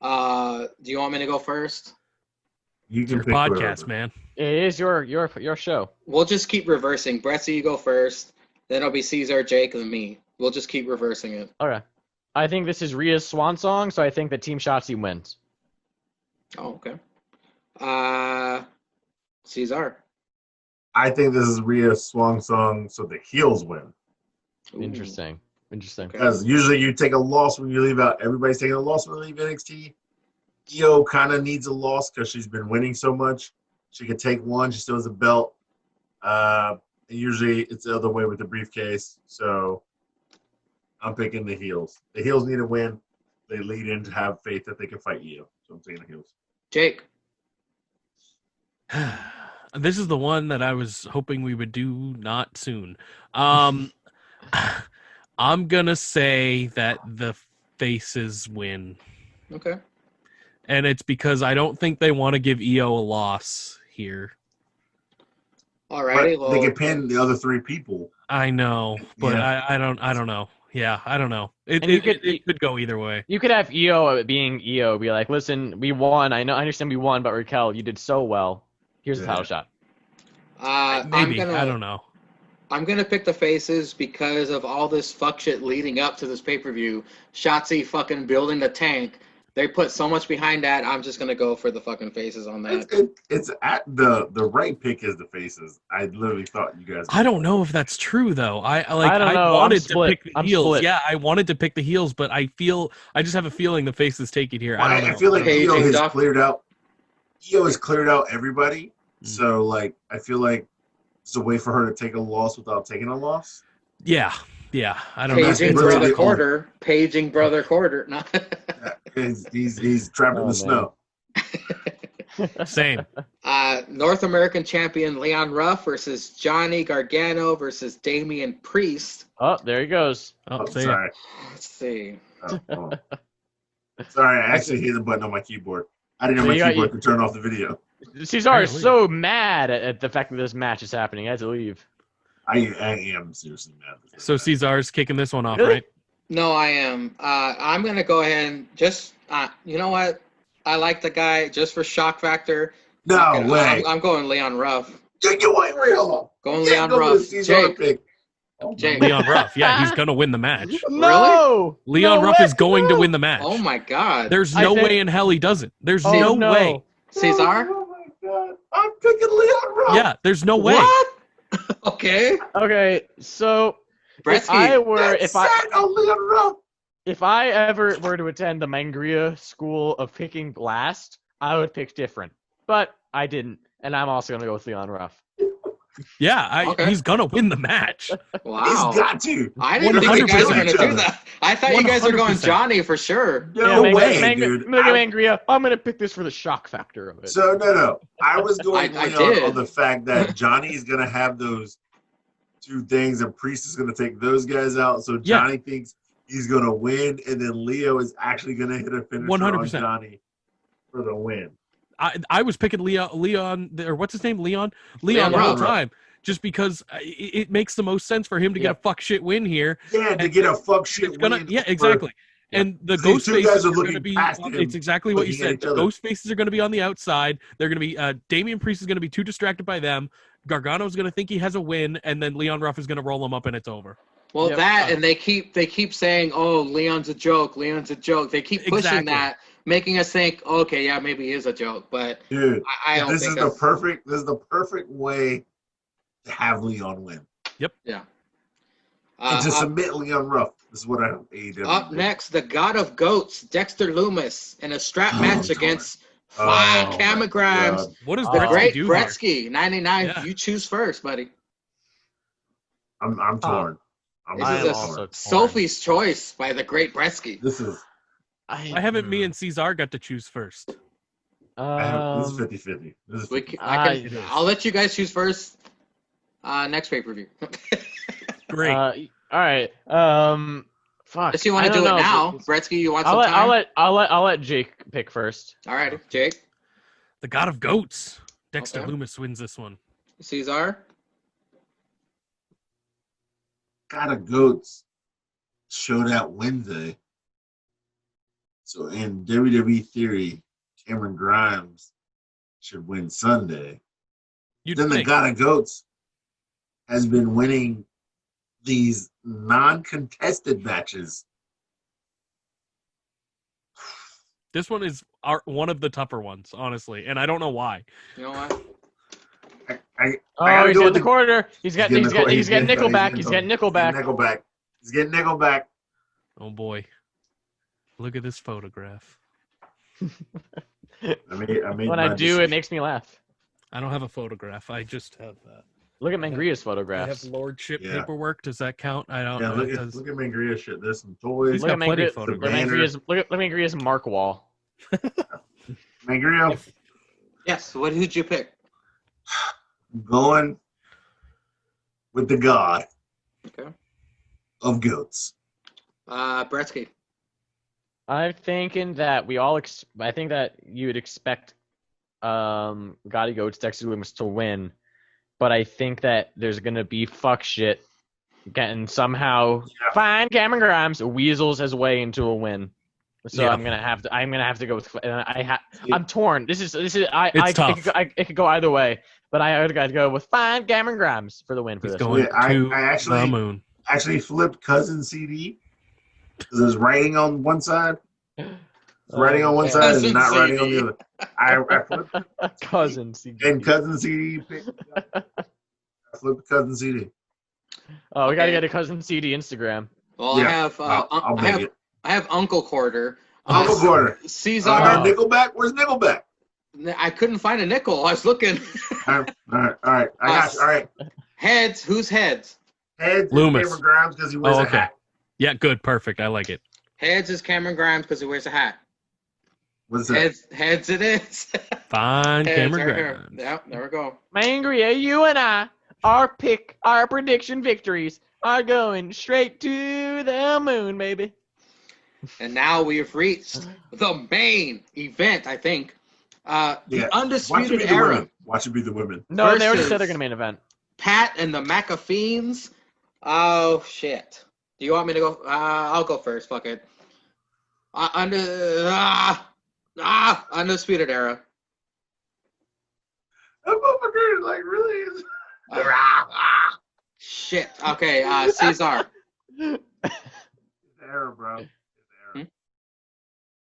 Do you want me to go first? You It's can your pick podcast, whoever. man. It is your show. We'll just keep reversing. Bretzy, you go first. Then it'll be Caesar, Jake, and me. We'll just keep reversing it. Okay. I think this is Rhea's swan song, so I think that Team Shotzi wins. Oh, okay. Caesar. I think this is Rhea's swan song, so the heels win. Ooh. Interesting. Okay. Because usually you take a loss when you leave out. Everybody's taking a loss when they leave NXT. Io kind of needs a loss because she's been winning so much. She could take one. She still has a belt. And usually it's the other way with the briefcase. So I'm picking the heels. The heels need a win. They lead in to have faith that they can fight Io. So I'm taking the heels. Jake. This is the one that I was hoping we would do not soon. I'm gonna say that the faces win, Okay. and it's because I don't think they want to give EO a loss here. Alrighty. But they can pin the other three people. I know, but Yeah. I don't know. Yeah, I don't know. It And you could- it could go either way. You could have EO being EO, be like, listen, we won. I understand we won, but Raquel, you did so well. Here's the Yeah. title shot. Maybe I don't know. I'm gonna pick the faces because of all this fuck shit leading up to this pay-per-view. Shotzi fucking building the tank. They put so much behind that. I'm just gonna go for the fucking faces on that. It's at the right pick is the faces. I literally thought you guys. I don't know if that's true though. I don't know. I'm wanted to split. pick the I'm heels. split. Yeah, I wanted to pick the heels, but I just have a feeling the faces take it here. I don't know. I feel like Paging Io has Duff. cleared out. Io has cleared out everybody. Mm. So like, I feel like it's a way for her to take a loss without taking a loss. Yeah. I don't know. Paging It's brother really quarter. Paging brother quarter. No. He's trapped in Oh, the man. snow. Same. North American champion Leon Ruff versus Johnny Gargano versus Damian Priest. Oh, there he goes. Oh, Oh, say it. sorry. Let's see. Oh. Sorry, I actually hit the button on my keyboard. I didn't So know you my got- keyboard could turn off the video. Cesar is Apparently. so mad at the fact that this match is happening. He had to leave. I am seriously mad. So Cesar's kicking this one off, Really? right? No, I am. I'm gonna go ahead and just. You know what? I like the guy just for shock factor. No Okay, way. I'm going Leon Ruff. You went real. Going You can't Leon go Ruff. with the Cesar Jake. pick. Oh, Jake. Leon Ruff. Yeah, he's gonna win the match. No! Leon No Ruff way, is going to no! win the match. Oh my God. There's I no think- way in hell he doesn't. There's Oh, no no. way. Caesar? Oh my God. I'm picking Leon Ruff. Yeah, there's no way. What? Okay. Okay, so Bretsky. if I ever were to attend the Mangria school of picking last, I would pick different. But I didn't, and I'm also gonna go with Leon Ruff. Yeah, Okay. he's gonna win the match. Wow. He's got to. I didn't think you guys were 100%. going to do that. I thought you guys were going 100%. Johnny for sure. No way, Mang- dude. Mangria, I'm gonna pick this for the shock factor of it. So no. I was going I Leon did. on the fact that Johnny is gonna have those two things, and Priest is gonna take those guys out. So Yeah. Johnny thinks he's gonna win, and then Leo is actually gonna hit a finisher 100%. on Johnny for the win. I was picking Leon, or what's his name? Leon Leon the whole Ruff. time. Just because it makes the most sense for him to get a fuck shit win here. Yeah, to And get a fuck shit It's gonna, win. yeah, for- exactly. And the These ghost two faces guys are are going to looking be. past him, It's exactly what you looking at said. each The other. ghost faces are going to be on the outside. They're going to be. Damian Priest is going to be too distracted by them. Gargano's going to think he has a win, and then Leon Ruff is going to roll him up, and it's over. Well, Yep. that and they keep saying, "Oh, Leon's a joke. Leon's a joke." They keep pushing Exactly. that, making us think, "Okay, yeah, maybe he is a joke." But Dude, I don't this is think the that's perfect. This is the perfect way to have Leon win. yeah. And to submit Leon Ruff. This is what I hope AEW Up do. next, the God of Goats, Dexter Loomis, in a strap Oh, match God. against Oh, five my camograms. God. What does The The Bretsky great do here? Bretsky, 99. Yeah. You choose first, buddy. I'm torn. This I is am a also torn. Sophie's Choice by the great Bretsky. This is Why haven't me and Cesar got to choose first? this is 50-50. This is We 50. can, I it can, is. I'll let you guys choose first. Next pay-per-view. Great. All right. Fuck. If you want I to do don't it know. now, Bretsky, you want some I'll time? let Jake pick first. All right, Jake. The God of Goats. Dexter Okay. Loomis wins this one. Cesar. God of Goats showed out Wednesday. So in WWE theory, Cameron Grimes should win Sunday. You'd Then the think. God of Goats has been winning these non-contested matches. This one is one of the tougher ones, honestly, and I don't know why. You know what? I Oh, gotta he's go in with the corner. He's got Nickelback. He's getting Nickelback. He's getting Nickelback. He's getting Nickelback. Oh boy, look at this photograph. I made When my I do, decision. it makes me laugh. I don't have a photograph. I just have. Look at Mangria's I have photographs. lordship Yeah. paperwork. Does that count? I don't Yeah, know. look It at does. Mangria shit. There's some toys. He's Look got at plenty of Mangria. photographs. banner. Look at Mangria's mark wall. Mangria, Yes. Who'd you pick? going with the God Okay. of Goats. Bretsky. I'm thinking that I think that you would expect Gotti Goats Dexter Loomis to win, but I think that there's gonna be fuck shit getting somehow find Cameron Grimes weasels his way into a win. So Yeah. I'm gonna have to go with. I'm torn. This is It's tough. It could go either way, but I gotta go with find Cameron Grimes for the win for He's this. going Yeah, I to actually- the moon. Actually flipped Cousin CD. There's writing on one side. It's writing on one side Cousin and not writing on CD. the other. I flipped Cousin. and Cousin CD picked. I flipped Cousin CD. Oh, we gotta Okay. get a Cousin CD Instagram. Well, Yeah, I have. I'll make it. I have Uncle Quarter. Uncle Quarter. Cesar. Nickelback? Where's Nickelback? I couldn't find a nickel. I was looking. All right. I got you. All right. Heads. Who's heads? Heads Loomis. Cameron Grimes because he wears Oh, a okay. hat. Yeah, good, perfect. I like it. Heads is Cameron Grimes because he wears a hat. What's that? Heads it is. Fine, Heads Cameron right here. Grimes. Yep, there we go. Mangria, you and I, our prediction victories are going straight to the moon, baby. And now we have reached the main event, I think. The Yeah. Watch it Undisputed be the Era. women. Watch it be the women. No, they already Versus- said they're gonna main event. Pat and the McAfeens. Oh, shit. Do you want me to go? I'll go first. Fuck it. Undisputed Era. That motherfucker like really is. Shit. Okay, Cesar. It's error, bro. It's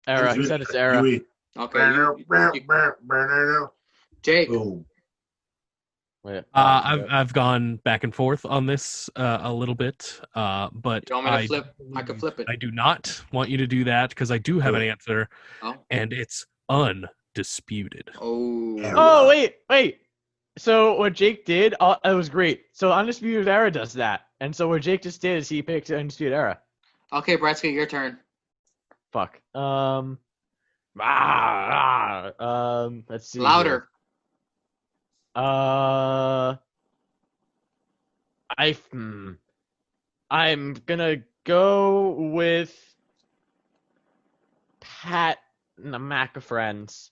error. Era. He said it's Era. Huey. Okay. Jake. Boom. Wait, I've gone back and forth on this a little bit, but You want me to flip? I can flip it. I do not want you to do that because I do have an answer, Oh. and it's undisputed. Oh. Oh wait. So what Jake did, it was great. So Undisputed Era does that, and so what Jake just did is he picked Undisputed Era. Okay, Bretsky, your turn. Fuck. Let's see. Louder. I'm gonna go with Pat and the McAfriends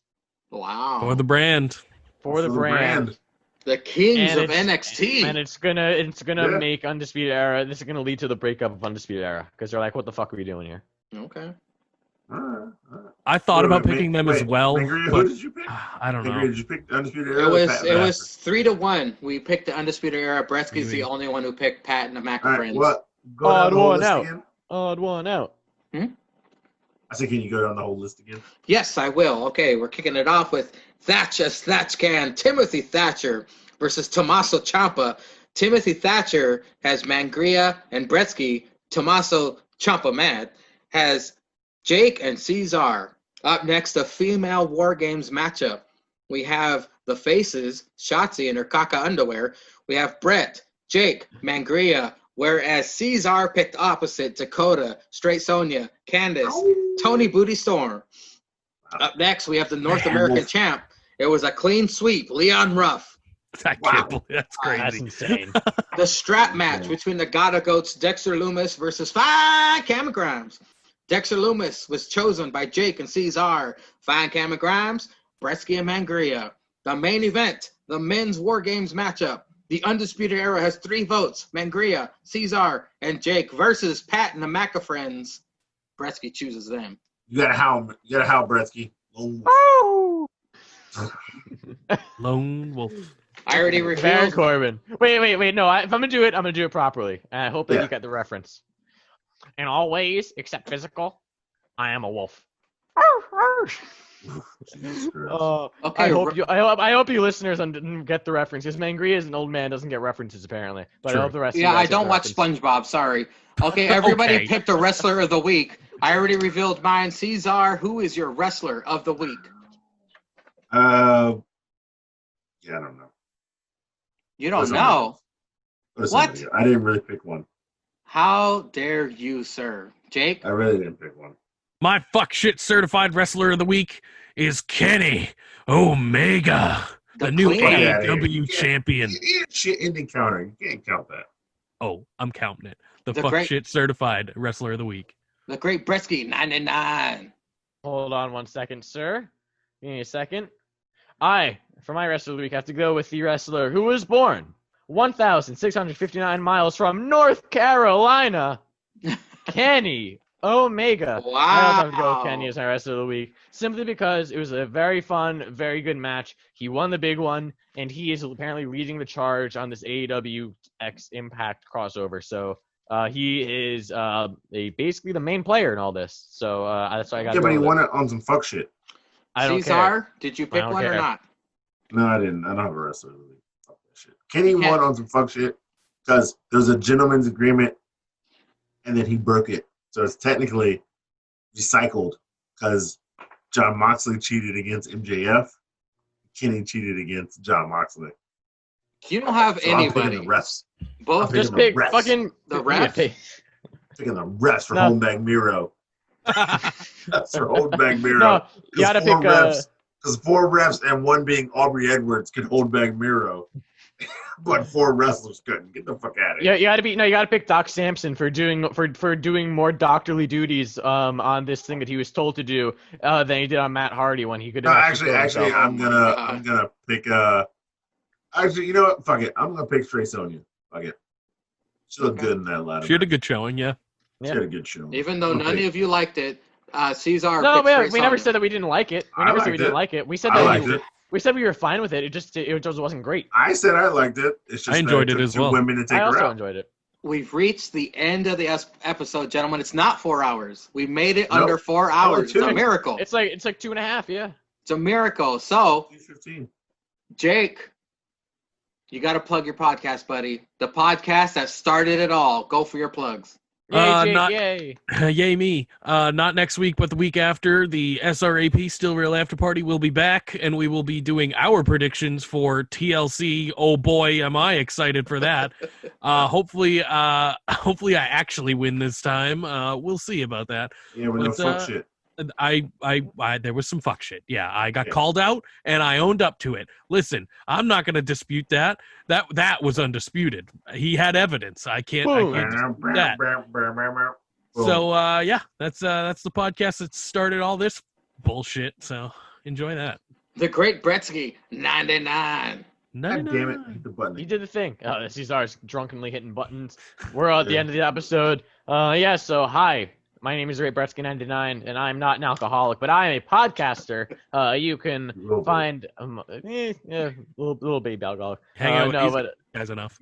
Wow. For the brand. for the brand. The kings And of it's- NXT. And it's gonna Yeah. make Undisputed Era. This is gonna lead to the breakup of Undisputed Era because they're like, what the fuck are we doing here? Okay. All right. I thought Wait, about wait, picking them wait, as well, Mangria, who but did you pick? I don't Mangria, know. did you pick Undisputed It Era? or was Pat it McAfee? was 3-1. We picked the Undisputed Era. Bretsky's Really? the only one who picked Pat and the All right. McAfriends. What? Go Odd down the whole one list out. again. Odd one out. I said, can you go down the whole list again? Yes, I will. Okay, we're kicking it off with Thatchcan, Timothy Thatcher versus Tommaso Ciampa. Timothy Thatcher has Mangria and Bretsky. Tommaso Ciampa Mad has Jake and Cesar. Up next, the female War Games matchup. We have the faces, Shotzi in her caca underwear. We have Brett, Jake, Mangria, whereas Cesar picked opposite Dakota, Straight Sonya, Candace, Tony Booty Storm. Up next, we have the North American champ. It was a clean sweep, Leon Ruff. I can't believe that's crazy. That's insane. The strap match between the Gotta Goats, Dexter Loomis versus Fine Cameron Grimes. Dexter Loomis was chosen by Jake and Cesar. Fine Cameron Grimes Bresky and Mangria. The main event, the men's War Games matchup. The Undisputed Era has 3 votes. Mangria, Cesar, and Jake versus Pat and the Maca Friends. Bresky chooses them. You gotta howl, Bretsky. Lone Wolf. I already Baron revealed. Corbin. Wait. No, if I'm gonna do it, I'm gonna do it properly. And I hope that you get the reference. In all ways, except physical, I am a wolf. Jesus Christ. Okay, I hope you listeners didn't get the reference, because Mangria is an old man, doesn't get references apparently. But True. I hope the rest of you yeah, guys I get don't the watch reference. SpongeBob. Sorry. Okay, everybody Okay. picked a wrestler of the week. I already revealed mine. Cesar, who is your wrestler of the week? Yeah, I don't know. You don't Listen, know. Listen, What? I didn't really pick one. How dare you, sir? Jake? I really didn't pick one. My fuck shit certified wrestler of the week is Kenny Omega, the new Queen? Fuck outta here. AEW champion. You shit ending counter. You can't count that. Oh, I'm counting it. The The fuck great- shit certified wrestler of the week. The great Bresky, 99. Hold on one second, sir. Give me a second. For my wrestler of the week, have to go with the wrestler who was born 1,659 miles from North Carolina, Kenny Omega. Wow. I also have to go with Kenny as my wrestler of the week, simply because it was a very fun, very good match. He won the big one, and he is apparently leading the charge on this AEW X Impact crossover. So he is basically the main player in all this. So that's why I got. Yeah, but he won it on some fuck shit. I don't care. Cesar, did you I pick don't one or care. not? No, I didn't. I don't have a wrestler. Really. Fuck that shit. Kenny Yeah. won on some fuck shit because there was a gentleman's agreement, and then he broke it. So it's technically recycled because John Moxley cheated against MJF. Kenny cheated against John Moxley. You don't have So I'm anybody. picking the refs. Both I'm Just the pick refs. fucking The ref? Picking the refs for No. Homebag Miro. That's for Homebag Miro. No, you gotta pick. Because 4 refs and 1 being Aubrey Edwards could hold back Miro, but 4 wrestlers couldn't. Get the fuck out of here. You gotta pick Doc Sampson for doing more doctorly duties on this thing that he was told to do than he did on Matt Hardy when he could No, have actually, himself. I'm my gonna God. pick. Actually, you know what? Fuck it. I'm gonna pick Trey Sonya. Fuck it. She looked Okay. good in that ladder. She had a match. good showing, yeah. She had a good show. Even though I'm none pick- of you liked it, Cesar No, picked Trey we never Songz. said that we didn't like it. We I never said we liked didn't it. like it. We said I that liked it. we said we were fine with it. It just wasn't great. I said I liked it. It's just I enjoyed that it took as 2 well. women to take I her also out. enjoyed it. We've reached the end of the episode, gentlemen. It's not 4 hours. We made it Nope. under 4 hours. It's a 2. miracle. It's like 2.5, yeah. It's a miracle. So, 2:15. Jake, you got to plug your podcast, buddy. The podcast that started it all. Go for your plugs. Yay, Jake, not- yay. Yay me. Not next week, but the week after, the SRAP Still Real After Party will be back, and we will be doing our predictions for TLC. Oh boy, am I excited for that. Hopefully I actually win this time. We'll see about that. Yeah, with no But, fuck shit. I there was some fuck shit. Yeah, I got Yeah. called out and I owned up to it. Listen, I'm not going to dispute that. That was undisputed. He had evidence. I can't Boom. dispute that. Boom. So yeah, that's the podcast that started all this bullshit. So enjoy that. The Great Bretsky, 99. God damn it. Hit the He button. did the thing. Cesar's drunkenly hitting buttons. We're at the end of the episode. Yeah, so hi. My name is Ray Bretsky99, and I'm not an alcoholic, but I am a podcaster. You can Little bit. find little baby alcoholic. Hang out with no, these but guys enough.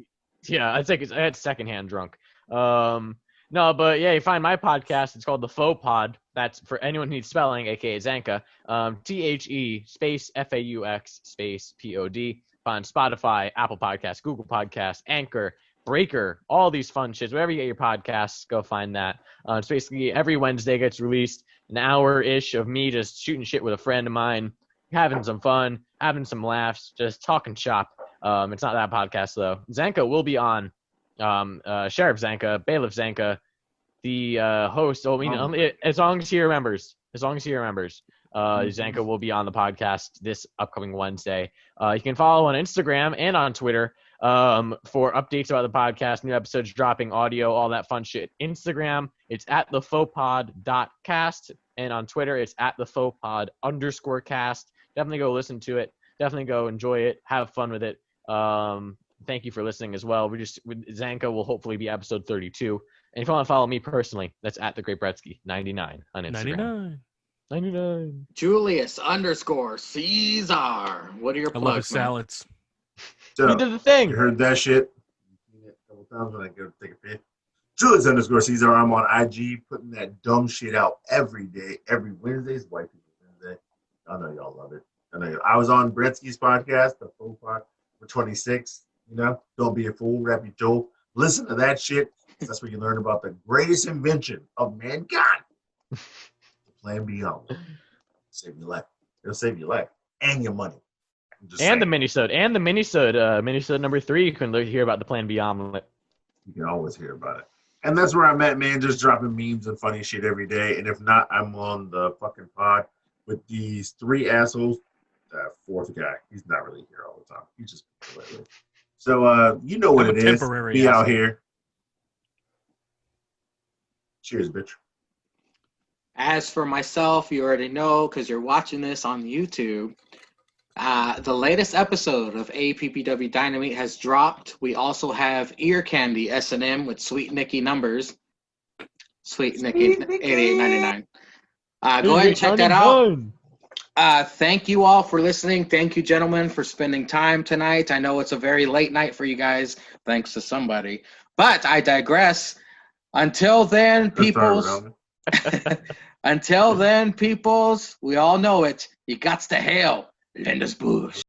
yeah, I had secondhand drunk. No, but yeah, you find my podcast. It's called The Faux Pod. That's for anyone who needs spelling, aka Zanka. THE space FAUX space POD. Find Spotify, Apple Podcasts, Google Podcasts, Anchor, Breaker, all these fun shits. Wherever you get your podcasts, go find that. It's basically every Wednesday gets released an hour-ish of me just shooting shit with a friend of mine, having some fun, having some laughs, just talking shop. It's not that podcast, though. Zanka will be on. Sheriff Zanka, Bailiff Zanka, the host. As long as he remembers. Zanka will be on the podcast this upcoming Wednesday. You can follow on Instagram and on Twitter for updates about the podcast, new episodes dropping, audio, all that fun shit. Instagram, it's at thefauxpod.cast, and on Twitter, it's at thefauxpod_cast. definitely go listen to it. Definitely go enjoy it. Have fun with it. Thank you for listening as well. With Zanka will hopefully be episode 32. And if you want to follow me personally, that's at the Great Bretsky 99 on Instagram. 99. Julius _ Caesar. What are your I love plugs, his man? salads. So, You did the thing. you heard that shit? A couple times when I go take a piss. Julius _ Caesar. I'm on IG putting that dumb shit out every day, every Wednesday's White People Wednesday. I know y'all love it. I was on Bretsky's podcast, the full part for 26. Don't be a fool, Rappy Joe. Listen to that shit. That's where you learn about the greatest invention of mankind. The Plan Beyond. Save your life. It'll save your life and your money. And the minisode. Minisode number 3, you can hear about the Plan B omelet. You can always hear about it. And that's where I'm at, man, just dropping memes and funny shit every day. And if not, I'm on the fucking pod with these 3 assholes. That 4th guy, he's not really here all the time. He's just lately. So, you know what I'm it a is. temporary Be out asshole. here. Cheers, bitch. As for myself, you already know because you're watching this on YouTube. The latest episode of APPW Dynamite has dropped. We also have Ear Candy S&M with Sweet Nikki numbers. Sweet Nikki, $88.99. Go ahead and check that out. Thank you all for listening. Thank you, gentlemen, for spending time tonight. I know it's a very late night for you guys, thanks to somebody. But I digress. Until then, peoples. Until then, peoples, we all know it. You gots to hail Linda's Bush.